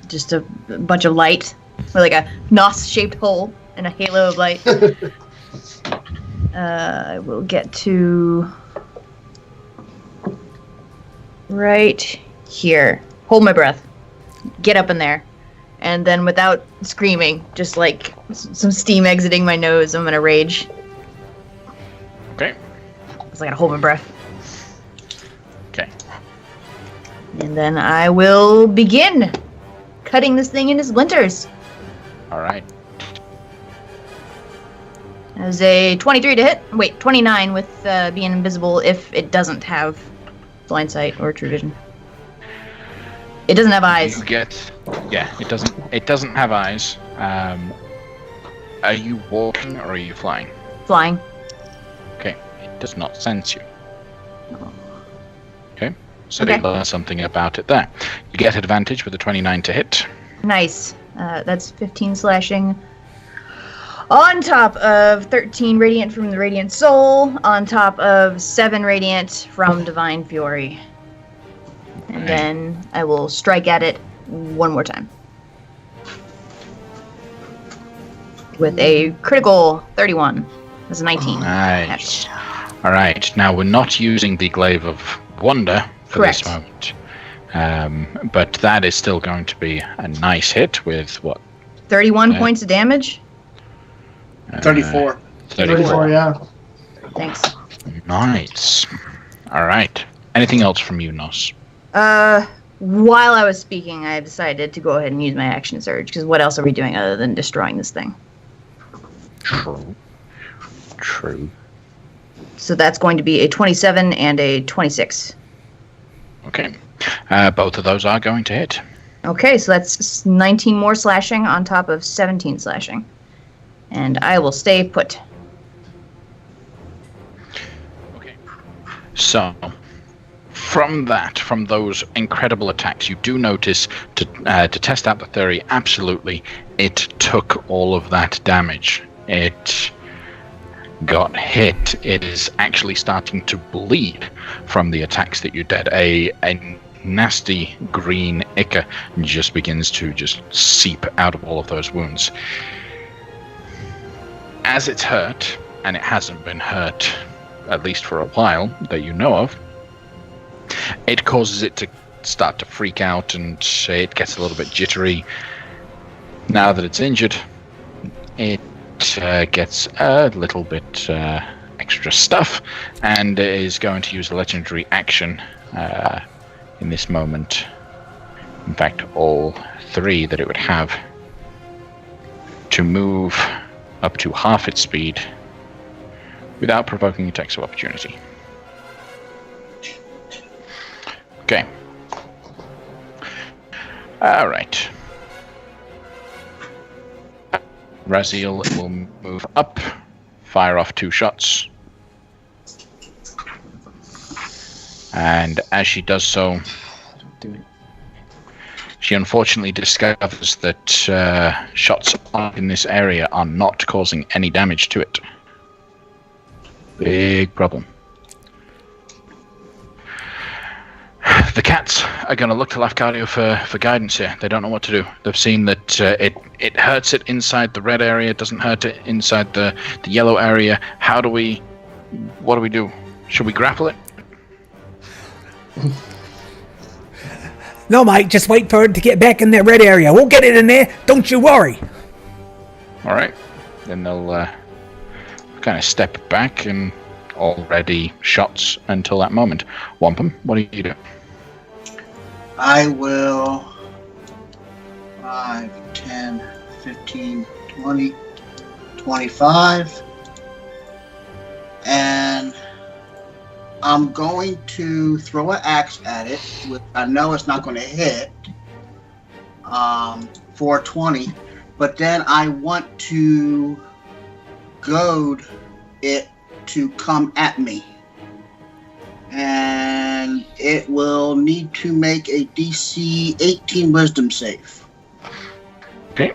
Just a bunch of light. With like a Nos-shaped hole and a halo of light. I will get to... right here. Hold my breath. Get up in there. And then without screaming, just like some steam exiting my nose, I'm gonna rage.
Okay.
Because I gotta hold my breath.
Okay.
And then I will begin cutting this thing into splinters.
All right.
As a 23 to hit. Wait, 29 with being invisible if it doesn't have blind sight or true vision. It doesn't have eyes.
You get, yeah, it doesn't have eyes. Are you walking or are you flying?
Flying.
Okay, it does not sense you.
Oh.
Okay, so
Okay.
they learn something about it there. You get advantage with a 29 to hit.
Nice. That's 15 slashing. On top of 13 radiant from the Radiant Soul, on top of 7 radiant from Divine Fury. And
Okay.
then I will strike at it one more time. With a critical 31. That's a 19.
Nice. All right, now we're not using the Glaive of Wonder for
Correct.
this moment. But that is still going to be a nice hit with what?
31 points of damage.
34.
34, yeah.
Thanks.
Nice. All right. Anything else from you, Nos?
While I was speaking, I decided to go ahead and use my action surge, because what else are we doing other than destroying this thing?
True.
So that's going to be a 27 and a 26.
Okay. Both of those are going to hit.
Okay, so that's 19 more slashing on top of 17 slashing. And I will stay put.
Okay. So, from those incredible attacks, you do notice to test out the theory. Absolutely, it took all of that damage. It got hit. It is actually starting to bleed from the attacks that you did. A nasty green ichor just begins to just seep out of all of those wounds. As it's hurt, and it hasn't been hurt, at least for a while, that you know of, it causes it to start to freak out, and it gets a little bit jittery. Now that it's injured, it gets a little bit extra stuff, and is going to use a legendary action in this moment. In fact, all 3 that it would have to move up to half its speed without provoking attacks of opportunity. Okay. Alright. Raziel will move up, fire off 2 shots. And as she does so,
Do it.
she unfortunately discovers that shots in this area are not causing any damage to it. Big problem. The cats are going to look to Lafcadio for guidance here. They don't know what to do. They've seen that it hurts it inside the red area, it doesn't hurt it inside the yellow area. What do we do? Should we grapple it?
No, mate, just wait for it to get back in that red area. We'll get it in there. Don't you worry.
All right. Then they'll kind of step back and all ready shots until that moment. Wampum, what do you do?
I will 5, 10, 15, 20, 25. And I'm going to throw an axe at it. I know it's not going to hit. 420. But then I want to goad it to come at me. And it will need to make a DC 18 wisdom save.
Okay.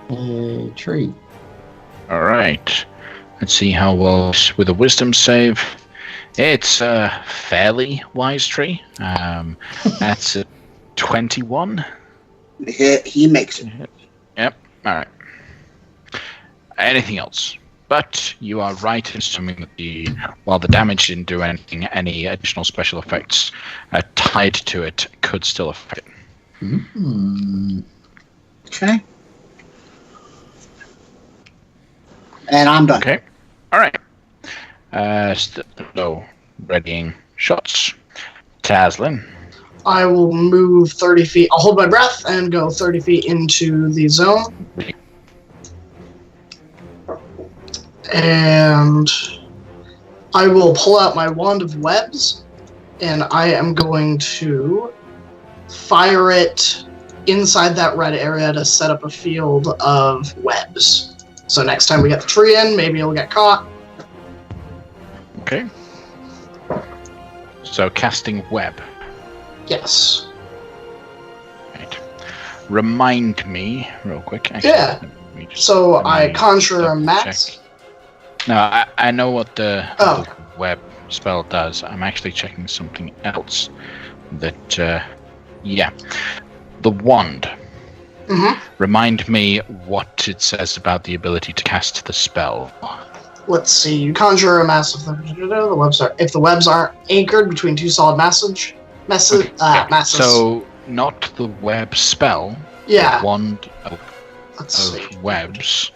A tree.
All right. Let's see how well with a wisdom save. It's a fairly wise tree. That's a 21.
He makes it.
Yep. All right. Anything else? But you are right in assuming that while the damage didn't do anything, any additional special effects tied to it could still affect it.
Mm-hmm.
Okay. And I'm done.
Okay. All right. So, readying shots. Taslin.
I will move 30 feet. I'll hold my breath and go 30 feet into the zone. And I will pull out my wand of webs, and I am going to fire it inside that red area to set up a field of webs. So next time we get the tree in, maybe it'll get caught.
Okay. So casting web.
Yes.
Right. Remind me real quick. Actually,
Yeah.
let me just-
So
let
I
me
conjure a
double
mat.
check. No, I know what the
Oh.
web spell does. I'm actually checking something else. That, yeah. The wand.
Mm-hmm.
Remind me what it says about the ability to cast the spell.
Let's see. You conjure a mass of the webs are. If the webs aren't anchored between two solid masses.
So, not the web spell.
Yeah.
The wand of
Let's see.
webs.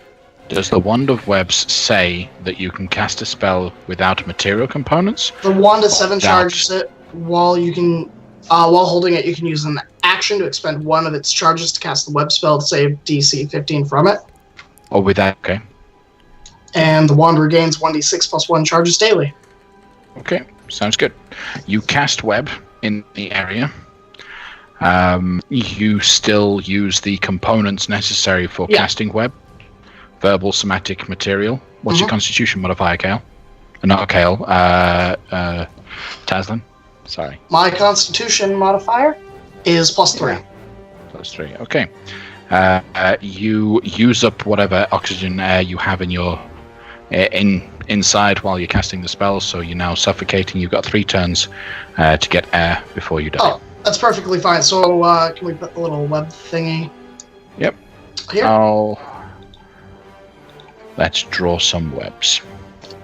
Does the wand of webs say that you can cast a spell without material components?
The wand of 7
That-
charges it while holding it. You can use an action to expend one of its charges to cast the web spell to save DC 15 from it.
Or without? Okay.
And the wand regains 1d6 plus 1 charges daily.
Okay, sounds good. You cast web in the area. You still use the components necessary for casting web. Verbal, somatic, material. What's your constitution modifier, Kale? Not Kale. Taslin. Sorry.
My constitution modifier is +3.
+3. Okay. You use up whatever oxygen air you have in your inside while you're casting the spell, so you're now suffocating. You've got 3 turns to get air before you die.
Oh, that's perfectly fine. So can we put the little web thingy?
Yep.
Here?
Let's draw some webs.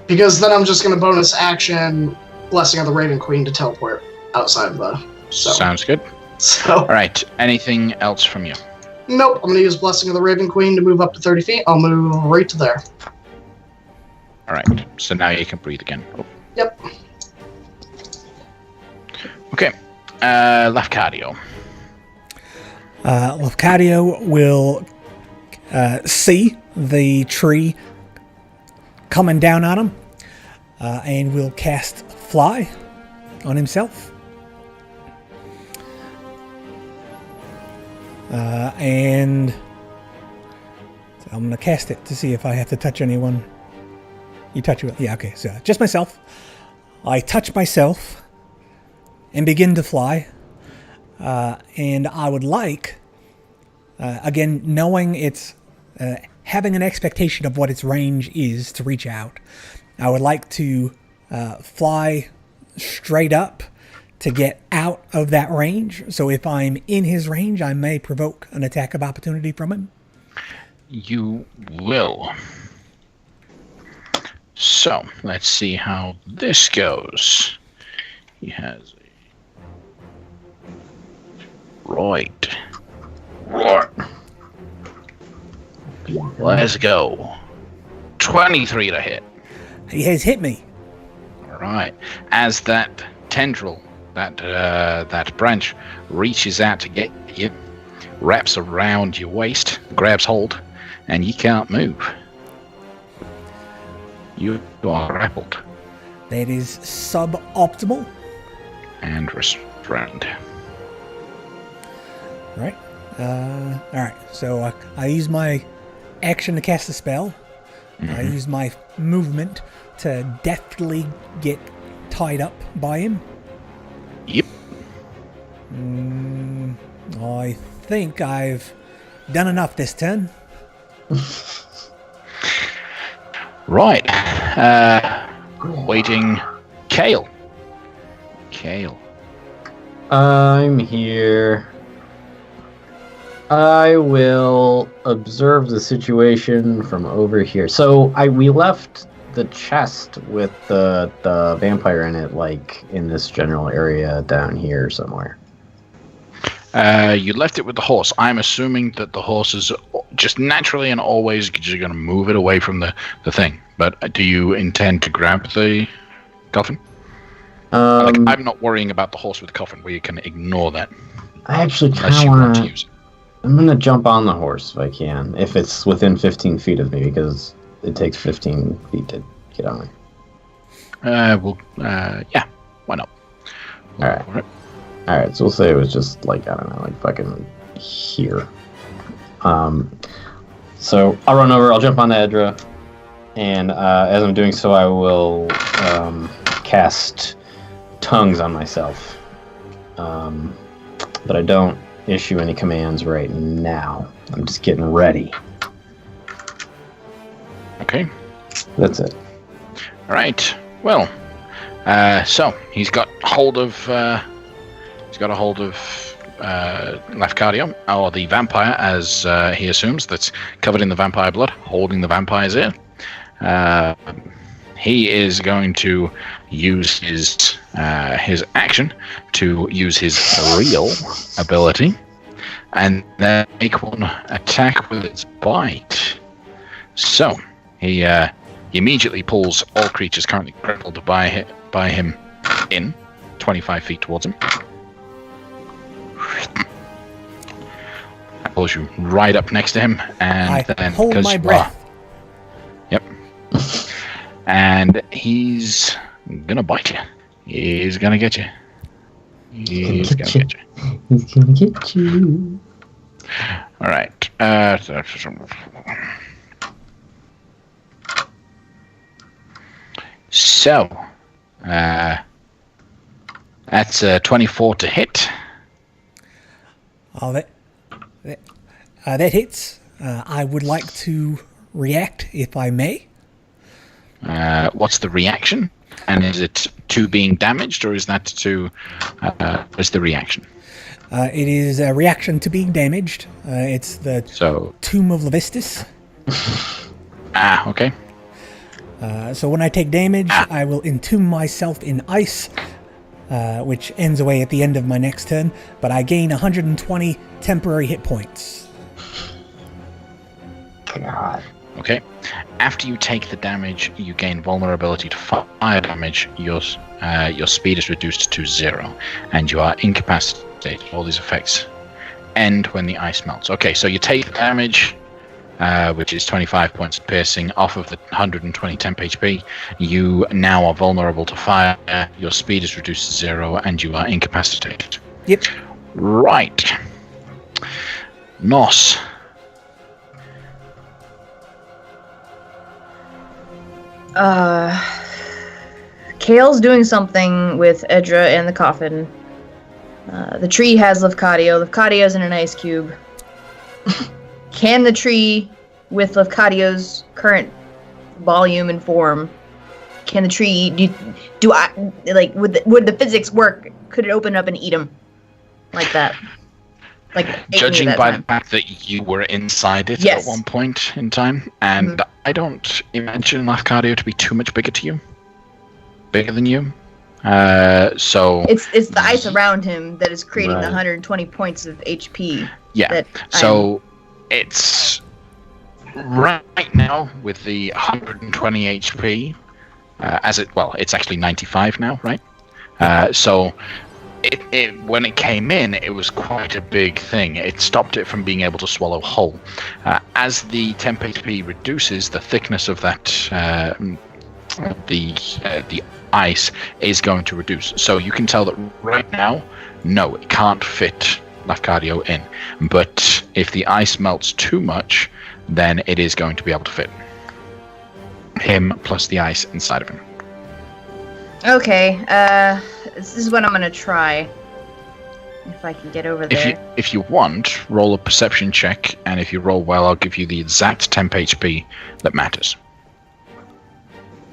Because then I'm just going to bonus action Blessing of the Raven Queen to teleport outside of the...
Sounds good.
So...
Alright, anything else from you?
Nope, I'm going to use Blessing of the Raven Queen to move up to 30 feet. I'll move right to there.
Alright, so now you can breathe again. Oh.
Yep.
Okay, Lafcadio.
Lafcadio will see the tree coming down on him, and will cast Fly on himself. And so I'm going to cast it to see if I have to touch anyone. You touch it? Yeah, okay. So just myself. I touch myself and begin to fly. And I would like, again, knowing it's, having an expectation of what its range is to reach out, I would like to fly straight up to get out of that range. So if I'm in his range, I may provoke an attack of opportunity from him.
You will. So, let's see how this goes. He has a... Right. Let's go. 23 to hit.
He has hit me.
Alright. As that tendril, that branch reaches out to get you, wraps around your waist, grabs hold, and you can't move. You are grappled.
That is suboptimal.
And restrained.
Right. Alright, so I use my action to cast a spell. I use my movement to deftly get tied up by him.
Yep.
I think I've done enough this turn.
Right. Waiting. Kale.
I'm here. I will observe the situation from over here. So we left the chest with the vampire in it, like in this general area down here somewhere.
You left it with the horse. I'm assuming that the horse is just naturally and always just going to move it away from the thing. But do you intend to grab the coffin? I'm not worrying about the horse with the coffin, where you can ignore that.
I actually
unless
kind
you
of
want to
want
use it.
I'm going to jump on the horse if I can, if it's within 15 feet of me, because it takes 15 feet to get on me.
Yeah, why not?
All right. Alright, so we'll say it was just like, I don't know, like fucking here. So I'll run over, I'll jump on the Edra, and as I'm doing so, I will cast tongues on myself. But I don't issue any commands right now. I'm just getting ready.
Okay.
That's it.
Alright. Well, so he's got hold of Lafcadio, or the vampire, as he assumes, that's covered in the vampire blood, holding the vampire's ear. He is going to use his action to use his real ability, and then make one attack with its bite. So he immediately pulls all creatures currently crippled by him in 25 feet towards him. Pulls you right up next to him, and
I
then
hold my breath.
Yep. And he's gonna bite you. He's gonna get you. He's gonna get you.
He's gonna get you.
All right. So, that's 24 to hit.
Oh, that hits. I would like to react, if I may.
What's the reaction? And is it to being damaged, or is that to... what's the reaction?
It is a reaction to being damaged. It's the Tomb of Levistus.
Okay.
So when I take damage, I will entomb myself in ice, which ends away at the end of my next turn, but I gain 120 temporary hit points.
God.
Okay. After you take the damage, you gain vulnerability to fire damage. Your speed is reduced to 0, and you are incapacitated. All these effects end when the ice melts. Okay, so you take damage, which is 25 points of piercing off of the 120 temp HP. You now are vulnerable to fire. Your speed is reduced to 0, and you are incapacitated.
Yep.
Right. Nos.
Kale's doing something with Edra and the coffin. The tree has Lafcadio. Lafcadio's in an ice cube. Can the tree, with Lafcadio's current volume and form, can the tree would the physics work? Could it open up and eat him like that?
Judging by the fact that you were inside it
Yes.
at one point in time, and I don't imagine Lafcadio to be too much bigger than you. So
it's the ice around him that is creating the
Right.
120 points of HP.
yeah. So it's right now with the 120 HP. It's actually 95 now, right? So. When it came in, it was quite a big thing. It stopped it from being able to swallow whole. As the temp HP reduces, the thickness of that the ice is going to reduce. So you can tell that right now, no, it can't fit Lafcadio in. But if the ice melts too much, then it is going to be able to fit him plus the ice inside of him.
Okay, this is what I'm gonna try. If I can get over there.
If you want, roll a perception check, and if you roll well, I'll give you the exact temp HP that matters.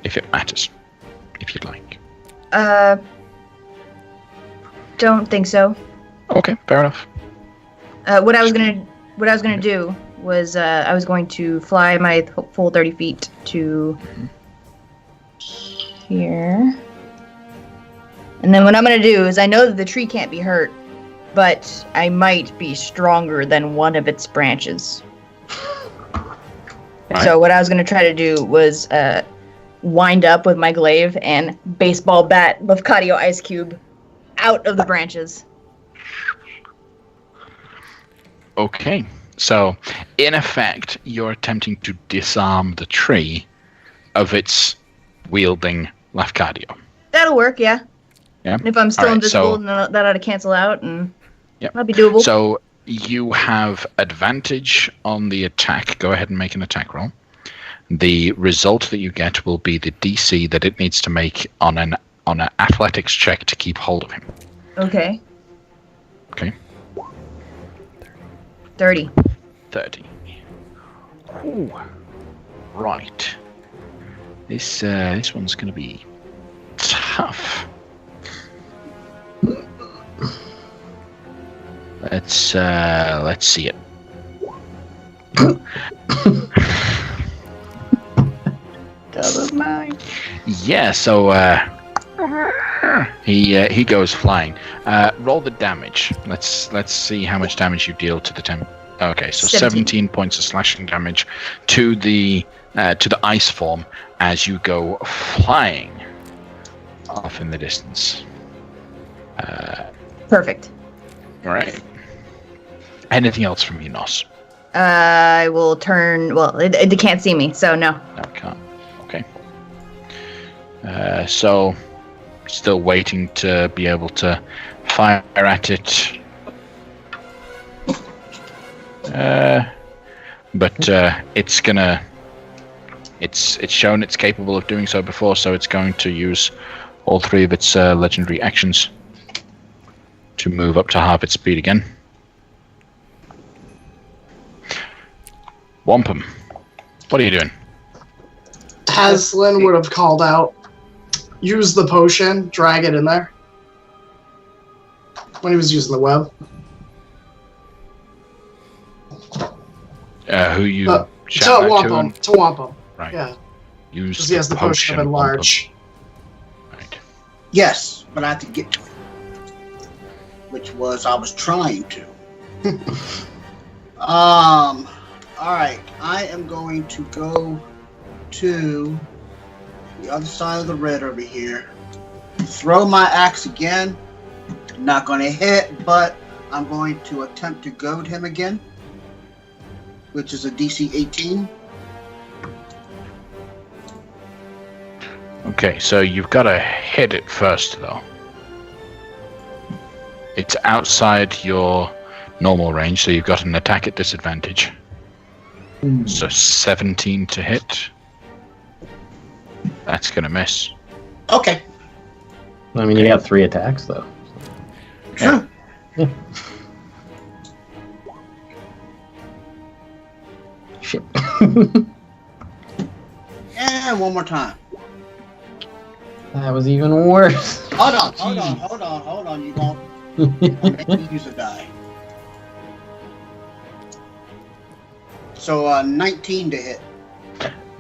If it matters. If you'd like.
Don't think so.
Okay, fair enough.
What I was gonna do was I was going to fly my full 30 feet to here. And then what I'm going to do is I know that the tree can't be hurt. but I might be stronger than one of its branches.
Right.
So what I was going to try to do was wind up with my glaive and baseball bat Lafcadio Ice Cube out of the branches.
Okay. So, in effect, you're attempting to disarm the tree of its wielding Lafcadio.
That'll work, yeah.
Yeah.
And if I'm still
Alright,
invisible,
so-
then that ought to cancel out, and
Yep.
that'll be doable.
So, you have advantage on the attack. Go ahead and make an attack roll. The result that you get will be the DC that it needs to make on an athletics check to keep hold of him.
Okay.
Okay.
30.
30. Ooh. Right. This one's gonna be tough. Let's see it. Yeah, so he goes flying. Roll the damage. Let's see how much damage you deal to the 10. Okay, so 17 points of slashing damage to the ice form as you go flying off in the distance.
Perfect.
All right. Anything else from you, Nos?
I will turn. Well, it can't see me, so no.
No, it can't. Okay. So, still waiting to be able to fire at it. But it's gonna. It's shown it's capable of doing so before, so it's going to use all 3 of its legendary actions to move up to half its speed again. Wampum, what are you doing?
As Lynn would have called out, use the potion, drag it in there. When he was using the web.
Who you
To
shout out
Wampum. To Wampum.
Right.
Yeah.
Use
Because he has the potion of enlarge.
Right.
Yes, but I have to get to it. Which was I was trying to. Alright. I am going to go to the other side of the red over here. Throw my axe again. Not gonna hit, but I'm going to attempt to goad him again. Which is a DC 18.
Okay, so you've got to hit it first, though. It's outside your normal range, so you've got an attack at disadvantage. So 17 to hit. That's going to miss.
Okay.
I mean, you got 3 attacks, though.
True.
Yeah. Shit.
And one more time.
That was even worse.
Hold on. You won't make me use a die. So 19 to hit.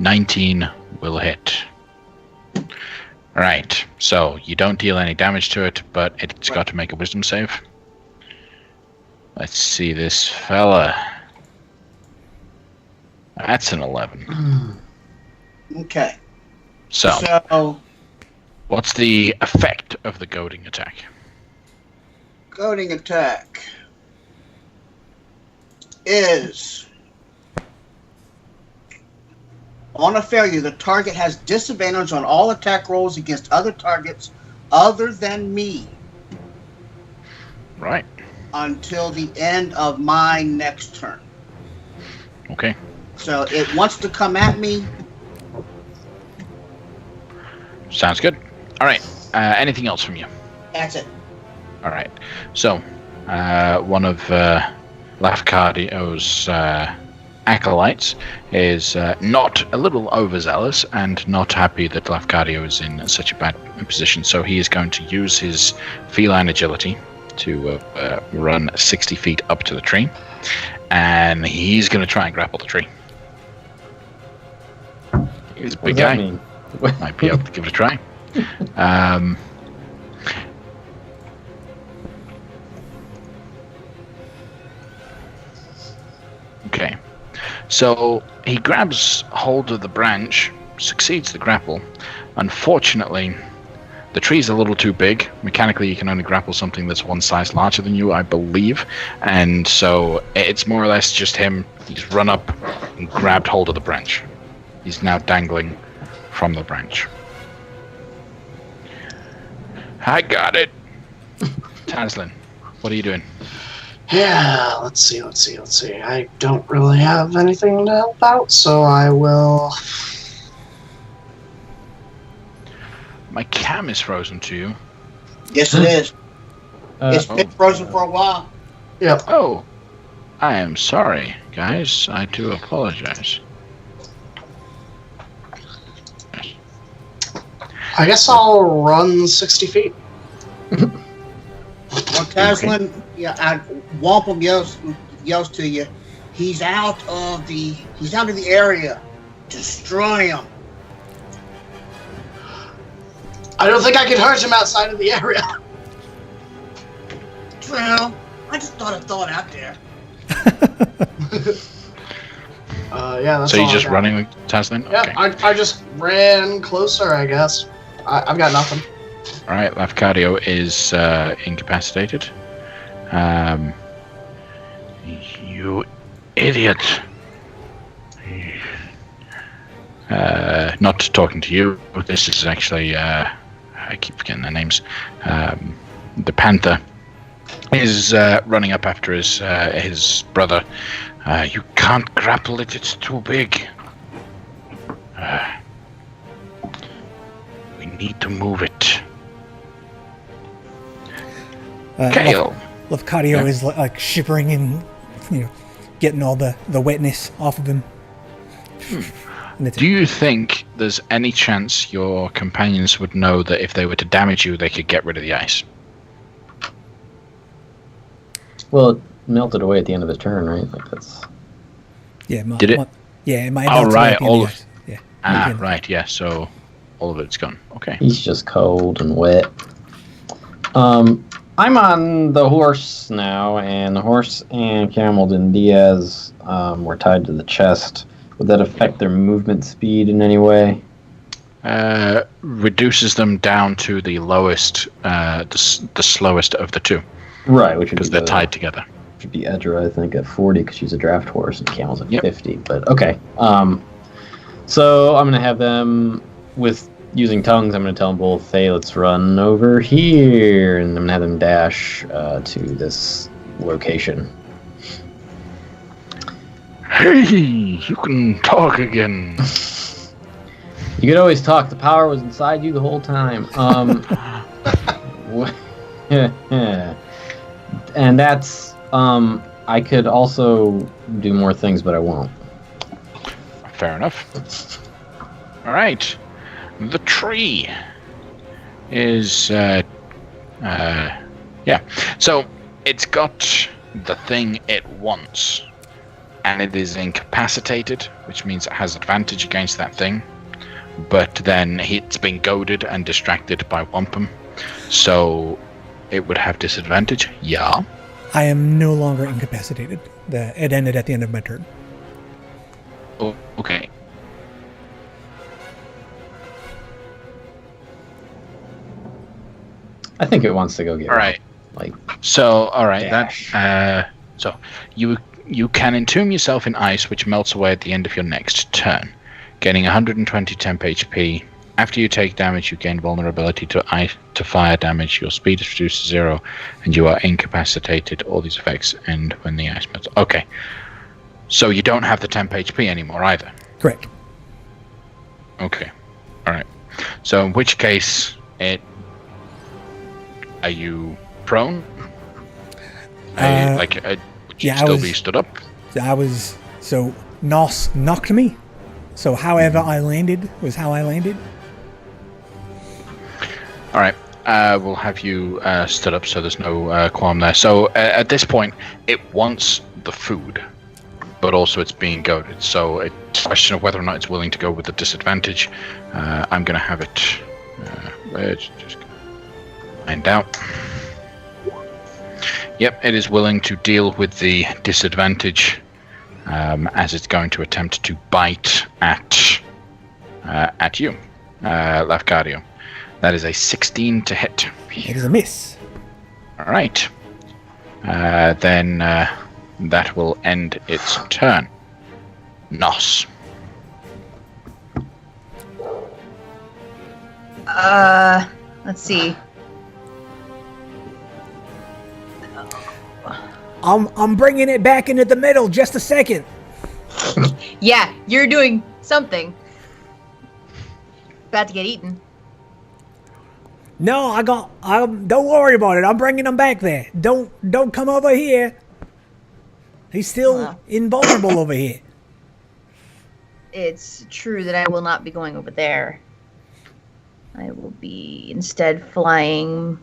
19 will hit. Alright, so you don't deal any damage to it, but it's got to make a wisdom save. Let's see this fella. That's an 11.
Okay.
So, what's the effect of the goading attack?
Goading attack is on a failure, the target has disadvantage on all attack rolls against other targets other than me
Right.
until the end of my next turn.
Okay.
So it wants to come at me.
Sounds good. All right. Anything else from you?
That's it.
All right. So, one of Lafcadio's acolytes is not a little overzealous and not happy that Lafcadio is in such a bad position. So he is going to use his feline agility to run 60 feet up to the tree, and he's going to try and grapple the tree. He's a big guy.
Mean?
Might be able to give it a try. Okay. So he grabs hold of the branch, succeeds the grapple. Unfortunately, the tree's a little too big. Mechanically, you can only grapple something that's one size larger than you, I believe. And so it's more or less just him. He's run up and grabbed hold of the branch. He's now dangling from the branch. I got it. Taslin, what are you doing?
Yeah, let's see. I don't really have anything to help out, so I will...
My cam is frozen to you.
Yes, it is. It's been frozen for a while.
Yep.
Oh, I am sorry, guys. I do apologize.
I guess I'll run 60 feet.
Well, Taslin, Wampum yells to you. He's out of the area. Destroy him.
I don't think I can hurt him outside of the area.
Well, I just thought a thought out there.
Yeah, that's
So
all
you're
I
just
got.
running with Taslin?
Yeah,
Okay.
I just ran closer, I guess. I've got nothing.
All right, Lafcadio is incapacitated. You idiot. Not talking to you. This is actually, I keep forgetting their names. The Panther is running up after his brother. You can't grapple it, it's too big. We need to move it. Kale.
Lafcadio is like shivering and getting all the wetness off of him.
Do you think there's any chance your companions would know that if they were to damage you, they could get rid of the ice?
Well, it melted away at the end of his turn, right? Like that's.
Yeah.
Did it?
Yeah, it might
Oh,
melt
right,
away at the end
all
of
of-
the ice. Yeah.
Ah, right, yeah, so all of it's gone. Okay.
He's just cold and wet. I'm on the horse now, and the horse and Camel and Diaz were tied to the chest. Would that affect their movement speed in any way?
Reduces them down to the lowest, the slowest of the two,
Right, which would
because
be
they're tied together.
Should be Edra, I think, at 40 because she's a draft horse, and Camel's at
Yep.
50. But okay. So I'm gonna have them with using tongues. I'm gonna tell them both, "Hey, let's run over here," and I'm gonna have them dash to this location.
Hey, you can talk again.
You could always talk. The power was inside you the whole time. And that's I could also do more things, but I won't.
Fair enough. All right. The tree is, yeah. So it's got the thing it wants, and it is incapacitated, which means it has advantage against that thing. But then it's been goaded and distracted by Wampum, so it would have disadvantage. Yeah.
I am no longer incapacitated. It ended at the end of my turn.
Oh, okay.
I think it wants to go get.
All right.
Like
So, all right,
dash.
so you can entomb yourself in ice, which melts away at the end of your next turn, gaining 120 temp HP. After you take damage, you gain vulnerability to fire damage. Your speed is reduced to 0, and you are incapacitated. All these effects end when the ice melts. Okay, so you don't have the temp HP anymore either.
Correct.
Okay, all right. So in which case, are you prone? Would you
yeah, I
still
was-
be stood up?
So Nos knocked me. So however I landed was how I landed.
All right. We'll have you stood up, so there's no qualm there. So at this point, it wants the food, but also it's being goaded. So it's a question of whether or not it's willing to go with the disadvantage. I'm going to have it. Let's just find out. Yep, it is willing to deal with the disadvantage. as it's going to attempt to bite at you, Lafcadio. That is a 16 to hit.
It is a miss.
All right. Then that will end its turn. Nos.
Let's see.
I'm bringing it back into the middle. Just a second.
Yeah, you're doing something. About to get eaten.
No, don't worry about it. I'm bringing him back there. Don't come over here. He's still invulnerable over here.
It's true that I will not be going over there. I will be instead flying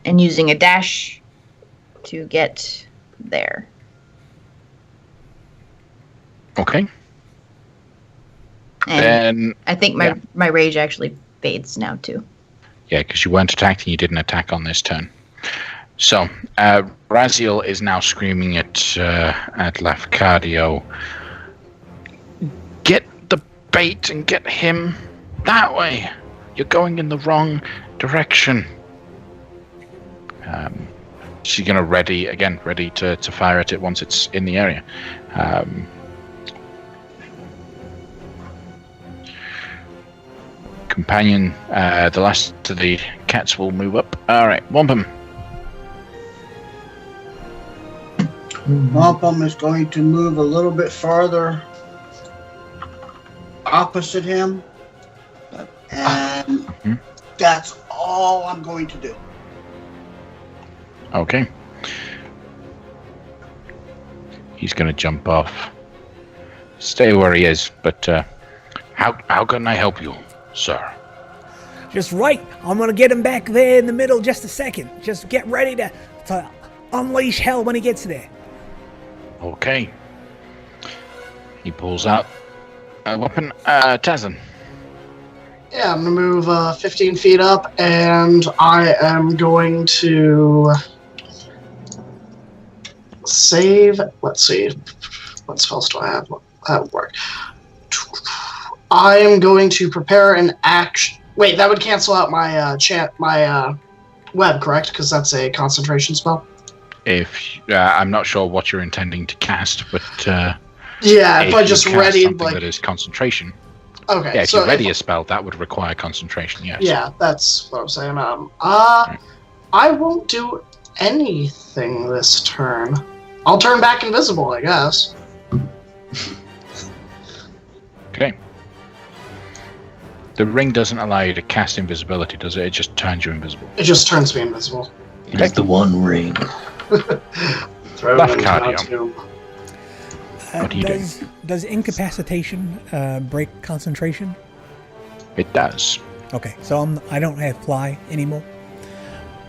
and using a dash to get there.
Okay.
And
Then
I think my rage actually fades now too.
yeah, because you weren't attacked and you didn't attack on this turn. So Raziel is now screaming at Lafcadio. Get the bait and get him that way. You're going in the wrong direction. She's gonna ready to fire at it once it's in the area. Companion, the last of the cats will move up. All right, Wampum.
Wampum is going to move a little bit farther opposite him, and that's all I'm going to do.
Okay. He's gonna jump off. Stay where he is, but how can I help you, sir?
Just right. I'm gonna get him back there in the middle. Just a second. Just get ready to unleash hell when he gets there.
Okay. He pulls out a weapon. Tazan.
Yeah, I'm going to move 15 feet up, and I am going to save. Let's see. What spells do I have? That would work. I am going to prepare an action. Wait, that would cancel out my web, correct? Because that's a concentration spell.
If I'm not sure what you're intending to cast, but
yeah, if I just
you cast
ready
something
like
that is concentration.
okay,
Yeah, if
so
you ready a spell, that would require concentration. Yes.
yeah, that's what I'm saying. I won't do anything this turn. I'll turn back invisible, I guess.
Okay. The ring doesn't allow you to cast invisibility, does it? It just turns you invisible.
It just turns me invisible.
It's the one ring.
Throw
Left
it into
cardio.
my tomb.
What do you do?
Does incapacitation break concentration?
It does.
Okay, so I don't have fly anymore.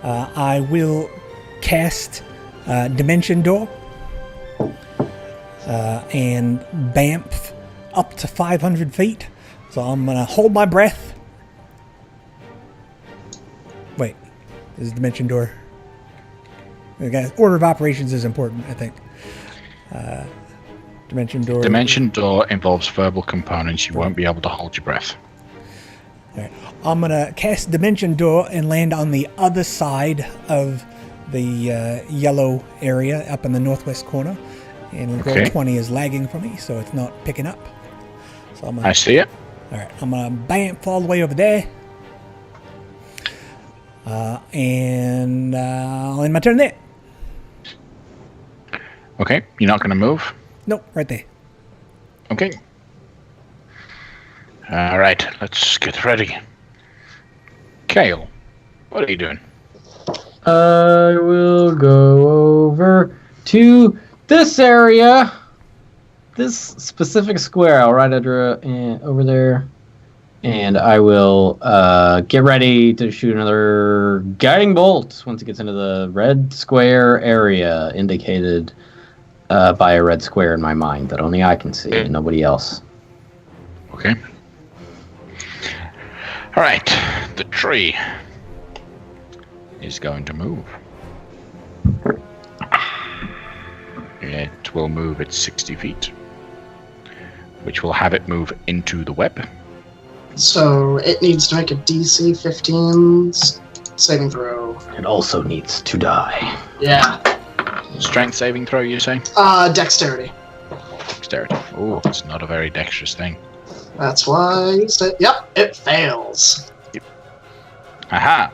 I will cast Dimension Door and Bamf up to 500 feet. So I'm going to hold my breath. Wait, is Dimension Door? Okay, order of operations is important, I think. Dimension Door.
Dimension Door involves verbal components. You won't be able to hold your breath.
All right. I'm going to cast Dimension Door and land on the other side of the yellow area up in the northwest corner. And roll 20 is lagging for me, so it's not picking up. So
I see it.
All right, I'm going to bamf all the way over there. And I'll end my turn there.
Okay, you're not going to move?
Nope, right there.
Okay. All right, let's get ready. Kale, what are you doing?
I will go over to this area. This specific square. I'll right over there. And I will get ready to shoot another guiding bolt once it gets into the red square area indicated by a red square in my mind that only I can see and nobody else.
Okay. All right, the tree is going to move. It will move at 60 feet. which will have it move into the web.
So it needs to make a DC 15 saving throw.
It also needs to die.
Yeah.
Strength saving throw, you say?
Dexterity.
Dexterity. Oh, it's not a very dexterous thing.
That's why you said, yep, it fails.
Aha!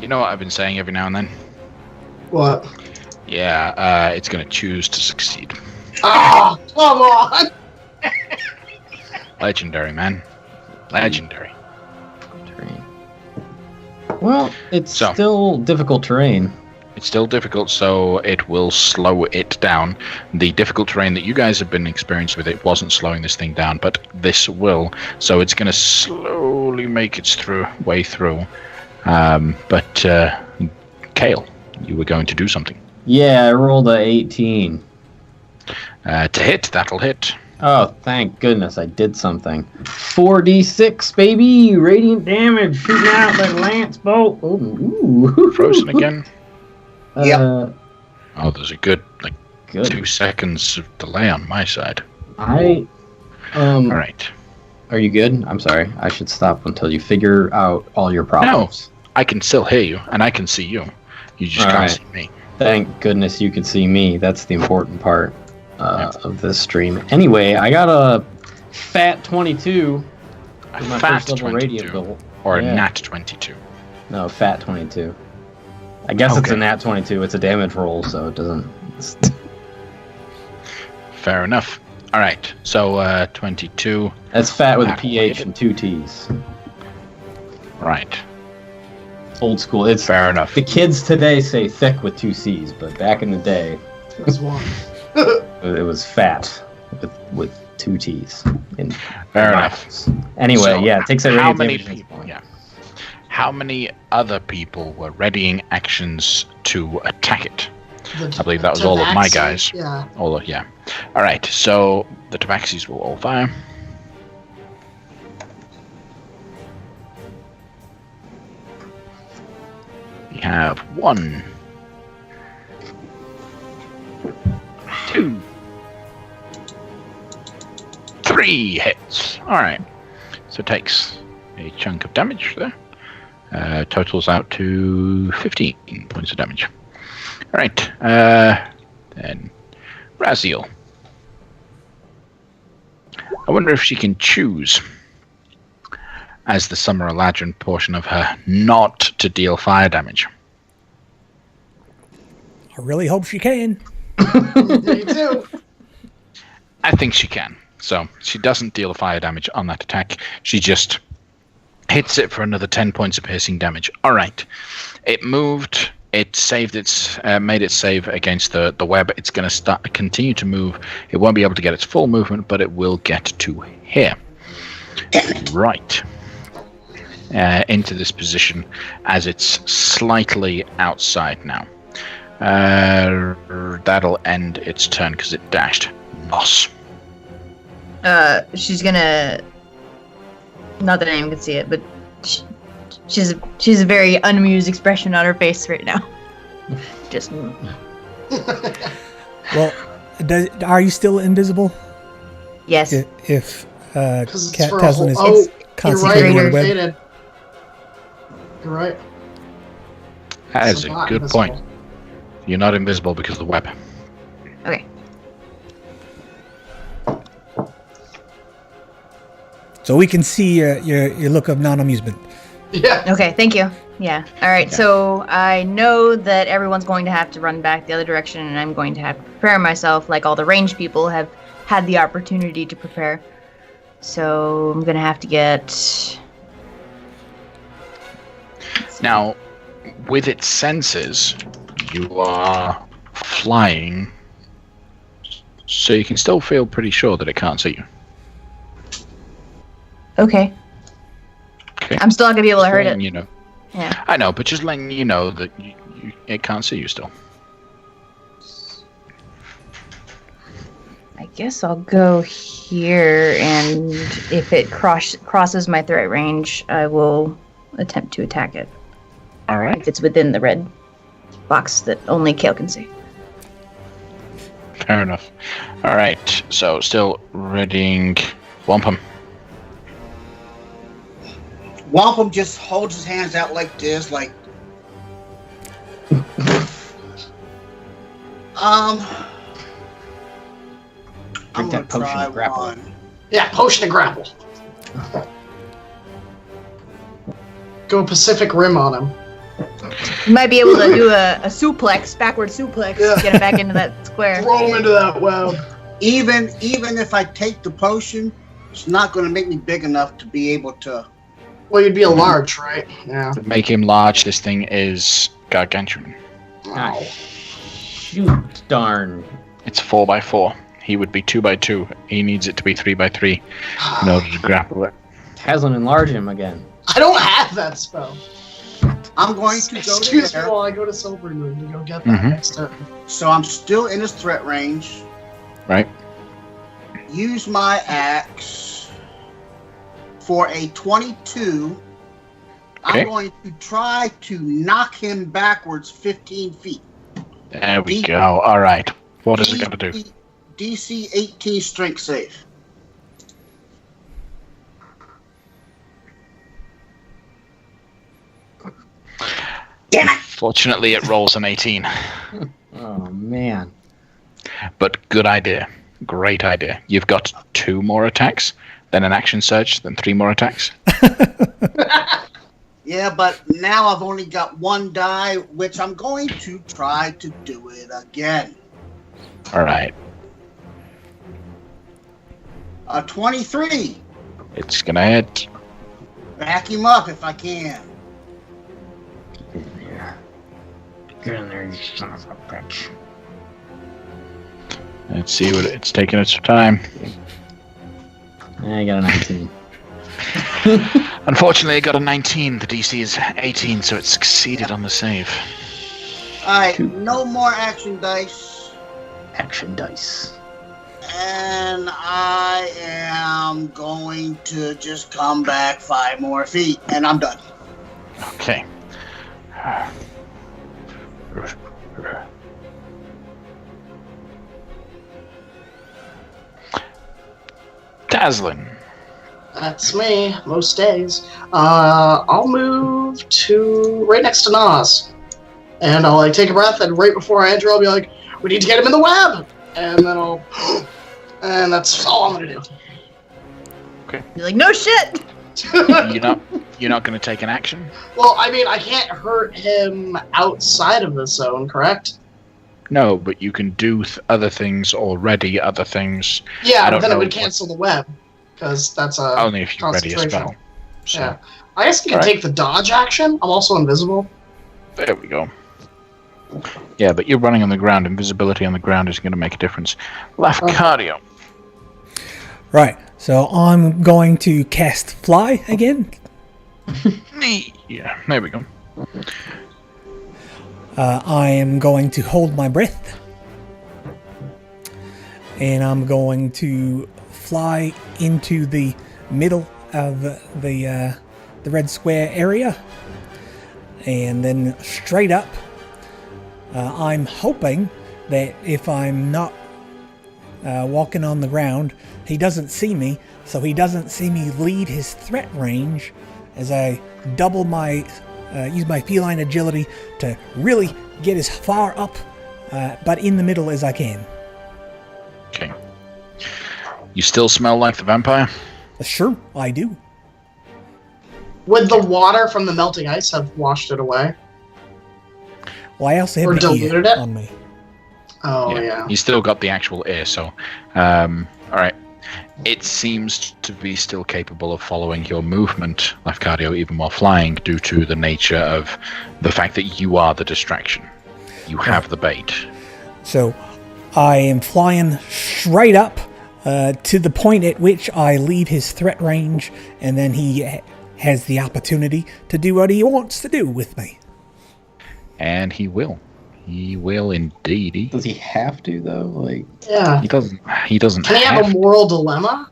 You know what I've been saying every now and then?
What?
Yeah, it's going to choose to succeed.
Oh, come on!
Legendary, man. Legendary.
Terrain. Well, it's
So.
still difficult terrain.
It's still difficult, so it will slow it down. The difficult terrain that you guys have been experienced with, it wasn't slowing this thing down, but this will. So it's going to slowly make its way through. But Kale, you were going to do something.
Yeah, I rolled a 18.
To hit, that'll hit.
Oh, thank goodness I did something. 4d6, baby! Radiant damage shooting out like lance bolt. Ooh.
Frozen again.
Yep.
Oh, there's a good,
Good.
2 seconds of delay on my side.
All
Alright.
Are you good? I'm sorry. I should stop until you figure out all your problems.
I can still hear you, and I can see you. You just
All
can't
right.
see me.
Thank goodness you could see me. That's the important part of this stream. Anyway, I got a fat 22
A
for my
fat
first level
22,
radiant bolt.
or
Yeah.
a nat 22.
No, fat 22. I guess it's a
Okay.
nat 22. It's a damage roll, so it doesn't...
Fair enough. Alright, so 22.
That's fat with a
That
PH
will
and 2 T's.
Right.
Old school. It's
Fair enough.
The kids today say thick with 2 C's, but back in the day,
There's one.
it was fat with 2 T's.
Fair enough.
Anyway,
So,
yeah, it takes that
how
radiant
many
damage.
people? Yeah. How many other people were readying actions to attack it? I believe that was all of my guys.
Yeah.
Yeah. All right. So the Tabaxis will all fire. We have 1, 2, 3 hits. All right. So it takes a chunk of damage there. Totals out to 15 points of damage. All right. Then Raziel. I wonder if she can choose, as the Summer Eladrin portion of her, not to deal fire damage.
I really hope she can.
Me too.
I think she can. So she doesn't deal fire damage on that attack. She just hits it for another 10 points of piercing damage. All right. It moved. It saved its, made it save against the web. It's going to continue to move. It won't be able to get its full movement, but it will get to here. Right. Into this position as it's slightly outside now. That'll end its turn because it dashed. Boss.
She's gonna. Not that anyone can see it, but she's a very unamused expression on her face right now. Just.
Well, are you still invisible?
Yes.
If
Because it's for a
Tasman
whole...
is
Oh, you're right.
concentrating on
You're
the web.
faded. You're right.
That
It's
is a
not
good
invisible.
point. You're not invisible because of the web.
Okay.
So we can see your look of non-amusement.
Yeah.
Okay. Thank you. Yeah. All right.
Okay.
So I know that everyone's going to have to run back the other direction, and I'm going to have to prepare myself, like all the ranged people have had the opportunity to prepare. So I'm gonna have to get.
Now, with its senses, you are flying, so you can still feel pretty sure that it can't see you.
Okay.
Okay.
I'm still not gonna be able to
Just
hurt
letting
it.
You know.
Yeah.
I know, but just letting you know that it can't see you still.
I guess I'll go here, and if it crosses my threat range, I will attempt to attack it.
All right.
If it's within the red box that only Kale can see.
Fair enough. All right. So still readying Wampum.
Wampum just holds his hands out like this, like. I'm
Drink
gonna
that potion
try
of grapple.
one.
Yeah, potion and grapple. Go Pacific Rim on him.
You might be able to do a suplex, backward suplex,
Yeah.
get him back into that square.
Throw him into that web.
Even if I take the potion, it's not going to make me big enough to be able to.
Well, you'd be a large, right? Yeah.
To make him large, this thing is gargantuan.
Ah, shoot, darn.
It's 4x4. He would be 2x2. He needs it to be 3x3 in order to grapple it.
Hasn't enlarged him again.
I don't have that spell.
I'm going to go
Excuse me
there.
while I go to Silver Moon to go get that next turn.
So I'm still in his threat range.
Right?
Use my axe for a 22.
Okay.
I'm going to try to knock him backwards 15 feet.
There we go. All right. What is it got to do?
DC 18 strength save. Damn it!
Fortunately, it rolls an 18.
Oh, man.
But good idea. Great idea. You've got 2 more attacks, then an action surge, then 3 more attacks.
Yeah, but now I've only got 1 die, which I'm going to try to do it again.
All right.
A 23.
It's going to hit.
Back him up if I can.
Get in there. Get in there, you son of a bitch.
Let's see what it's taking its time.
I got a 19.
Unfortunately, it got a 19. The DC is 18, so it succeeded on the save.
Alright, no more action dice.
Action dice.
And I am going to just come back 5 more feet, and I'm done.
Okay. Dazzlin.
That's me, most days. I'll move to right next to Nas. And I'll take a breath, and right before I enter, I'll be like, we need to get him in the web! And then I'll... And that's all I'm gonna do.
You're like, no shit!
You're not going to take an action?
Well, I mean, I can't hurt him outside of the zone, correct?
No, but you can do other things already, other things.
Yeah,
I
but
don't
then it
know
would
what-
cancel the web. Because that's a
Only if you ready a
concentration.
spell. So,
Yeah. I guess I can
Alright.
take the dodge action. I'm also invisible.
there we go. Yeah, but you're running on the ground. Invisibility on the ground is going to make a difference. Lafcadio.
Right. So I'm going to cast Fly again.
Yeah, there we go.
I am going to hold my breath. And I'm going to fly into the middle of the red square area. And then straight up. I'm hoping that if I'm not walking on the ground, he doesn't see me, so he doesn't see me lead his threat range as I double my, use my feline agility to really get as far up, but in the middle as I can.
Okay. You still smell like the vampire?
Sure, I do.
Would the water from the melting ice have washed it away?
Well, I also have
Or
an
diluted
ear
it?
on me.
Oh, yeah.
You still got the actual ear, so... Alright. It seems to be still capable of following your movement, Lafcadio, even while flying, due to the nature of the fact that you are the distraction. You have the bait.
So I am flying straight up to the point at which I leave his threat range, and then he has the opportunity to do what he wants to do with me.
And he will. He will indeed.
Does he have to, though? Like,
Yeah.
He doesn't
Can he have a moral dilemma?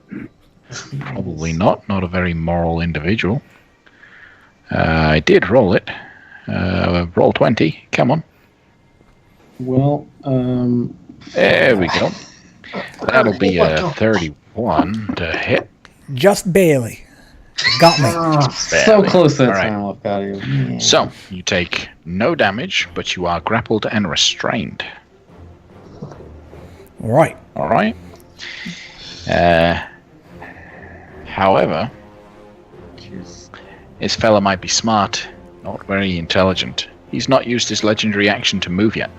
Probably not. Not a very moral individual. I did roll it. Roll 20. Come on.
well,
There we go. That'll be
Oh my
a
God.
31 to hit.
Just barely. Got me.
So
Barely.
close to that
All right.
time left out of you.
So, you take no damage, but you are grappled and restrained.
All right.
All right. However, this fella might be smart, not very intelligent. He's not used his legendary action to move yet.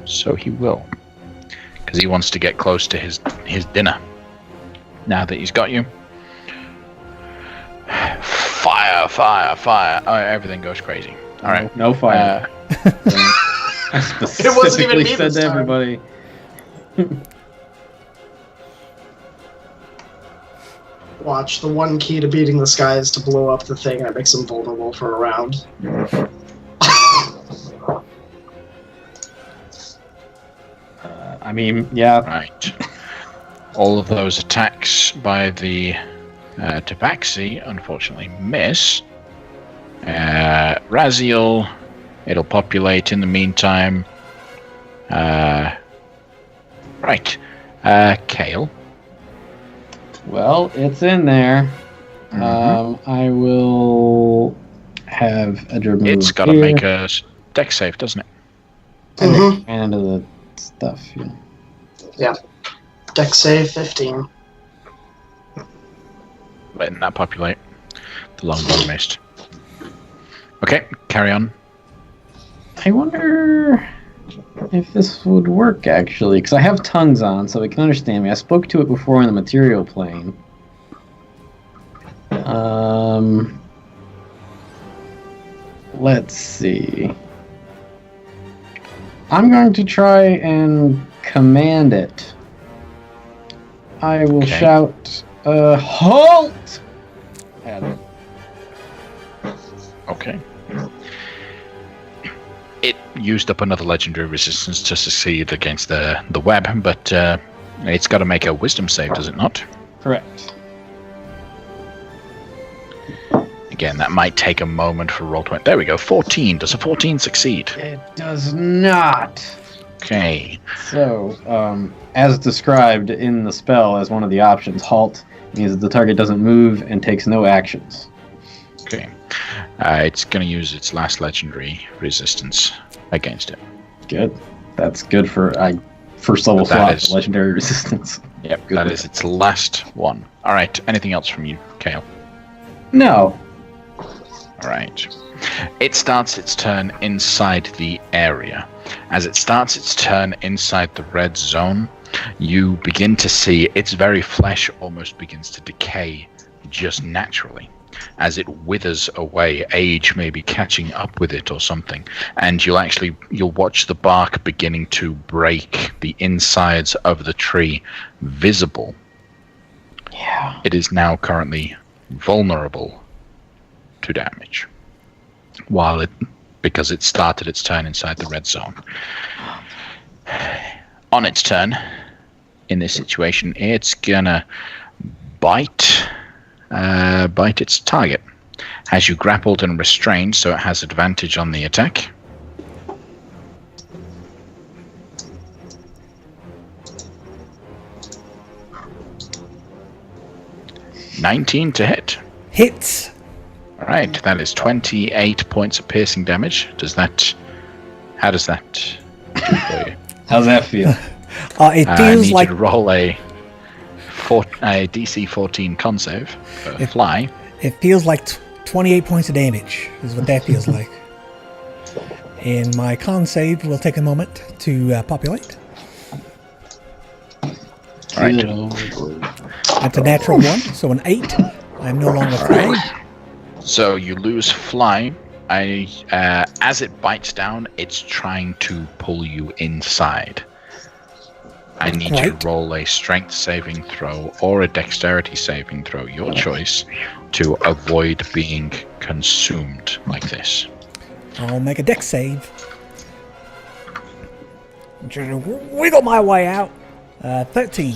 So he will. Because he wants to get close to his dinner. Now that he's got you. Fire, fire, fire. Oh, everything goes crazy. All right.
No fire. I
It wasn't even
specifically
me
said
this
to
time.
everybody.
Watch, the one key to beating this guy is to blow up the thing, and it makes him vulnerable for a round.
I mean, yeah.
Right. All of those attacks by the Tabaxi unfortunately miss. Raziel, it'll populate in the meantime. Right. Kale.
Well, it's in there. I will have Edward move.
It's got to
here
make a dex save, doesn't it?
and
Mhm.
expand into the stuff. Yeah.
Dex save 15.
Letting that populate. The longbow missed. Okay, carry on.
I wonder if this would work actually, because I have tongues on, so it can understand me. I spoke to it before in the material plane. Let's see. I'm going to try and command it. I will
Okay.
shout, halt! At it.
Okay. It used up another legendary resistance to succeed against the web, but it's got to make a wisdom save, does it not?
Correct.
Again, that might take a moment for roll 20. There we go, 14. Does a 14 succeed?
It does not.
Okay.
So, as described in the spell as one of the options, halt means that the target doesn't move and takes no actions.
Okay. It's going to use its last legendary resistance against it.
Good. That's good for first level
But that
slot
is-
legendary resistance.
Yep,
Good
that
with
is its last one. All right, anything else from you, Kale?
No.
All right. It starts its turn inside the area. As it starts its turn inside the red zone, you begin to see its very flesh almost begins to decay just naturally. As it withers away, age may be catching up with it or something, and you'll watch the bark beginning to break, the insides of the tree visible.
Yeah.
It is now currently vulnerable to damage, because it started its turn inside the red zone. On its turn, in this situation, it's gonna bite its target. Has you grappled and restrained, so it has advantage on the attack. $19 to hit.
Hits.
All right, that is 28 points of piercing damage. How does that do for you?
How's that feel?
It
I
feels
need
like
you to roll a DC 14 con save for fly.
it feels like 28 points of damage is what that feels like. And my con save will take a moment to populate.
All right.
That's a natural 1, so an 8. I'm no longer flying.
So you lose fly. As it bites down, it's trying to pull you inside. I need you
Right.
to roll a strength saving throw or a dexterity saving throw, your choice, to avoid being consumed like this.
I'll make a dex save. Just wiggle my way out. 13.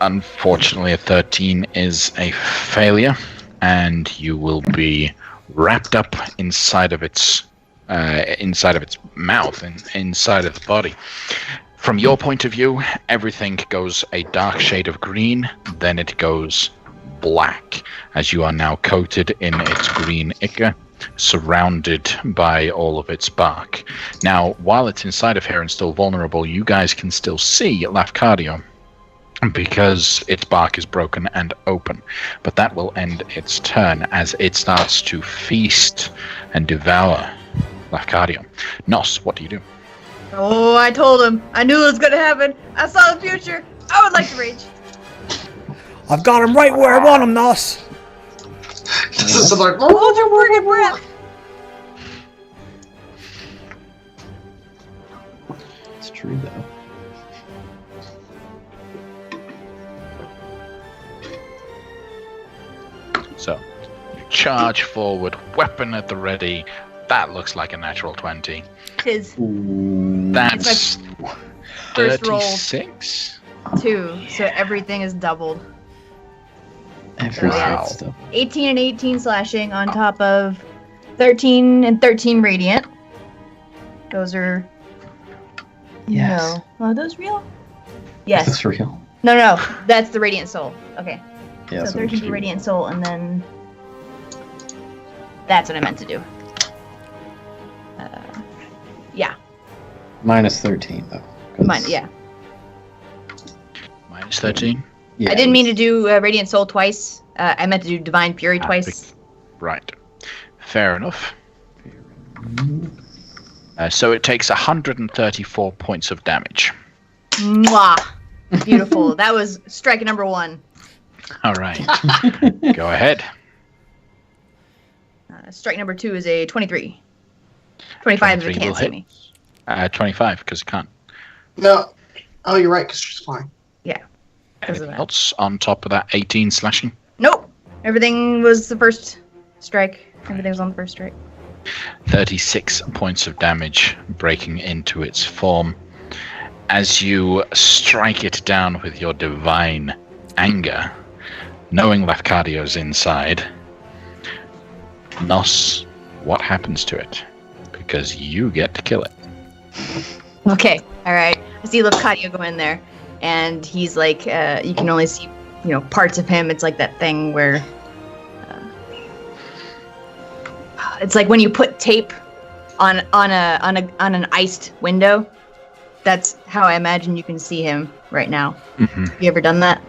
Unfortunately, a 13 is a failure, and you will be wrapped up inside of its inside of its mouth and inside of the body. From your point of view, everything goes a dark shade of green, then it goes black, as you are now coated in its green ichor, surrounded by all of its bark. Now, while it's inside of here and still vulnerable, you guys can still see Lafcadio, because its bark is broken and open. But that will end its turn as it starts to feast and devour Lafcadio. Nos, what do you do?
Oh, I told him. I knew it was gonna happen. I saw the future. I would like to rage.
I've got him right where I want him, Nos.
This is like,
Hold your working breath.
It's true, though.
So, you charge forward, weapon at the ready. That looks like a natural 20.
Tis
That's
first roll.
36?
2, so everything is doubled.
Every
Wow.
stuff.
18 and 18 slashing on top of 13 and 13 radiant. Those are...
Yes.
No. Are those real? Yes.
That's real.
No, that's the radiant soul. Okay.
Yeah,
So 13 radiant soul, and then... That's what I meant to do. Yeah.
Minus 13, though. 'cause-
Mine, yeah.
Minus 13?
Yeah,
I didn't mean to do Radiant Soul twice. I meant to do Divine Fury twice.
Right. Fair enough. So it takes 134 points of damage.
Mwah! Beautiful. That was strike number 1.
All right. Go ahead.
Strike number 2 is a 23. 25 if it
23
can't
will
see
hit.
me.
25, because it can't.
no. Oh, you're right, because she's flying.
Because of
Anything
that.
else on top of that 18 slashing?
Nope. Everything was the first strike. Everything was on the first strike.
36 points of damage breaking into its form. As you strike it down with your divine anger, knowing Lafcadio's inside, Nos, what happens to it? Because you get to kill it.
Okay. All right. I see Lafcadio go in there, and he's like, you can only see, parts of him. It's like that thing where, it's like when you put tape on an iced window. That's how I imagine you can see him right now.
Mm-hmm.
You ever done that?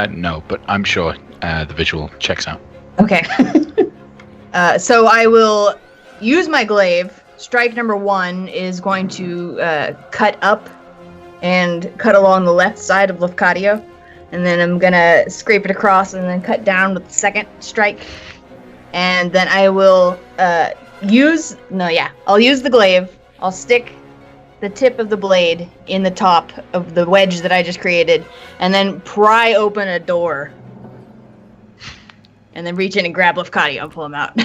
No, but I'm sure the visual checks out.
Okay. So I will use my glaive. Strike number 1 is going to cut up and cut along the left side of Lafcadio. And then I'm going to scrape it across and then cut down with the second strike. And then I will I'll use the glaive. I'll stick the tip of the blade in the top of the wedge that I just created. And then pry open a door. And then reach in and grab Lafcadio and pull him out.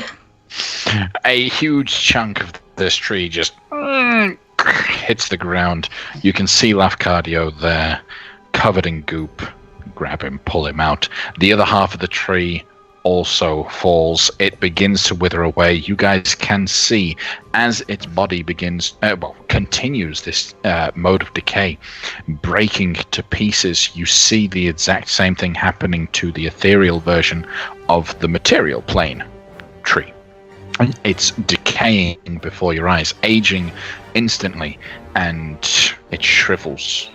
A huge chunk of this tree just hits the ground. You can see Lafcadio there, covered in goop. Grab him, pull him out. The other half of the tree also falls. It begins to wither away. You guys can see as its body continues this mode of decay, breaking to pieces. You see the exact same thing happening to the ethereal version of the material plane tree. It's decaying before your eyes, aging instantly, and it shrivels.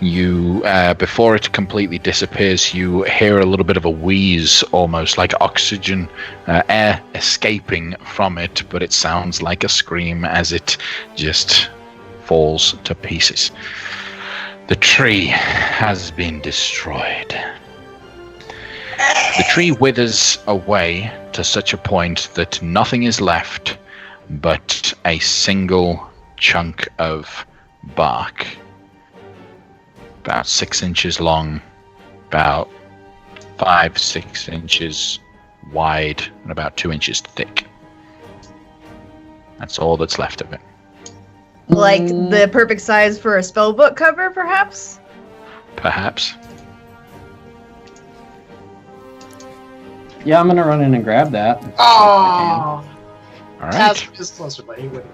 You, before it completely disappears, you hear a little bit of a wheeze, almost like oxygen, air escaping from it, but it sounds like a scream as it just falls to pieces. The tree has been destroyed. The tree withers away to such a point that nothing is left but a single chunk of bark. About 6 inches long, about 5-6 inches wide, and about 2 inches thick. That's all that's left of it.
Like the perfect size for a spellbook cover, perhaps?
Perhaps.
Yeah, I'm gonna run in and grab that.
Oh,
All right.
Taz is closer, but he wouldn't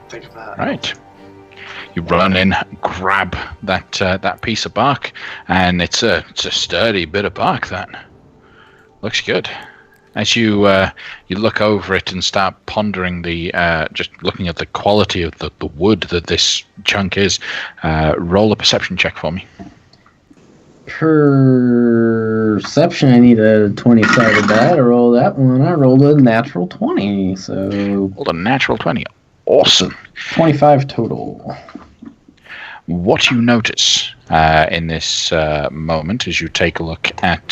think of that.
Right. You run in, grab that piece of bark, and it's a sturdy bit of bark. That looks good. As you look over it and start pondering just looking at the quality of the wood that this chunk is, roll a perception check for me.
Perception, I need a 20-sided die to roll that one. I rolled a natural 20, so...
Rolled a natural 20. Awesome.
25 total.
What you notice in this moment as you take a look at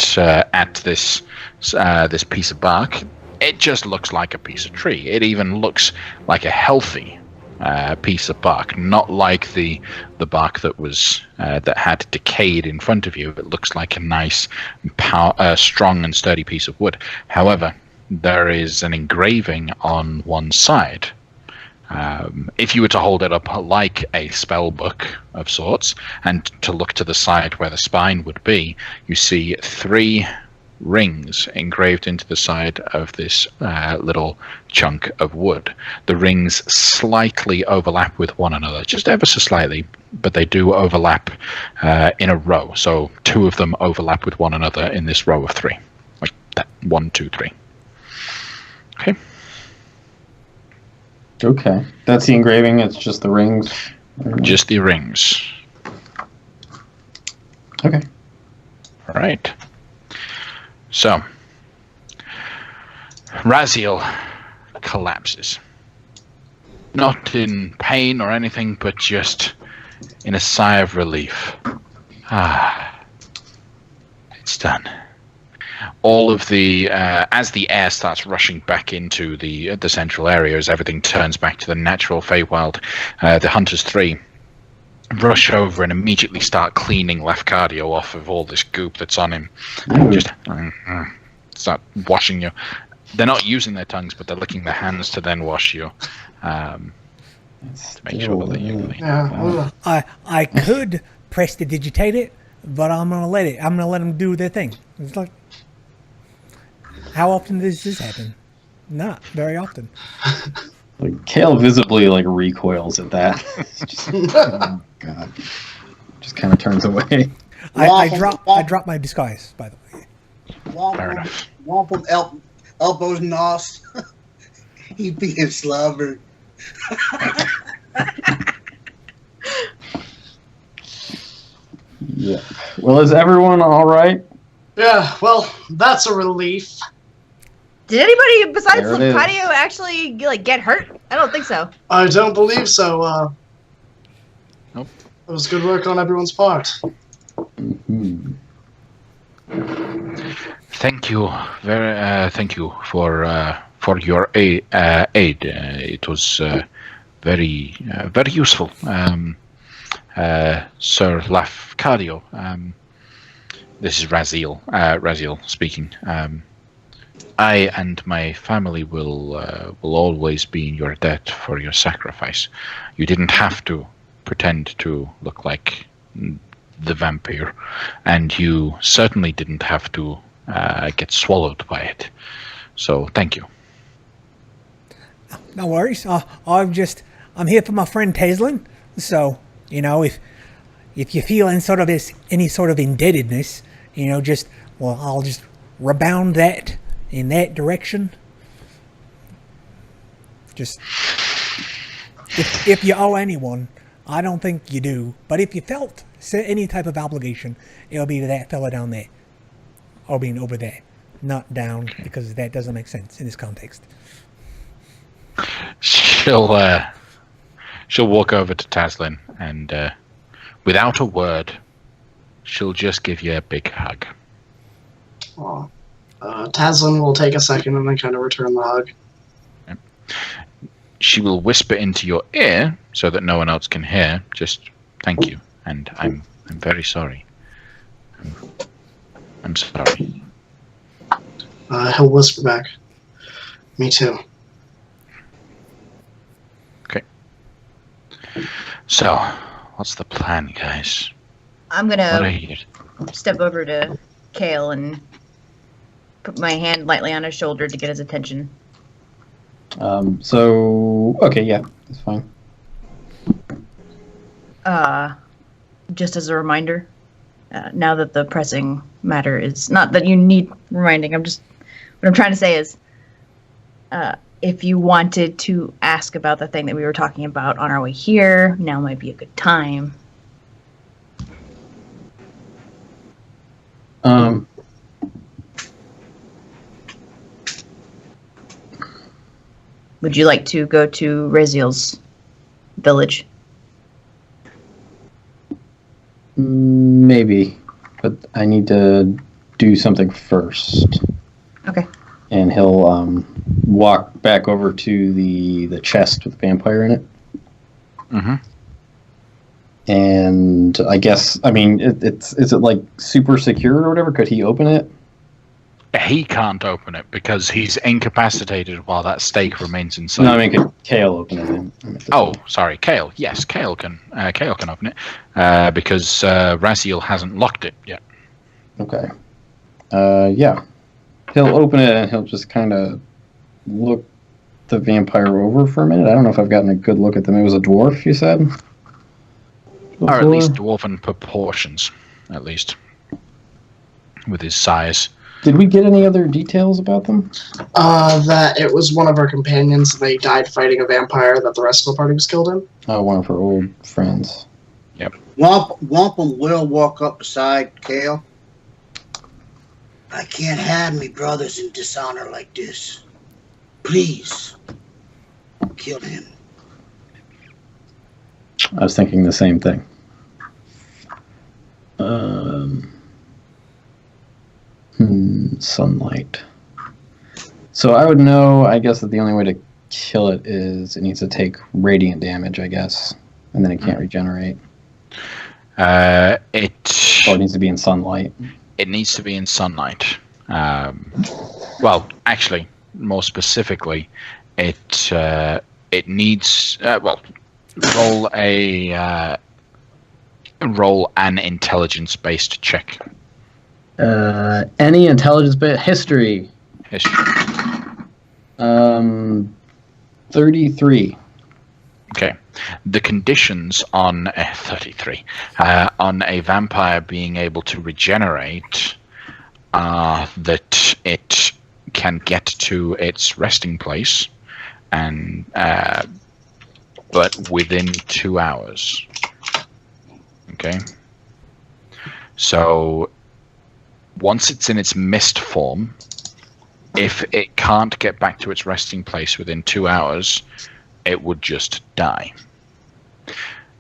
this piece of bark, it just looks like a piece of tree. It even looks like a healthy piece of bark, not like the bark that was that had decayed in front of you. It looks like a nice, strong and sturdy piece of wood. However, there is an engraving on one side. If you were to hold it up like a spell book of sorts and to look to the side where the spine would be, you see 3 rings engraved into the side of this little chunk of wood. The rings slightly overlap with one another, just ever so slightly, but they do overlap in a row. So 2 of them overlap with one another in this row of 3. Like that, 1, 2, 3. Okay.
Okay. That's the engraving, it's just the rings?
Just the rings.
Okay.
All right. So, Raziel collapses. Not in pain or anything, but just in a sigh of relief. It's done. All of the as the air starts rushing back into the central area, as everything turns back to the natural Feywild, the Hunters 3 rush over and immediately start cleaning Lafcadio off of all this goop that's on him. Just start washing you. They're not using their tongues, but they're licking their hands to then wash you. To make sure that you clean.
Yeah.
I could prestidigitate it, but I'm gonna let them do their thing. It's like, how often does this happen? Not very often.
Like Kale visibly recoils at that. Just, oh God. Just kind of turns away.
I drop my disguise, by the way.
Fair enough.
Womp elbows nos. He being slobber.
Yeah. Well, is everyone all right?
Yeah, well, that's a relief.
Did anybody besides
There it is.
Lafcadio actually get hurt? I don't think so.
I don't believe so.
Nope.
It was good work on everyone's part.
Mm-hmm.
Thank you, thank you for your aid. It was very useful, Sir Lafcadio. This is Raziel speaking. I and my family will always be in your debt for your sacrifice. You didn't have to pretend to look like the vampire, and you certainly didn't have to get swallowed by it. So thank you.
No worries. I'm here for my friend Taislin. So, if you feel any sort of indebtedness, I'll just rebound that in that direction. Just if you owe anyone, I don't think you do, but if you felt any type of obligation, it'll be to that fella down there, or being over there, not down, because that doesn't make sense in this context.
She'll walk over to Taslin and without a word, she'll just give you a big hug.
Aw. Taslin will take a second and then kind of return the hug.
She will whisper into your ear so that no one else can hear. Just thank you, and I'm very sorry. I'm sorry.
He'll whisper back. Me too.
Okay. So, what's the plan, guys?
I'm
What are
gonna
you?
step over to Kale and put my hand lightly on his shoulder to get his attention.
Okay, yeah, that's fine.
Just as a reminder, now that the pressing matter is not that you need reminding. What I'm trying to say is, if you wanted to ask about the thing that we were talking about on our way here, now might be a good time. Would you like to go to Raziel's village?
Maybe, but I need to do something first.
Okay.
And he'll walk back over to the chest with the vampire in it.
Mm-hmm.
And I guess, is it like super secure or whatever? Could he open it?
He can't open it because he's incapacitated while that stake remains inside.
No, could Kale open it then?
Oh, sorry, Kale. Yes, Kale can open it because Raziel hasn't locked it yet.
Okay. Yeah. He'll open it and he'll just kind of look the vampire over for a minute. I don't know if I've gotten a good look at them. It was a dwarf, you said?
Or at least dwarven proportions, at least, with his size.
Did we get any other details about them?
That it was one of our companions. They died fighting a vampire that the rest of the party was killed in.
Oh, one of her old friends.
Yep.
Wampum will walk up beside Kale. I can't have me brothers in dishonor like this. Please, kill him.
I was thinking the same thing. Sunlight. So I would know, I guess, that the only way to kill it is it needs to take radiant damage, I guess. And then it can't regenerate. It needs to be in sunlight.
It needs to be in sunlight. Well, actually, more specifically, it needs... roll an intelligence-based check.
Any intelligence-based... History. 33.
Okay. The conditions on 33 on a vampire being able to regenerate are that it can get to its resting place, and but within 2 hours. Okay. So once it's in its mist form, if it can't get back to its resting place within 2 hours, it would just die.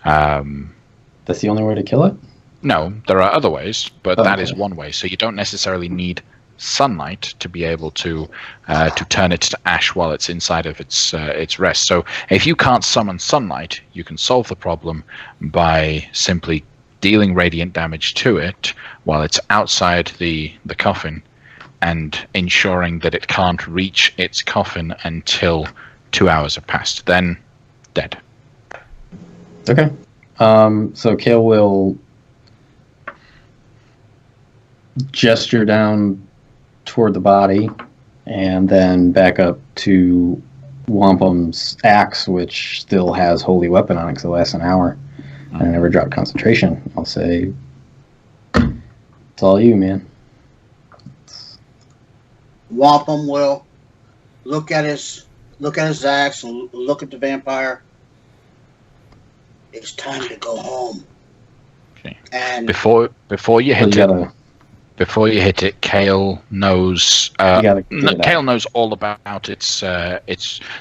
That's the only way to kill it?
No, there are other ways, but that is one way. So you don't necessarily need sunlight to be able to turn it to ash while it's inside of its rest. So if you can't summon sunlight, you can solve the problem by simply dealing radiant damage to it while it's outside the coffin, and ensuring that it can't reach its coffin until 2 hours have passed. Then, dead.
Okay. So Kale will gesture down toward the body and then back up to Wampum's axe, which still has Holy Weapon on it because it lasts an hour. And I never dropped concentration. I'll say, it's all you, man.
Wampum will look at his axe and look at the vampire. It's time to go home.
Okay.
And
before you hit it, Kale knows. Kale knows all about its the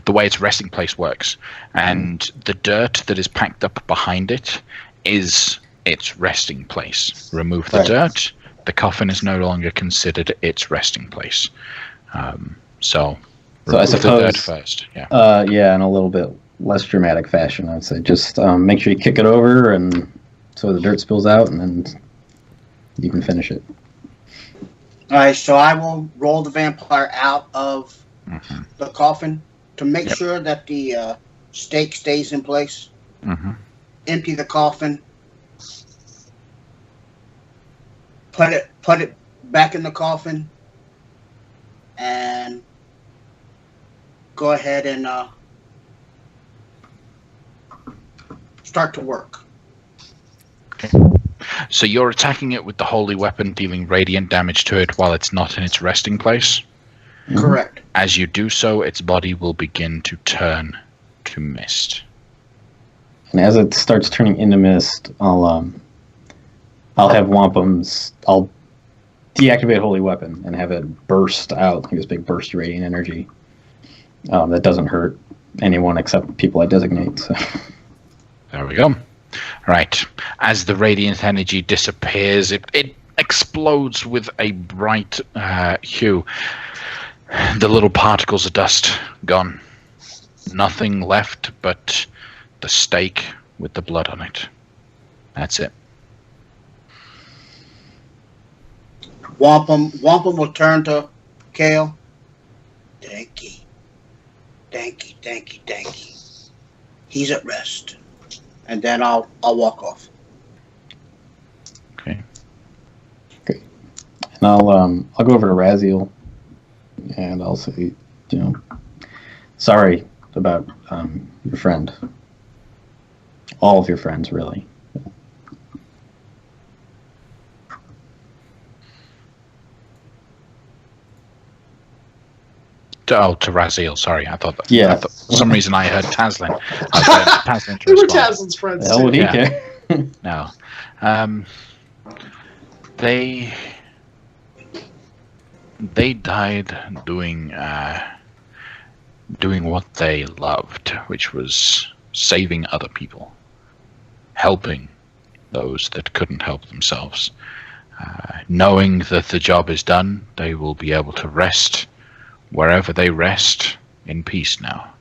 way its resting place works, and the dirt that is packed up behind it is its resting place. Remove the dirt, the coffin is no longer considered its resting place. So
I suppose
the dirt first.
Yeah, in a little bit less dramatic fashion, I'd say just make sure you kick it over and so the dirt spills out, and then you can finish it.
All right, so I will roll the vampire out of the coffin to make sure that the stake stays in place. Empty the coffin. Put it back in the coffin, and go ahead and start to work.
So you're attacking it with the holy weapon, dealing radiant damage to it while it's not in its resting place.
Correct.
As you do so, its body will begin to turn to mist.
And as it starts turning into mist, I'll have Wampum's. I'll deactivate holy weapon and have it burst out like this big burst of radiant energy. That doesn't hurt anyone except people I designate. So.
There we go. Right. As the radiant energy disappears, it explodes with a bright hue. The little particles of dust gone. Nothing left but the stake with the blood on it. That's it.
Wampum will turn to Kale. Thank you. He's at rest. And then I'll walk off.
Okay.
Great. And I'll go over to Raziel, and I'll say, sorry about your friend. All of your friends, really.
Oh, to Raziel, sorry. I thought that.
Yeah.
For some reason I heard Taslin. Taslin
They were
respond.
Tazlin's friends.
Hell would he
Yeah.
care?
No. They died doing what they loved, which was saving other people, helping those that couldn't help themselves. Knowing that the job is done, they will be able to rest wherever they rest in peace now.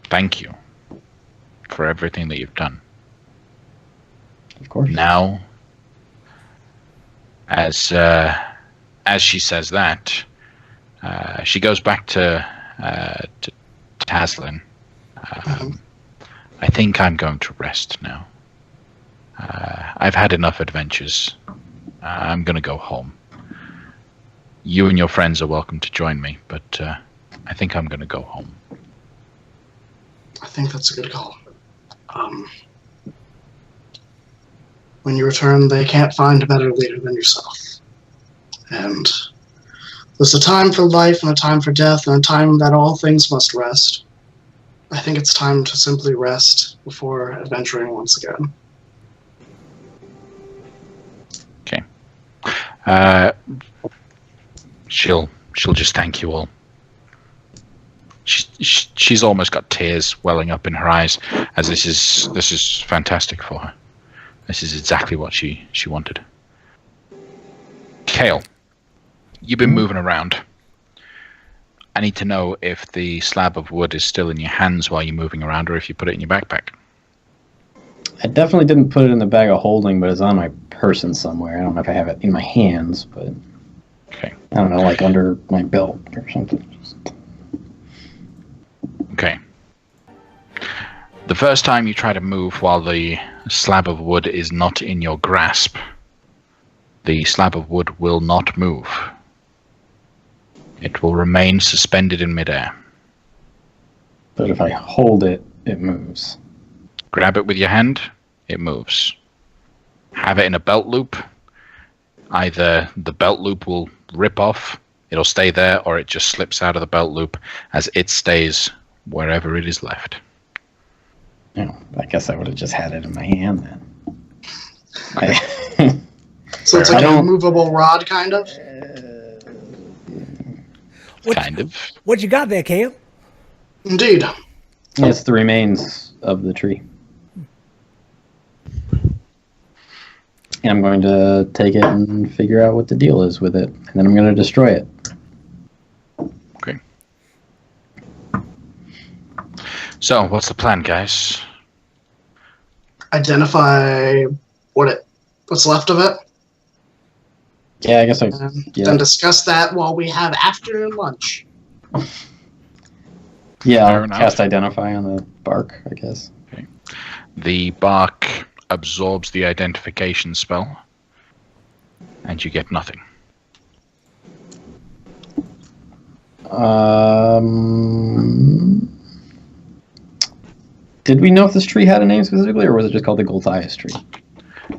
Thank you for everything that you've done.
Of course.
Now, as she says that, she goes back to Taslin. I think I'm going to rest now. I've had enough adventures. I'm going to go home. You and your friends are welcome to join me, but I think I'm going to go home.
I think that's a good call. When you return, they can't find a better leader than yourself. And there's a time for life and a time for death and a time that all things must rest. I think it's time to simply rest before adventuring once again.
Okay. She'll just thank you all. She's almost got tears welling up in her eyes, as this is fantastic for her. This is exactly what she wanted. Kale, you've been moving around. I need to know if the slab of wood is still in your hands while you're moving around, or if you put it in your backpack.
I definitely didn't put it in the bag of holding, but it's on my person somewhere. I don't know if I have it in my hands, but
Okay.
I don't know, like under my belt or something.
Okay. The first time you try to move while the slab of wood is not in your grasp, the slab of wood will not move. It will remain suspended in midair.
But if I hold it, it moves.
Grab it with your hand, it moves. Have it in a belt loop. Either the belt loop will rip off, it'll stay there, or it just slips out of the belt loop as it stays wherever it is left.
I guess I would have just had it in my hand then.
So it's like a movable rod, kind of?
Kind of.
What you got there, Kale?
Indeed.
It's the remains of the tree. And I'm going to take it and figure out what the deal is with it. And then I'm going to destroy it.
Okay. So, what's the plan, guys?
Identify what's left of it,
Yeah, I guess I...
and
Yeah.
then discuss that while we have afternoon lunch.
Yeah,
Fair
I'll
enough.
cast Identify on the bark, I guess.
The bark absorbs the identification spell, and you get nothing.
Did we know if this tree had a name specifically, or was it just called the Golthias tree?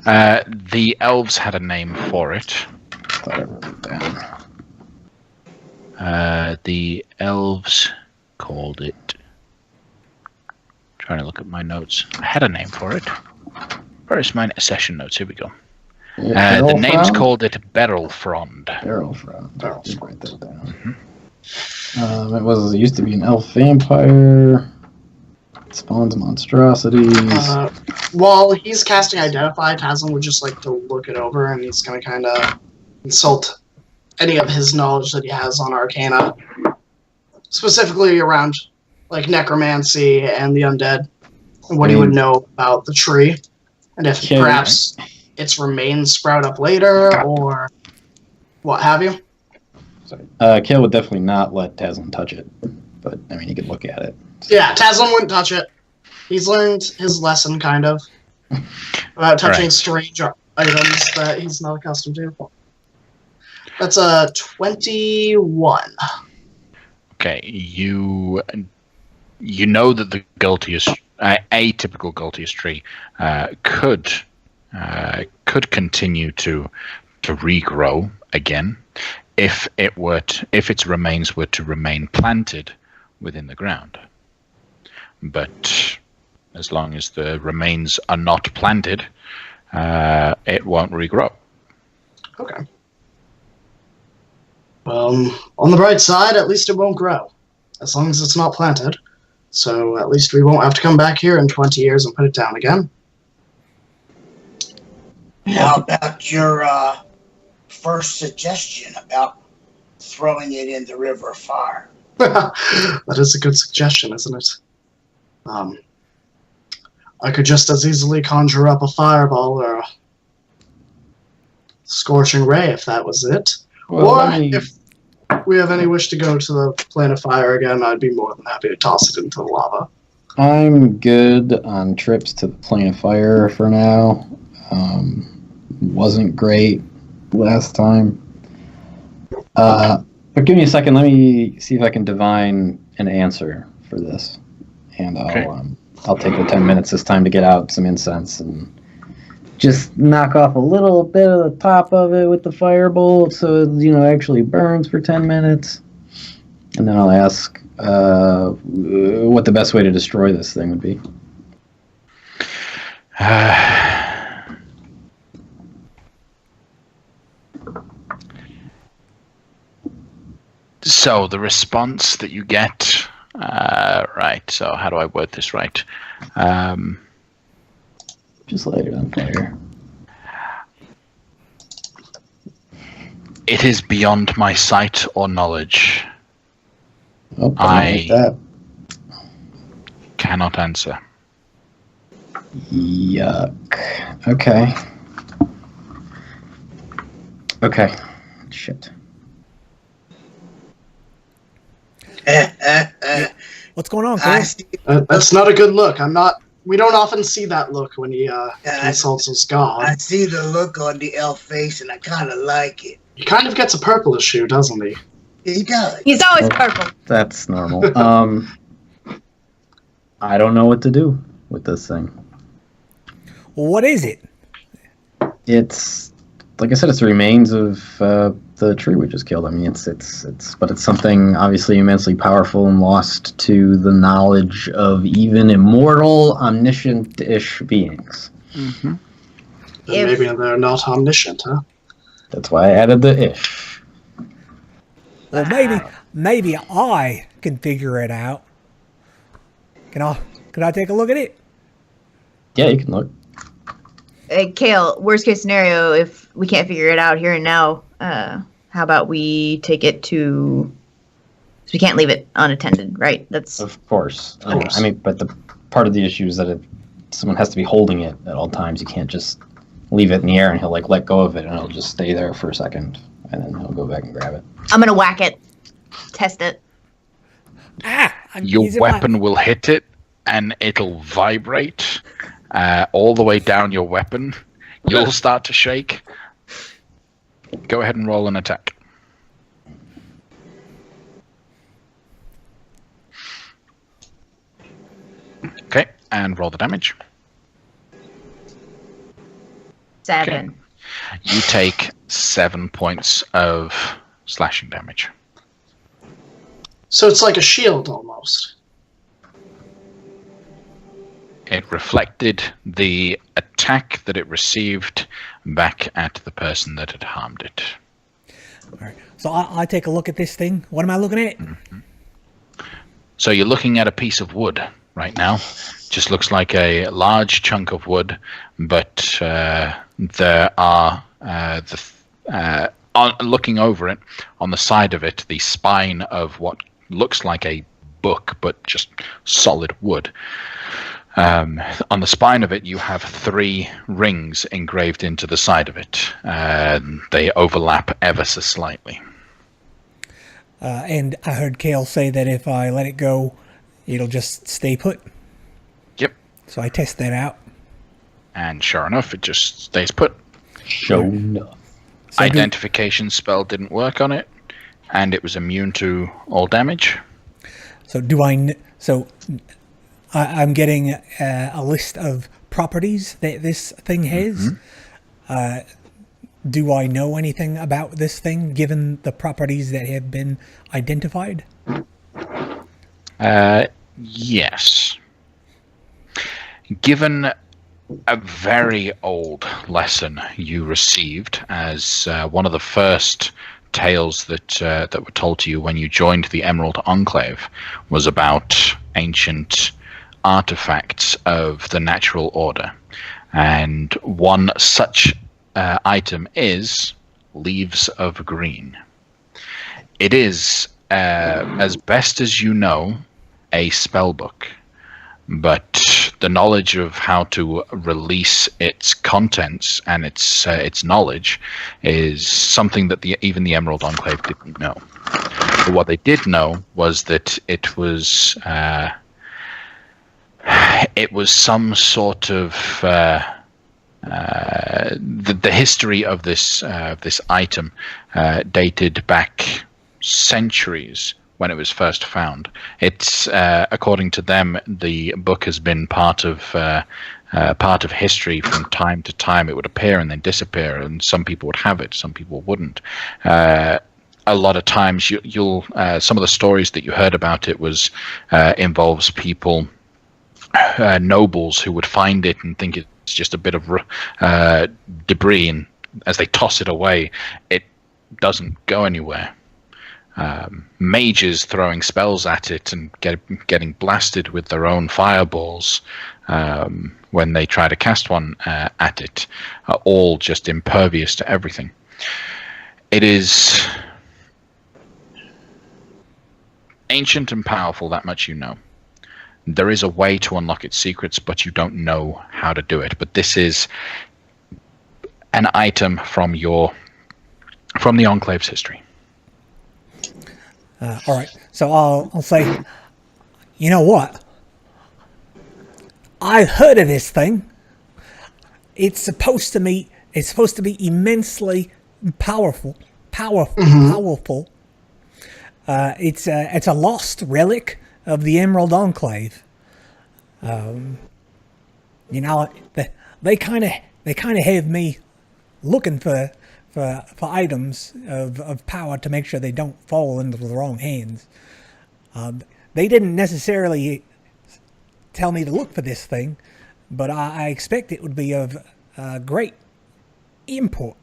The elves had a name for it.
Thought I wrote it down.
The elves called it. Trying to look at my notes. I had a name for it. Where is my session notes? Here we go. The name's called it Berylfrond.
Berylfrond. Just write that down. It used to be an elf vampire. It spawns monstrosities.
While he's casting Identify, Tazlin would just like to look it over, and he's going to kind of consult any of his knowledge that he has on Arcana, specifically around like necromancy and the undead, and what he would know about the tree, and if perhaps its remains sprout up later or what have you.
Sorry. Kale would definitely not let Tazlin touch it, but I mean, he could look at it. So.
Yeah, Tazlin wouldn't touch it. He's learned his lesson, kind of, about touching strange items that he's not accustomed to. That's a 21.
Okay, you know that the Gultius, a typical Gultius tree, could continue to regrow again if its remains were to remain planted within the ground. But as long as the remains are not planted, it won't regrow.
Okay. On the bright side, at least it won't grow, as long as it's not planted. So at least we won't have to come back here in 20 years and put it down again.
How about your first suggestion about throwing it in the river of fire?
That is a good suggestion, isn't it? I could just as easily conjure up a fireball or a scorching ray if that was it.
Well,
or if we have any wish to go to the plane of fire again, I'd be more than happy to toss it into the lava.
I'm good on trips to the plane of fire for now. Wasn't great last time. But give me a second. Let me see if I can divine an answer for this. And I'll take the 10 minutes this time to get out some incense and just knock off a little bit of the top of it with the firebolt so it actually burns for 10 minutes. And then I'll ask what the best way to destroy this thing would be.
So the response that you get, right, so how do I word this right?
Just light it on fire.
It is beyond my sight or knowledge.
Oh,
I
that.
cannot answer.
Yuck. Okay. Okay. Shit.
What's going on,
I
Cole?
see,
That's not a good look. We don't often see that look when he consults his god.
I see the look on the elf face, and I kind of like it.
He kind of gets a purplish hue, doesn't he?
He does.
He's always purple.
That's normal. I don't know what to do with this thing.
What is it?
It's like I said, it's the remains of the tree we just killed. I mean, but it's something obviously immensely powerful and lost to the knowledge of even immortal, omniscient-ish beings.
Mm-hmm.
Then maybe they're not omniscient, huh?
That's why I added the ish.
Well, maybe I can figure it out. Can I take a look at it?
Yeah, you can look.
Hey, Kale, worst case scenario, if we can't figure it out here and now, how about we take it to... So we can't leave it unattended, right? That's
Of course. I mean, but the part of the issue is that someone has to be holding it at all times. You can't just leave it in the air and he'll let go of it and it'll just stay there for a second and then he'll go back and grab it.
I'm gonna whack it. Test it.
Your weapon will hit it and it'll vibrate all the way down your weapon. You'll start to shake. Go ahead and roll an attack. and roll the damage.
7.
Okay. You take 7 points of slashing damage.
So it's like a shield almost.
It reflected the attack that it received back at the person that had harmed it.
All right. So I take a look at this thing. What am I looking at?
Mm-hmm. So you're looking at a piece of wood right now. Just looks like a large chunk of wood, but there are looking over it, on the side of it, the spine of what looks like a book, but just solid wood. On the spine of it, you have 3 rings engraved into the side of it. They overlap ever so slightly.
And I heard Kale say that if I let it go, it'll just stay put.
Yep.
So I test that out.
And sure enough, it just stays put.
Sure enough.
So
Identification spell didn't work on it, and it was immune to all damage.
So I'm getting a list of properties that this thing has.
Mm-hmm.
Do I know anything about this thing, given the properties that have been identified?
Yes. Given a very old lesson you received as one of the first tales that were told to you when you joined the Emerald Enclave was about ancient artifacts of the natural order, and one such item is Leaves of Green. It is, as best as you know, a spell book, but the knowledge of how to release its contents and its knowledge is something that even the Emerald Enclave didn't know. But what they did know was that it was some sort of the history of this item dated back centuries when it was first found. It's according to them, the book has been part of history from time to time. It would appear and then disappear, and some people would have it, some people wouldn't. A lot of times, you'll some of the stories that you heard about it was involves people, nobles, who would find it and think it's just a bit of debris, and as they toss it away, it doesn't go anywhere. Mages throwing spells at it and getting blasted with their own fireballs when they try to cast one at it are all just impervious to everything. It is ancient and powerful, that much you know. There is a way to unlock its secrets, but you don't know how to do it. But this is an item from the Enclave's history.
All right. So I'll say, you know what? I've heard of this thing. It's supposed to be immensely powerful. Powerful. It's a lost relic of the Emerald Enclave. You know, they kind of have me looking for items of power to make sure they don't fall into the wrong hands. They didn't necessarily tell me to look for this thing, but I expect it would be of great import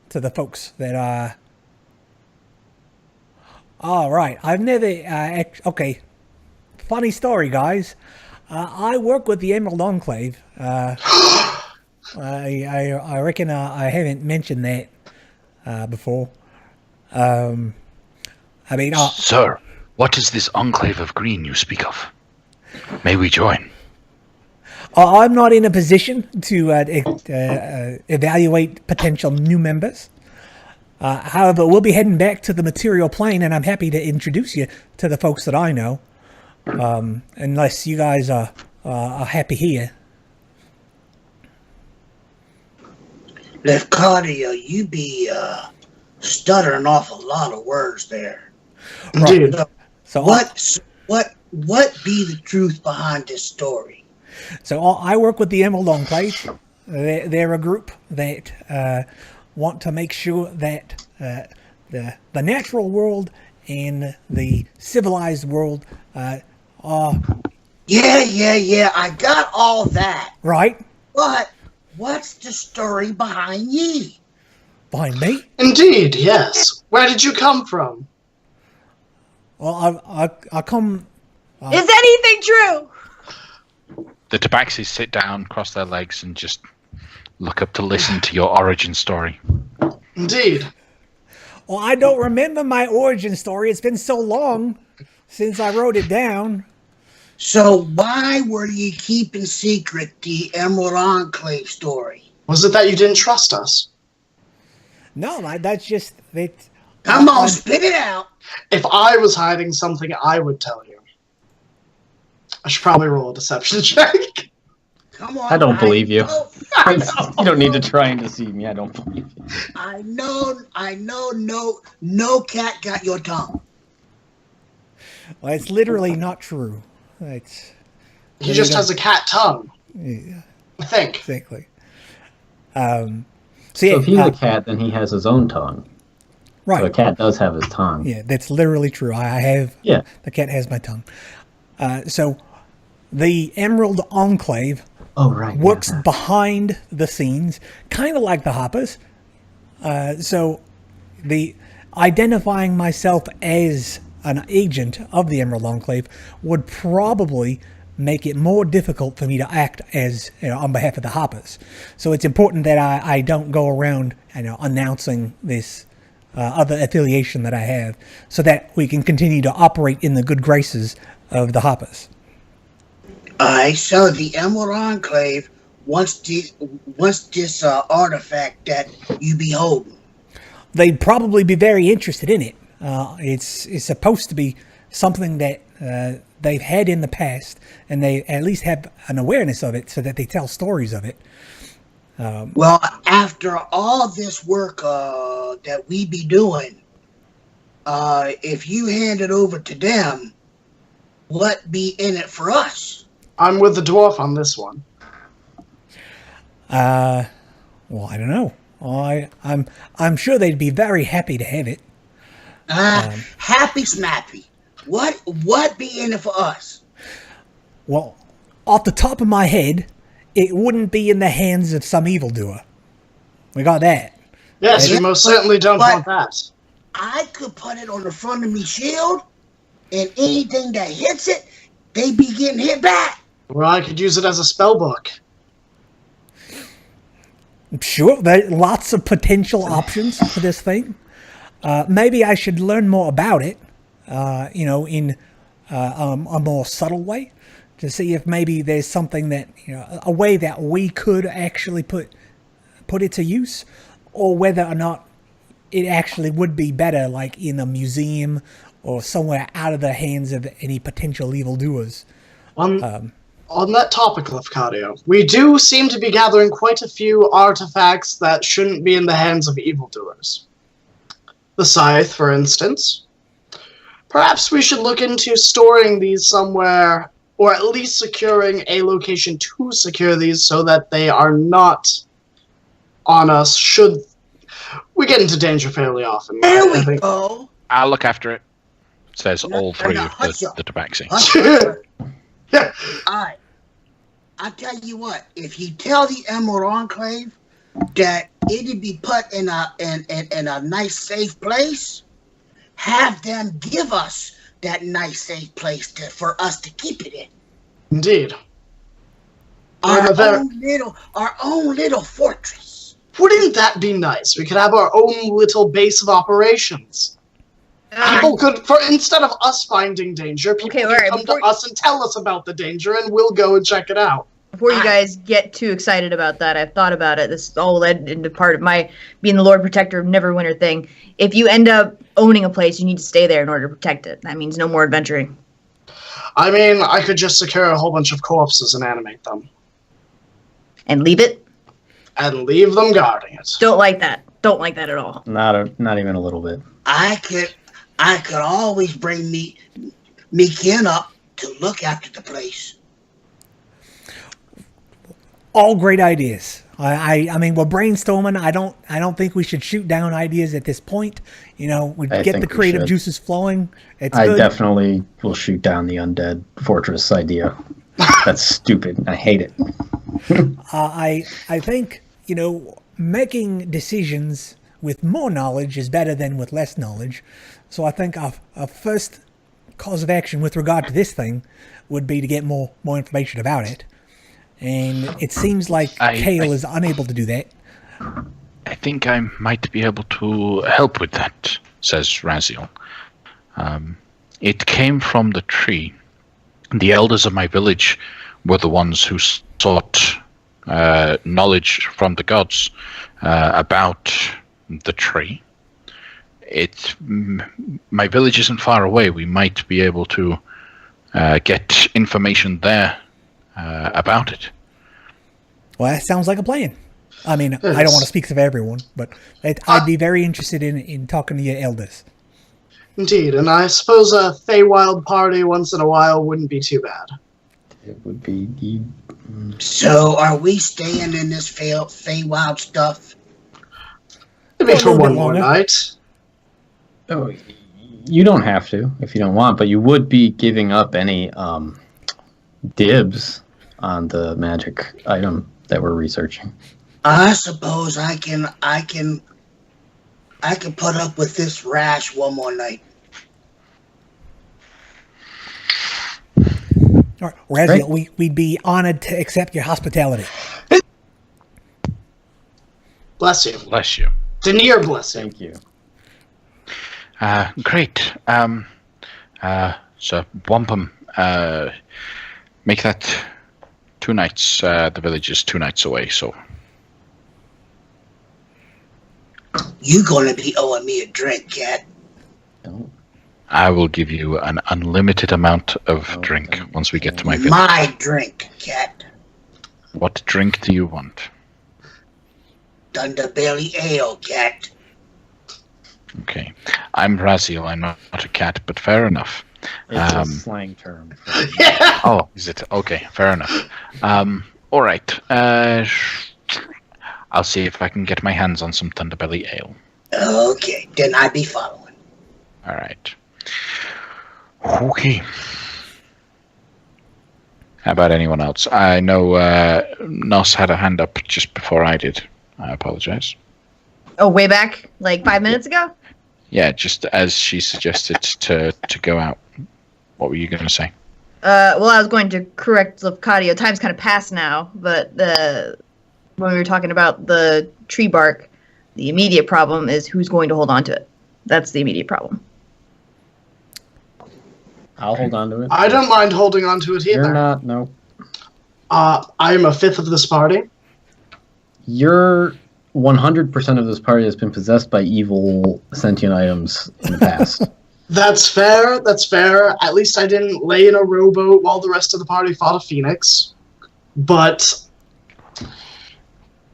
to the folks that are... All right, I've never... okay, funny story, guys. I work with the Emerald Enclave. I reckon I haven't mentioned that before. I mean...
Sir, what is this Enclave of Green you speak of? May we join?
I'm not in a position to evaluate potential new members. However, we'll be heading back to the material plane, and I'm happy to introduce you to the folks that I know. Unless you guys are happy here.
Lefcadia, you be stuttering off a lot of words there.
Right.
Dude,
So
what be the truth behind this story?
So I work with the Emerald Enclave. They're a group that want to make sure that the natural world and the civilized world are
Yeah. I got all that.
right
But what's the story behind ye?
behind me.
Indeed, yes. Where did you come from?
Well, I come.
Is anything true?
The Tabaxis sit down, cross their legs, and just look up to listen to your origin story.
Indeed.
Well, I don't remember my origin story. It's been so long since I wrote it down.
So why were ye keeping secret the Emerald Enclave story?
Was it that you didn't trust us?
No, that's just that.
Come on, spit it out.
If I was hiding something, I would tell you. I should probably roll a deception check.
Come on.
I don't believe you.
know-
You don't need to try and deceive me. I don't believe you.
I know, no cat got your tongue.
Well, it's literally not true. It's
He just has a cat tongue,
yeah,
I think.
exactly. So yeah,
So if he's a cat, then he has his own tongue.
right.
So a cat does have his tongue.
Yeah, that's literally true. I have.
Yeah.
The cat has my tongue. So the Emerald Enclave
Oh, right.
works
yeah.
behind the scenes, kind of like the Hoppers. So the identifying myself as an agent of the Emerald Enclave would probably make it more difficult for me to act as on behalf of the Hoppers. So it's important that I don't go around announcing this other affiliation that I have, so that we can continue to operate in the good graces of the Hoppers.
So the Emerald Enclave wants this artifact that you be holding.
They'd probably be very interested in it. It's supposed to be something that they've had in the past, and they at least have an awareness of it, so that they tell stories of it.
Well, after all this work that we be doing, if you hand it over to them, what be in it for us?
I'm with the dwarf on this one.
Well, I don't know. I'm sure they'd be very happy to have it.
Happy snappy. What be in it for us?
Well, off the top of my head, it wouldn't be in the hands of some evildoer. We got that.
Yes, we most certainly don't
but-
want that.
I could put it on the front of me shield, and anything that hits it, they be getting hit back.
Or I could use it as a spell book.
Sure, there are lots of potential options for this thing. Maybe I should learn more about it, in a more subtle way, to see if maybe there's something that, a way that we could actually put it to use, or whether or not it actually would be better, like in a museum or somewhere out of the hands of any potential evildoers.
On that topic, Lefcadio, we do seem to be gathering quite a few artifacts that shouldn't be in the hands of evildoers. The scythe, for instance. Perhaps we should look into storing these somewhere, or at least securing a location to secure these so that they are not on us should we get into danger fairly often.
There
I
we
think.
go.
I'll look after it, says all three
no,
of
hush up.
the Tabaxi.
Alright. I tell you what, if you tell the Emerald Enclave that it'd be put in a nice safe place, have them give us that nice safe place for us to keep it in.
Indeed.
Our own little fortress.
Wouldn't that be nice? We could have our own little base of operations. People could, instead of us finding danger, people could come to us and tell us about the danger, and we'll go and check it out.
Before you guys get too excited about that, I've thought about it. This all led into part of my being the Lord Protector of Neverwinter thing. If you end up owning a place, you need to stay there in order to protect it. That means no more adventuring.
I mean, I could just secure a whole bunch of corpses and animate them.
And leave it?
And leave them guarding it.
Don't like that. Don't like that at all.
Not even a little bit.
I could always bring me kin up to look after the place.
All great ideas. I mean, we're brainstorming. I don't think we should shoot down ideas at this point. You know, we
I
get
think
the
we
creative
should.
juices flowing. It's
I
good.
definitely will shoot down the undead fortress idea. That's stupid. I hate it.
I think, you know, making decisions with more knowledge is better than with less knowledge. So I think our first cause of action with regard to this thing would be to get more information about it. And it seems like Kale is unable to do that.
I think I might be able to help with that, says Raziel. It came from the tree. The elders of my village were the ones who sought knowledge from the gods about the tree. My village isn't far away. We might be able to get information there about it.
Well, that sounds like a plan. I mean,
Yes.
I don't want to speak for everyone, but I'd be very interested in talking to your elders.
Indeed, and I suppose a Feywild party once in a while wouldn't be too bad.
It would be.
So, are we staying in this Feywild stuff?
Maybe
Well, a
for
little
one
bit
more
longer.
night.
Oh, you don't have to if you don't want, but you would be giving up any dibs on the magic item that we're researching.
I suppose I can put up with this rash one more night.
All right, Raziel, we'd be honored to accept your hospitality.
Bless you.
Bless you.
Denier bless you.
Thank you.
Great. So, Wampum, make that 2 nights. The village is 2 nights away, so.
You gonna be owing me a drink, cat.
Don't.
I will give you an unlimited amount of
Oh,
drink
don't
once we get
say
to my village.
My drink, cat.
What drink do you want?
Thunderbelly ale, cat.
Okay. I'm Raziel. I'm not a cat, but fair enough.
It's a slang term.
Oh, is it? Okay, fair enough. All right. I'll see if I can get my hands on some Thunderbelly ale.
Okay, then I be following.
All right. Okay. How about anyone else? I know Nos had a hand up just before I did. I apologize.
Oh, way back, like 5 minutes ago?
Yeah, just as she suggested to go out. What were you going to say?
Well, I was going to correct Lefkadio. Time's kind of passed now, but when we were talking about the tree bark, the immediate problem is who's going to hold on to it. That's the immediate problem.
I'll hold on to it.
I don't mind holding on to it either.
You're not. No.
I'm a fifth of this party.
You're 100% of this party has been possessed by evil sentient items in the past.
That's fair. That's fair. At least I didn't lay in a rowboat while the rest of the party fought a phoenix. But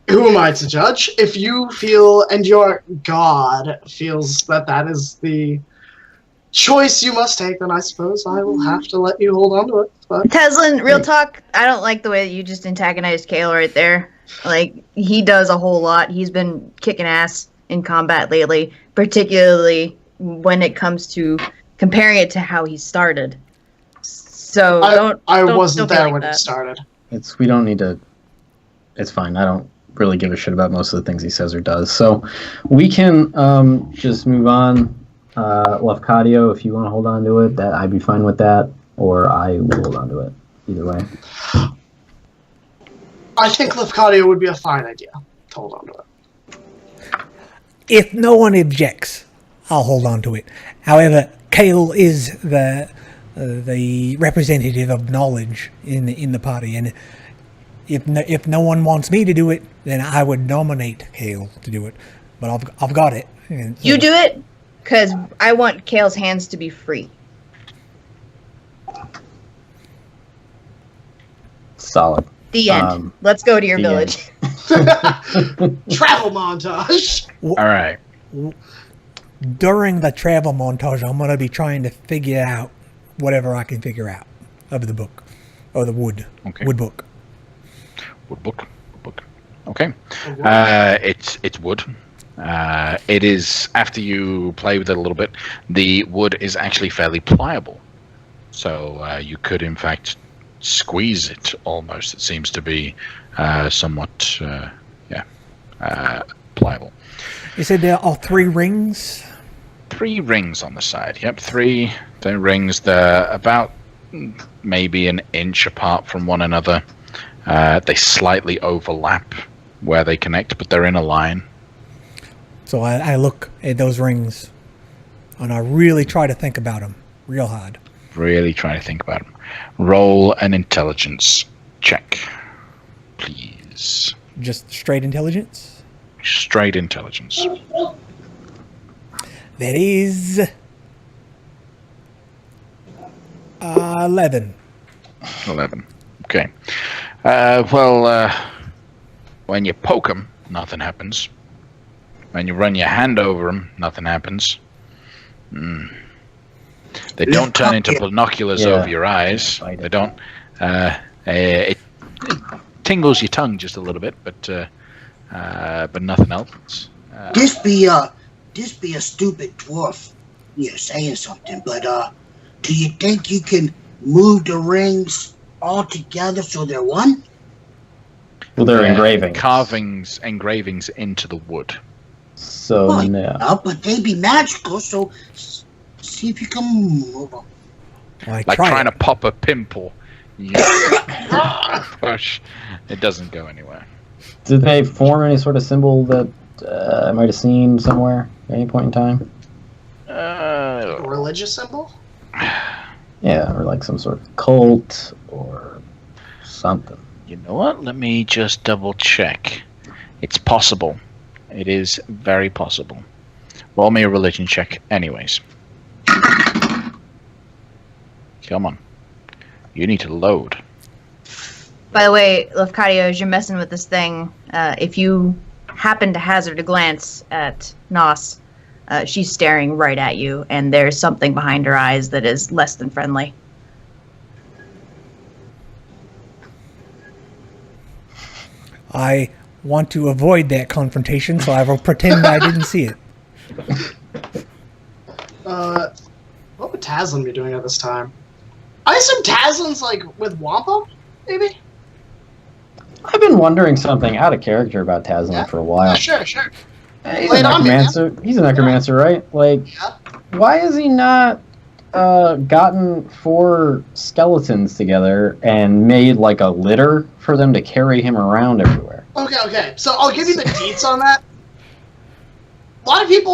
who am I to judge? If you feel, and your god feels that that is the choice you must take, then I suppose I will have to let you hold on to it. But
Teslin, real talk, I don't like the way that you just antagonized Kale right there. Like, he does a whole lot. He's been kicking ass in combat lately, particularly when it comes to comparing it to how he started. So
I
don't
wasn't
feel
there
like
when
that.
it started.
We don't need to. It's fine. I don't really give a shit about most of the things he says or does. So we can just move on. Lefkadio, if you want to hold on to it, that I'd be fine with that, or I will hold on to it. Either way.
I think Lefkadio would be a fine idea to hold on to it.
If no one objects, I'll hold on to it. However, Kale is the representative of knowledge in the party, and if no one wants me to do it, then I would nominate Kale to do it. But I've got it. And,
You do it, because I want Kale's hands to be free.
Solid.
The end. Let's go to your
the
village.
Travel montage.
All right.
During the travel montage, I'm going to be trying to figure out whatever I can figure out of the book, or the wood
Okay.
wood book.
Woodbook. Okay. It's wood. It is, after you play with it a little bit, the wood is actually fairly pliable. So you could, in fact, squeeze it almost. It seems to be somewhat, pliable.
You said there are 3 rings?
3 rings on the side. Yep, 3 rings. They're about maybe an inch apart from one another. They slightly overlap where they connect, but they're in a line.
So I look at those rings, and I really try to think about them real hard.
Really trying to think about them. Roll an intelligence check, please.
Just straight intelligence?
Straight intelligence.
That is 11.
11. Okay. When you poke them, nothing happens. When you run your hand over them, nothing happens. They don't turn into binoculars over your eyes. They don't. It tingles your tongue just a little bit, but nothing else.
This be a stupid dwarf, saying something. But do you think you can move the rings all together so they're one?
Well, they're engravings.
Engravings into the wood.
So no.
But they be magical. So see if you can move them.
Well,
like trying to pop a pimple. Push. It doesn't go anywhere.
Did they form any sort of symbol that I might have seen somewhere at any point in time?
A religious symbol?
Yeah, or like some sort of cult or something.
You know what? Let me just double check. It's possible. It is very possible. Roll me a religion check anyways. Come on. You need to load.
By the way, Lefkadio, as you're messing with this thing, if you happen to hazard a glance at Nos, she's staring right at you, and there's something behind her eyes that is less than friendly.
I want to avoid that confrontation, so I will pretend I didn't see it.
What would Taslin be doing at this time? I assume Taslin's like with Wampa, maybe?
I've been wondering something out of character about Taslin for a while.
Yeah, sure.
He's a necromancer. He's a necromancer, right? Like, why has he not gotten 4 skeletons together and made like a litter for them to carry him around everywhere?
Okay. So I'll give you the deets on that. A lot of people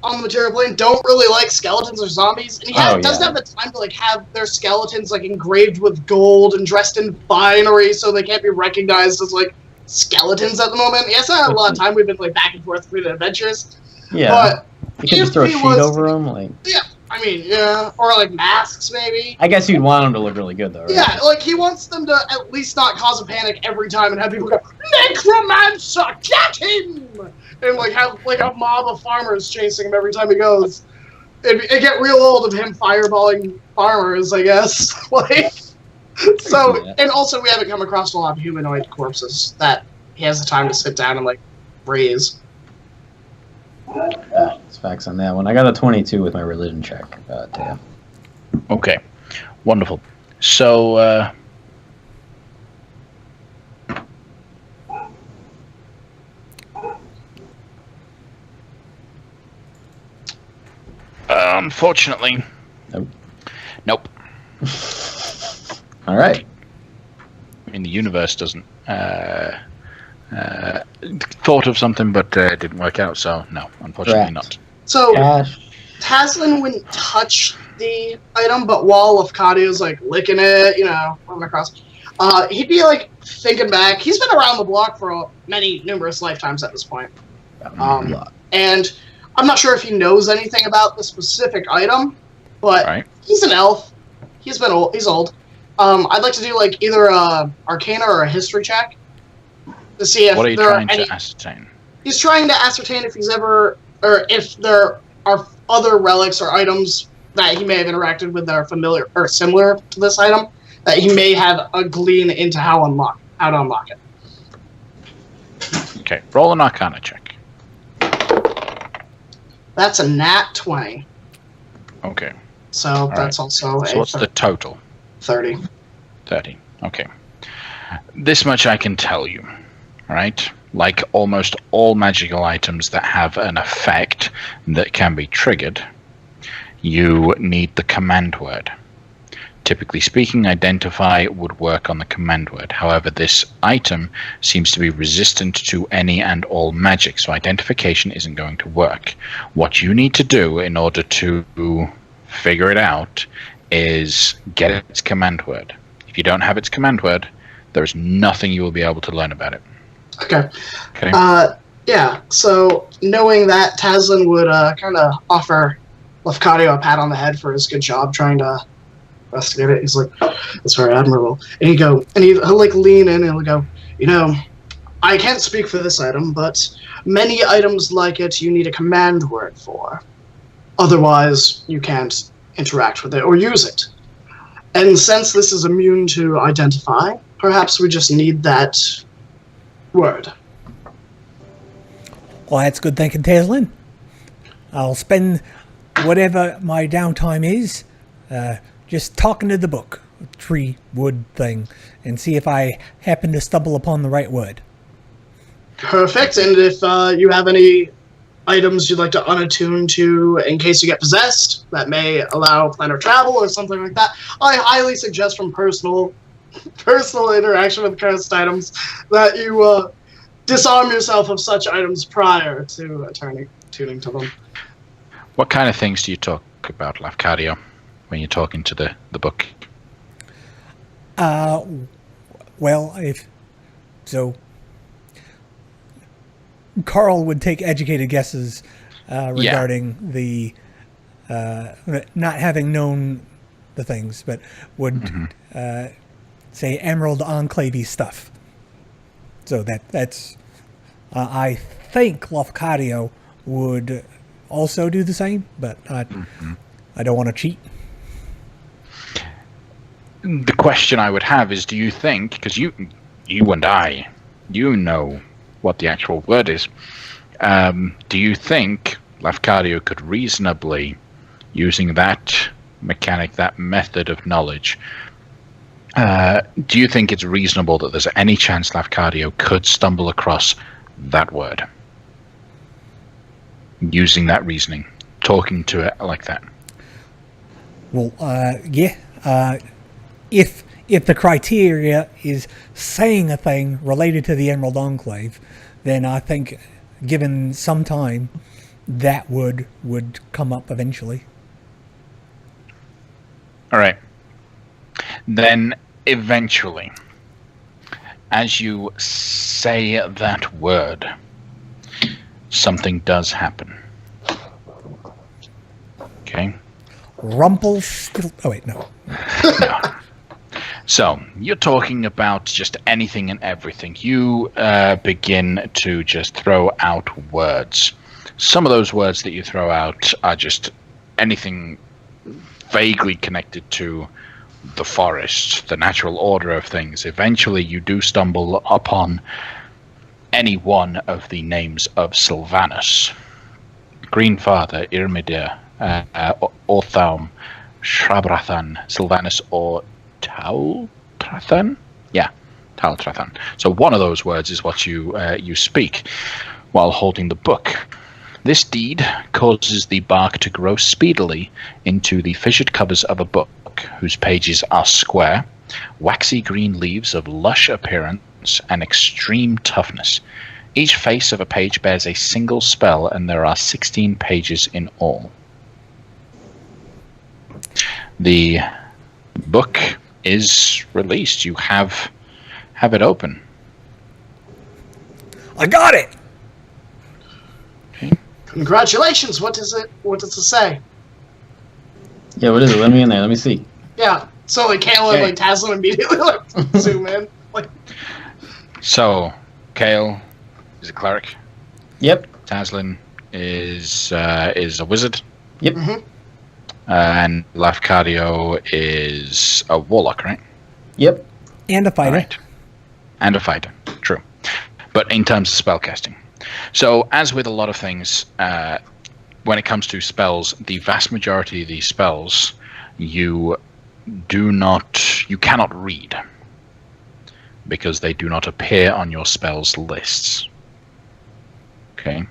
on the material plane don't really like skeletons or zombies, and he doesn't have the time to like have their skeletons like engraved with gold and dressed in finery, so they can't be recognized as like skeletons at the moment. He hasn't had a lot of time. We've been like back and forth through the adventures.
Yeah,
but
you can just throw a sheet over them, like.
Yeah, I mean, or like masks maybe.
I guess you'd want them to look really good though, right?
Yeah, like he wants them to at least not cause a panic every time and have people go, "Necromancer, get him!" and like have like a mob of farmers chasing him every time he goes. It'd get real old of him fireballing farmers, I guess. Like, so, and also we haven't come across a lot of humanoid corpses that he has the time to sit down and like raise.
It's facts on that one. I got a 22 with my religion check, Taya.
Okay, wonderful. So, unfortunately, nope.
All right.
I mean, the universe doesn't. Thought of something, but it didn't work out. So no, unfortunately not.
So Taslin wouldn't touch the item, but while Lefkadio's like licking it, moving across, he'd be like thinking back. He's been around the block for numerous lifetimes at this point, and I'm not sure if he knows anything about the specific item, but he's an elf. He's old. I'd like to do like either a Arcana or a History check to see if
what are you trying to ascertain?
He's trying to ascertain if he's ever, or if there are other relics or items that he may have interacted with that are familiar or similar to this item that he may have a glean into how to unlock it.
Okay, roll an Arcana check.
That's a nat 20.
Okay.
So that's also
So what's the total?
30.
30. Okay. This much I can tell you, right? Like almost all magical items that have an effect that can be triggered, you need the command word. Typically speaking, identify would work on the command word. However, this item seems to be resistant to any and all magic, so identification isn't going to work. What you need to do in order to figure it out is get its command word. If you don't have its command word, there's nothing you will be able to learn about it.
Okay.
Okay.
Yeah, so knowing that, Tazlin would kind of offer Lafcadio a pat on the head for his good job trying to investigate it. He's like, that's very admirable. And he'll like lean in and he'll go, you know, I can't speak for this item, but many items like it you need a command word for. Otherwise, you can't interact with it or use it. And since this is immune to identify, perhaps we just need that word.
Well, that's good thinking, Tazlin. I'll spend whatever my downtime is just talking to the book, tree, wood thing, and see if I happen to stumble upon the right word.
Perfect. And if you have any items you'd like to unattune to in case you get possessed, that may allow planar travel or something like that, I highly suggest from personal interaction with cursed items that you disarm yourself of such items prior to tuning to them.
What kind of things do you talk about, Lafcadio, when you're talking to the book?
Well, Carl would take educated guesses regarding the not having known the things, but would say Emerald Enclave stuff. So that's I think Lafcadio would also do the same, but I don't want to cheat.
The question I would have is, do you think, because you and I, you know what the actual word is, do you think Lafcadio could reasonably, using that mechanic, that method of knowledge, do you think it's reasonable that there's any chance Lafcadio could stumble across that word? Using that reasoning, talking to it like that.
Well, yeah. If the criteria is saying a thing related to the Emerald Enclave, then I think, given some time, that would come up eventually.
All right. Then, eventually, as you say that word, something does happen. Okay?
Oh, wait, no.
No. So, you're talking about just anything and everything. You begin to just throw out words. Some of those words that you throw out are just anything vaguely connected to the forest, the natural order of things. Eventually, you do stumble upon any one of the names of Sylvanus. Greenfather, Irmidir, Orthaum, Shrabrathan, Sylvanus, or Taultrathan? Yeah, Taultrathan. So one of those words is what you speak while holding the book. This deed causes the bark to grow speedily into the fissured covers of a book, whose pages are square, waxy green leaves of lush appearance and extreme toughness. Each face of a page bears a single spell, and there are 16 pages in all. The book is released. You have it open.
I got it!
Okay.
Congratulations! What does it say?
Yeah, what is it? Let me in there. Let me see.
Yeah. So like Kale and like Tazlin immediately like zoom in. Like
So, Kale is a cleric.
Yep.
Tazlin is a wizard.
Yep.
mm-hmm.
And Lafcadio is a warlock, right?
Yep.
And a fighter.
Right. And a fighter. True. but in terms of spellcasting. So, as with a lot of things, when it comes to spells, the vast majority of these spells you cannot read because they do not appear on your spells lists. Okay,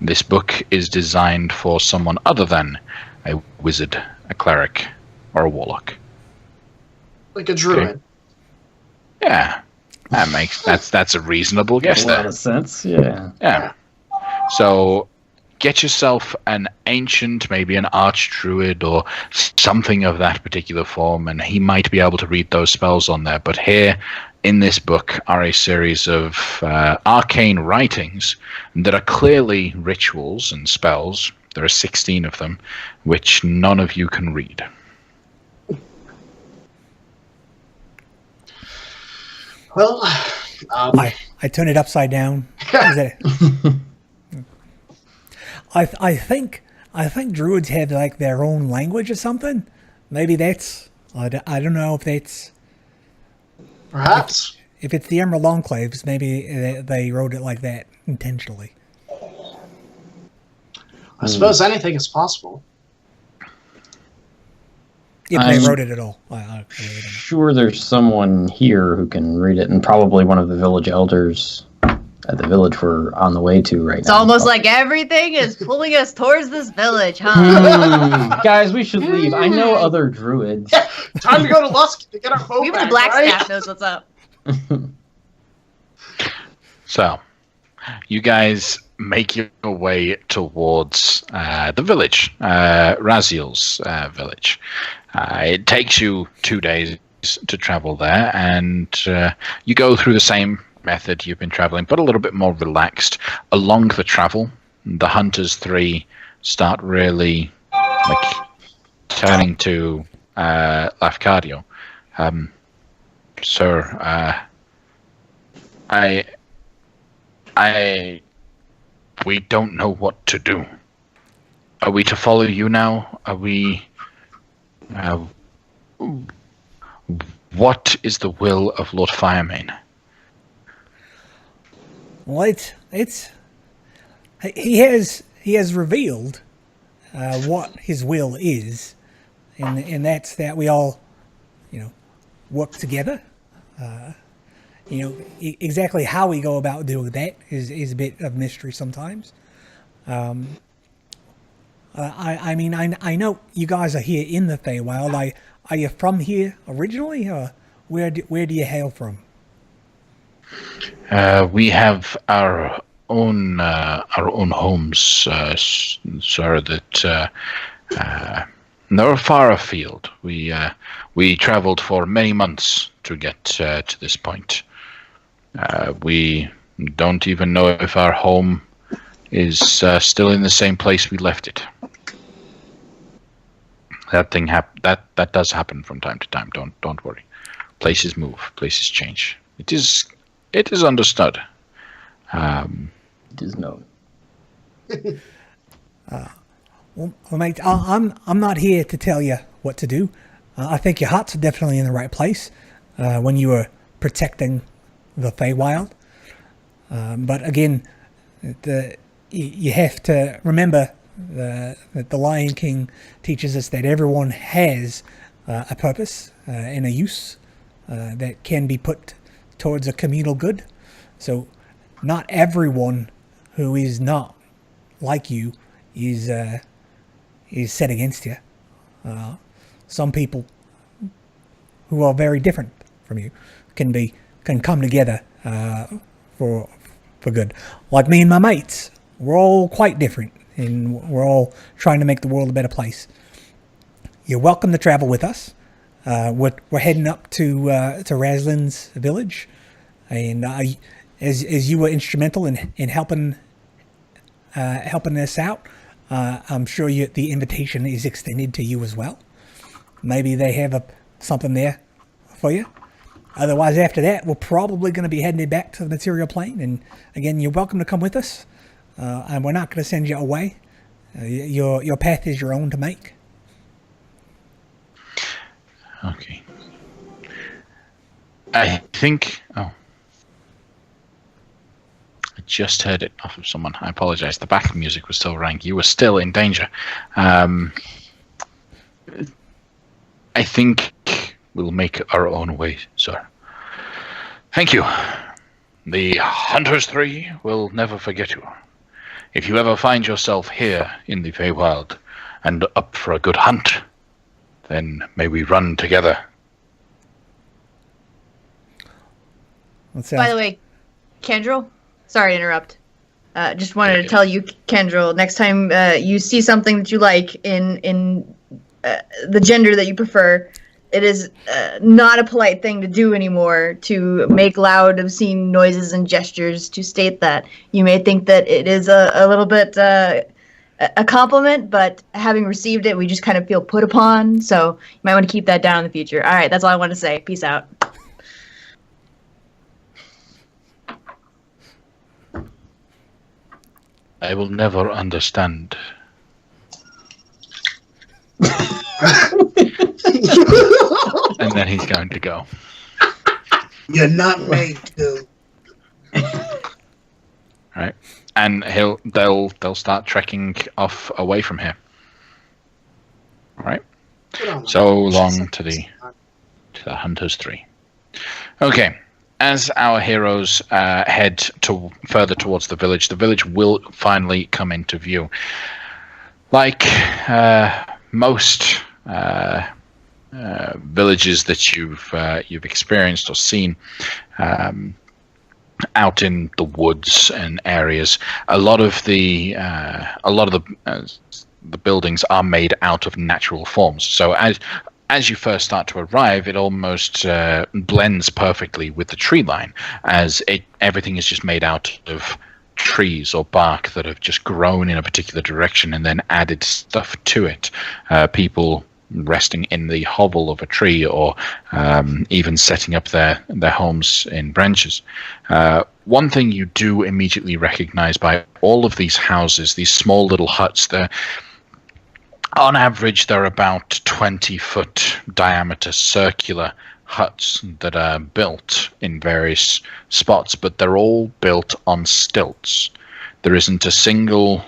this book is designed for someone other than a wizard, a cleric, or a warlock.
Like a druid.
Okay. Yeah, that's a reasonable guess
A lot
there.
of sense. Yeah.
Yeah. So get yourself an ancient, maybe an archdruid or something of that particular form, and he might be able to read those spells on there. But here in this book are a series of arcane writings that are clearly rituals and spells. There are 16 of them, which none of you can read.
Well,
I turn it upside down. Is that I think druids have like their own language or something. Maybe that's I don't know if that's
perhaps.
if it's the Emerald Enclaves. Maybe they wrote it like that intentionally.
I suppose anything is possible.
If they wrote it at all. I really don't know.
Sure, there's someone here who can read it, and probably one of the village elders at the village we're on the way to right now.
It's almost like everything is pulling us towards this village, huh?
Guys, we should leave. I know other druids.
Time to go to Lusk to get our boat
Even the
back,
black
right?
staff knows what's up.
So, you guys make your way towards the village, Raziel's village. It takes you 2 days to travel there, and you go through the same method you've been traveling, but a little bit more relaxed. Along the travel, the Hunters 3 start really turning to Lafcadio. Sir, we don't know what to do. Are we to follow you now? Are we... what is the will of Lord Firemane?
Well, he has revealed what his will is, and that's that we all, work together. Exactly how we go about doing that is a bit of mystery sometimes. I know you guys are here in the Feywild. Are you from here originally, or where do you hail from?
We have our own homes, sir. That they're far afield. We traveled for many months to get to this point. We don't even know if our home is still in the same place we left it. That thing that does happen from time to time. Don't worry. Places move. Places change. It is understood.
It is known.
Well, mate, I'm not here to tell you what to do. I think your heart's definitely in the right place when you were protecting the Feywild. But again, you have to remember that the Lion King teaches us that everyone has a purpose and a use that can be put towards a communal good. So not everyone who is not like you is set against you. Some people who are very different from you can come together for good. Like me and my mates, we're all quite different, and we're all trying to make the world a better place. You're welcome to travel with us. We're heading up to Razlin's village, and as you were instrumental in helping us out, I'm sure the invitation is extended to you as well. Maybe they have something there for you. Otherwise, after that, we're probably going to be heading back to the material plane. And again, you're welcome to come with us. And we're not going to send you away. Your path is your own to make.
Okay. I think... Oh. I just heard it off of someone. I apologize. The back music was still running. You were still in danger. I think we'll make our own way, sir. Thank you. The Hunters 3 will never forget you. If you ever find yourself here in the Feywild and up for a good hunt, then may we run together.
By the way, Kendrel, sorry to interrupt. Just wanted to tell you, Kendrel, next time you see something that you like in the gender that you prefer, it is not a polite thing to do anymore to make loud, obscene noises and gestures to state that. You may think that it is a little bit a compliment, but having received it, we just kind of feel put upon. So you might want to keep that down in the future. All right, that's all I want to say. Peace out.
I will never understand. And then he's going to go.
You're not made to.
Right, and they'll start trekking off away from here. Right. So long to the Hunters 3. Okay. As our heroes head further towards the village will finally come into view. Like most villages that you've experienced or seen out in the woods and areas, a lot of the buildings are made out of natural forms. So as you first start to arrive, it almost blends perfectly with the tree line, as everything is just made out of trees or bark that have just grown in a particular direction and then added stuff to it. People resting in the hovel of a tree, or even setting up their homes in branches. One thing you do immediately recognize by all of these houses, these small little huts, on average, they're about 20-foot diameter circular huts that are built in various spots, but they're all built on stilts. There isn't a single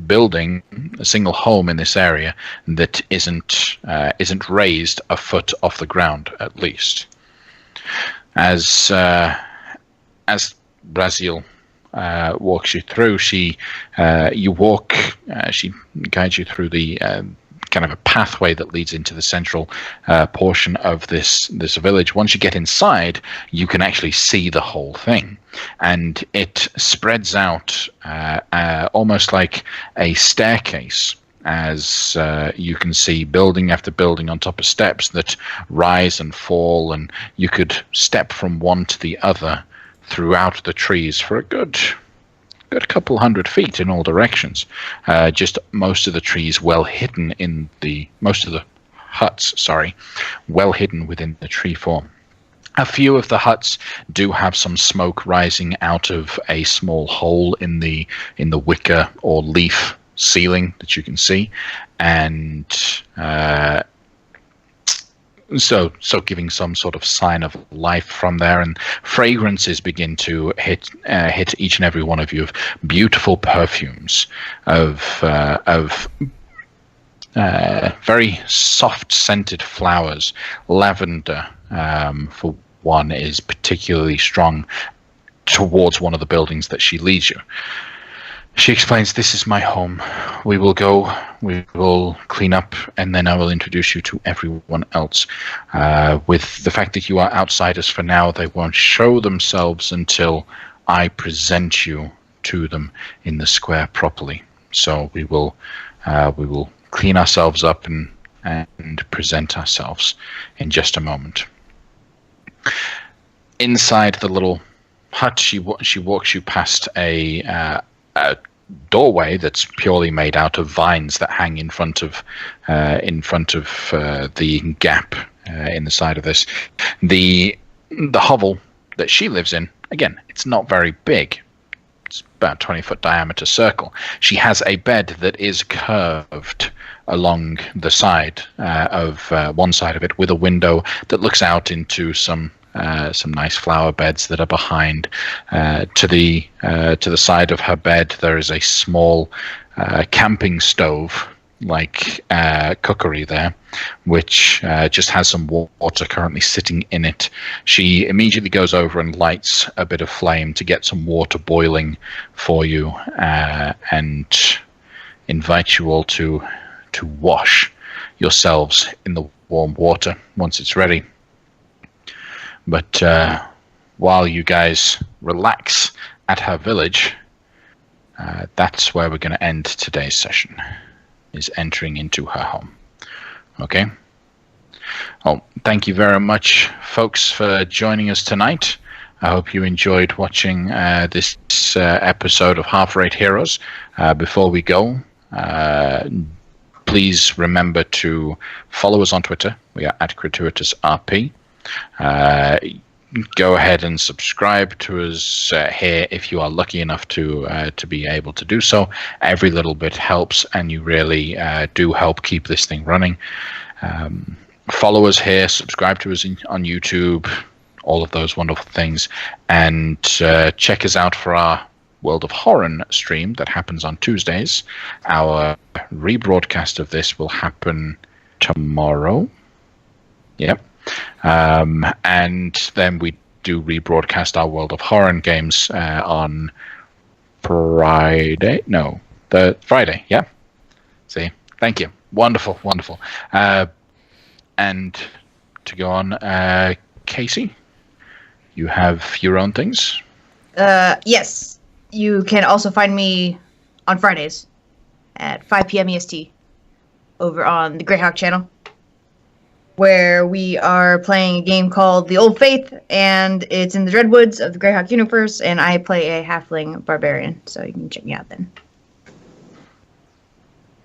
building, a single home in this area that isn't raised a foot off the ground, at least. As Brazil walks you through, she guides you through the kind of a pathway that leads into the central portion of this village. Once you get inside, you can actually see the whole thing, and it spreads out almost like a staircase, as you can see building after building on top of steps that rise and fall, and you could step from one to the other throughout the trees for a good couple hundred feet in all directions. Just most of the trees well hidden most of the huts, well hidden within the tree form. A few of the huts do have some smoke rising out of a small hole in the wicker or leaf ceiling that you can see, and so giving some sort of sign of life from there, and fragrances begin to hit each and every one of you of beautiful perfumes of very soft scented flowers. Lavender, for one, is particularly strong towards one of the buildings that she leads you. She explains, "This is my home. We will go, we will clean up, and then I will introduce you to everyone else. With the fact that you are outsiders for now, they won't show themselves until I present you to them in the square properly. So we will clean ourselves up and present ourselves in just a moment." Inside the little hut, she walks you past a doorway that's purely made out of vines that hang in front of the gap in the side of this. The hovel that she lives in, again, it's not very big. It's about 20-foot diameter circle. She has a bed that is curved along the side of one side of it, with a window that looks out into some some nice flower beds that are behind. To the side of her bed, there is a small camping stove, like cookery there, which just has some water currently sitting in it. She immediately goes over and lights a bit of flame to get some water boiling for you, and invites you all to wash yourselves in the warm water once it's ready. But while you guys relax at her village, that's where we're going to end today's session, is entering into her home. Okay? Well, thank you very much, folks, for joining us tonight. I hope you enjoyed watching this episode of Half-Rate Heroes. Before we go, please remember to follow us on Twitter. We are at Crituitous RP. Go ahead and subscribe to us here if you are lucky enough to be able to do so. Every little bit helps, and you really do help keep this thing running. Follow us here, subscribe to us on YouTube, all of those wonderful things, and check us out for our World of Horror stream that happens on Tuesdays. Our rebroadcast of this will happen tomorrow. Yep. And then we do rebroadcast our World of Horror games on Friday. No, the Friday. Yeah. See, thank you. Wonderful, wonderful. And to go on, Casey, you have your own things.
Yes. You can also find me on Fridays at 5 p.m. EST over on the Greyhawk channel, where we are playing a game called The Old Faith, and it's in the Dreadwoods of the Greyhawk universe, and I play a halfling barbarian, so you can check me out then.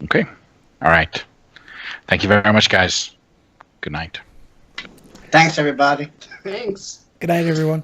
Okay. All right. Thank you very much, guys. Good night.
Thanks, everybody.
Thanks.
Good night, everyone.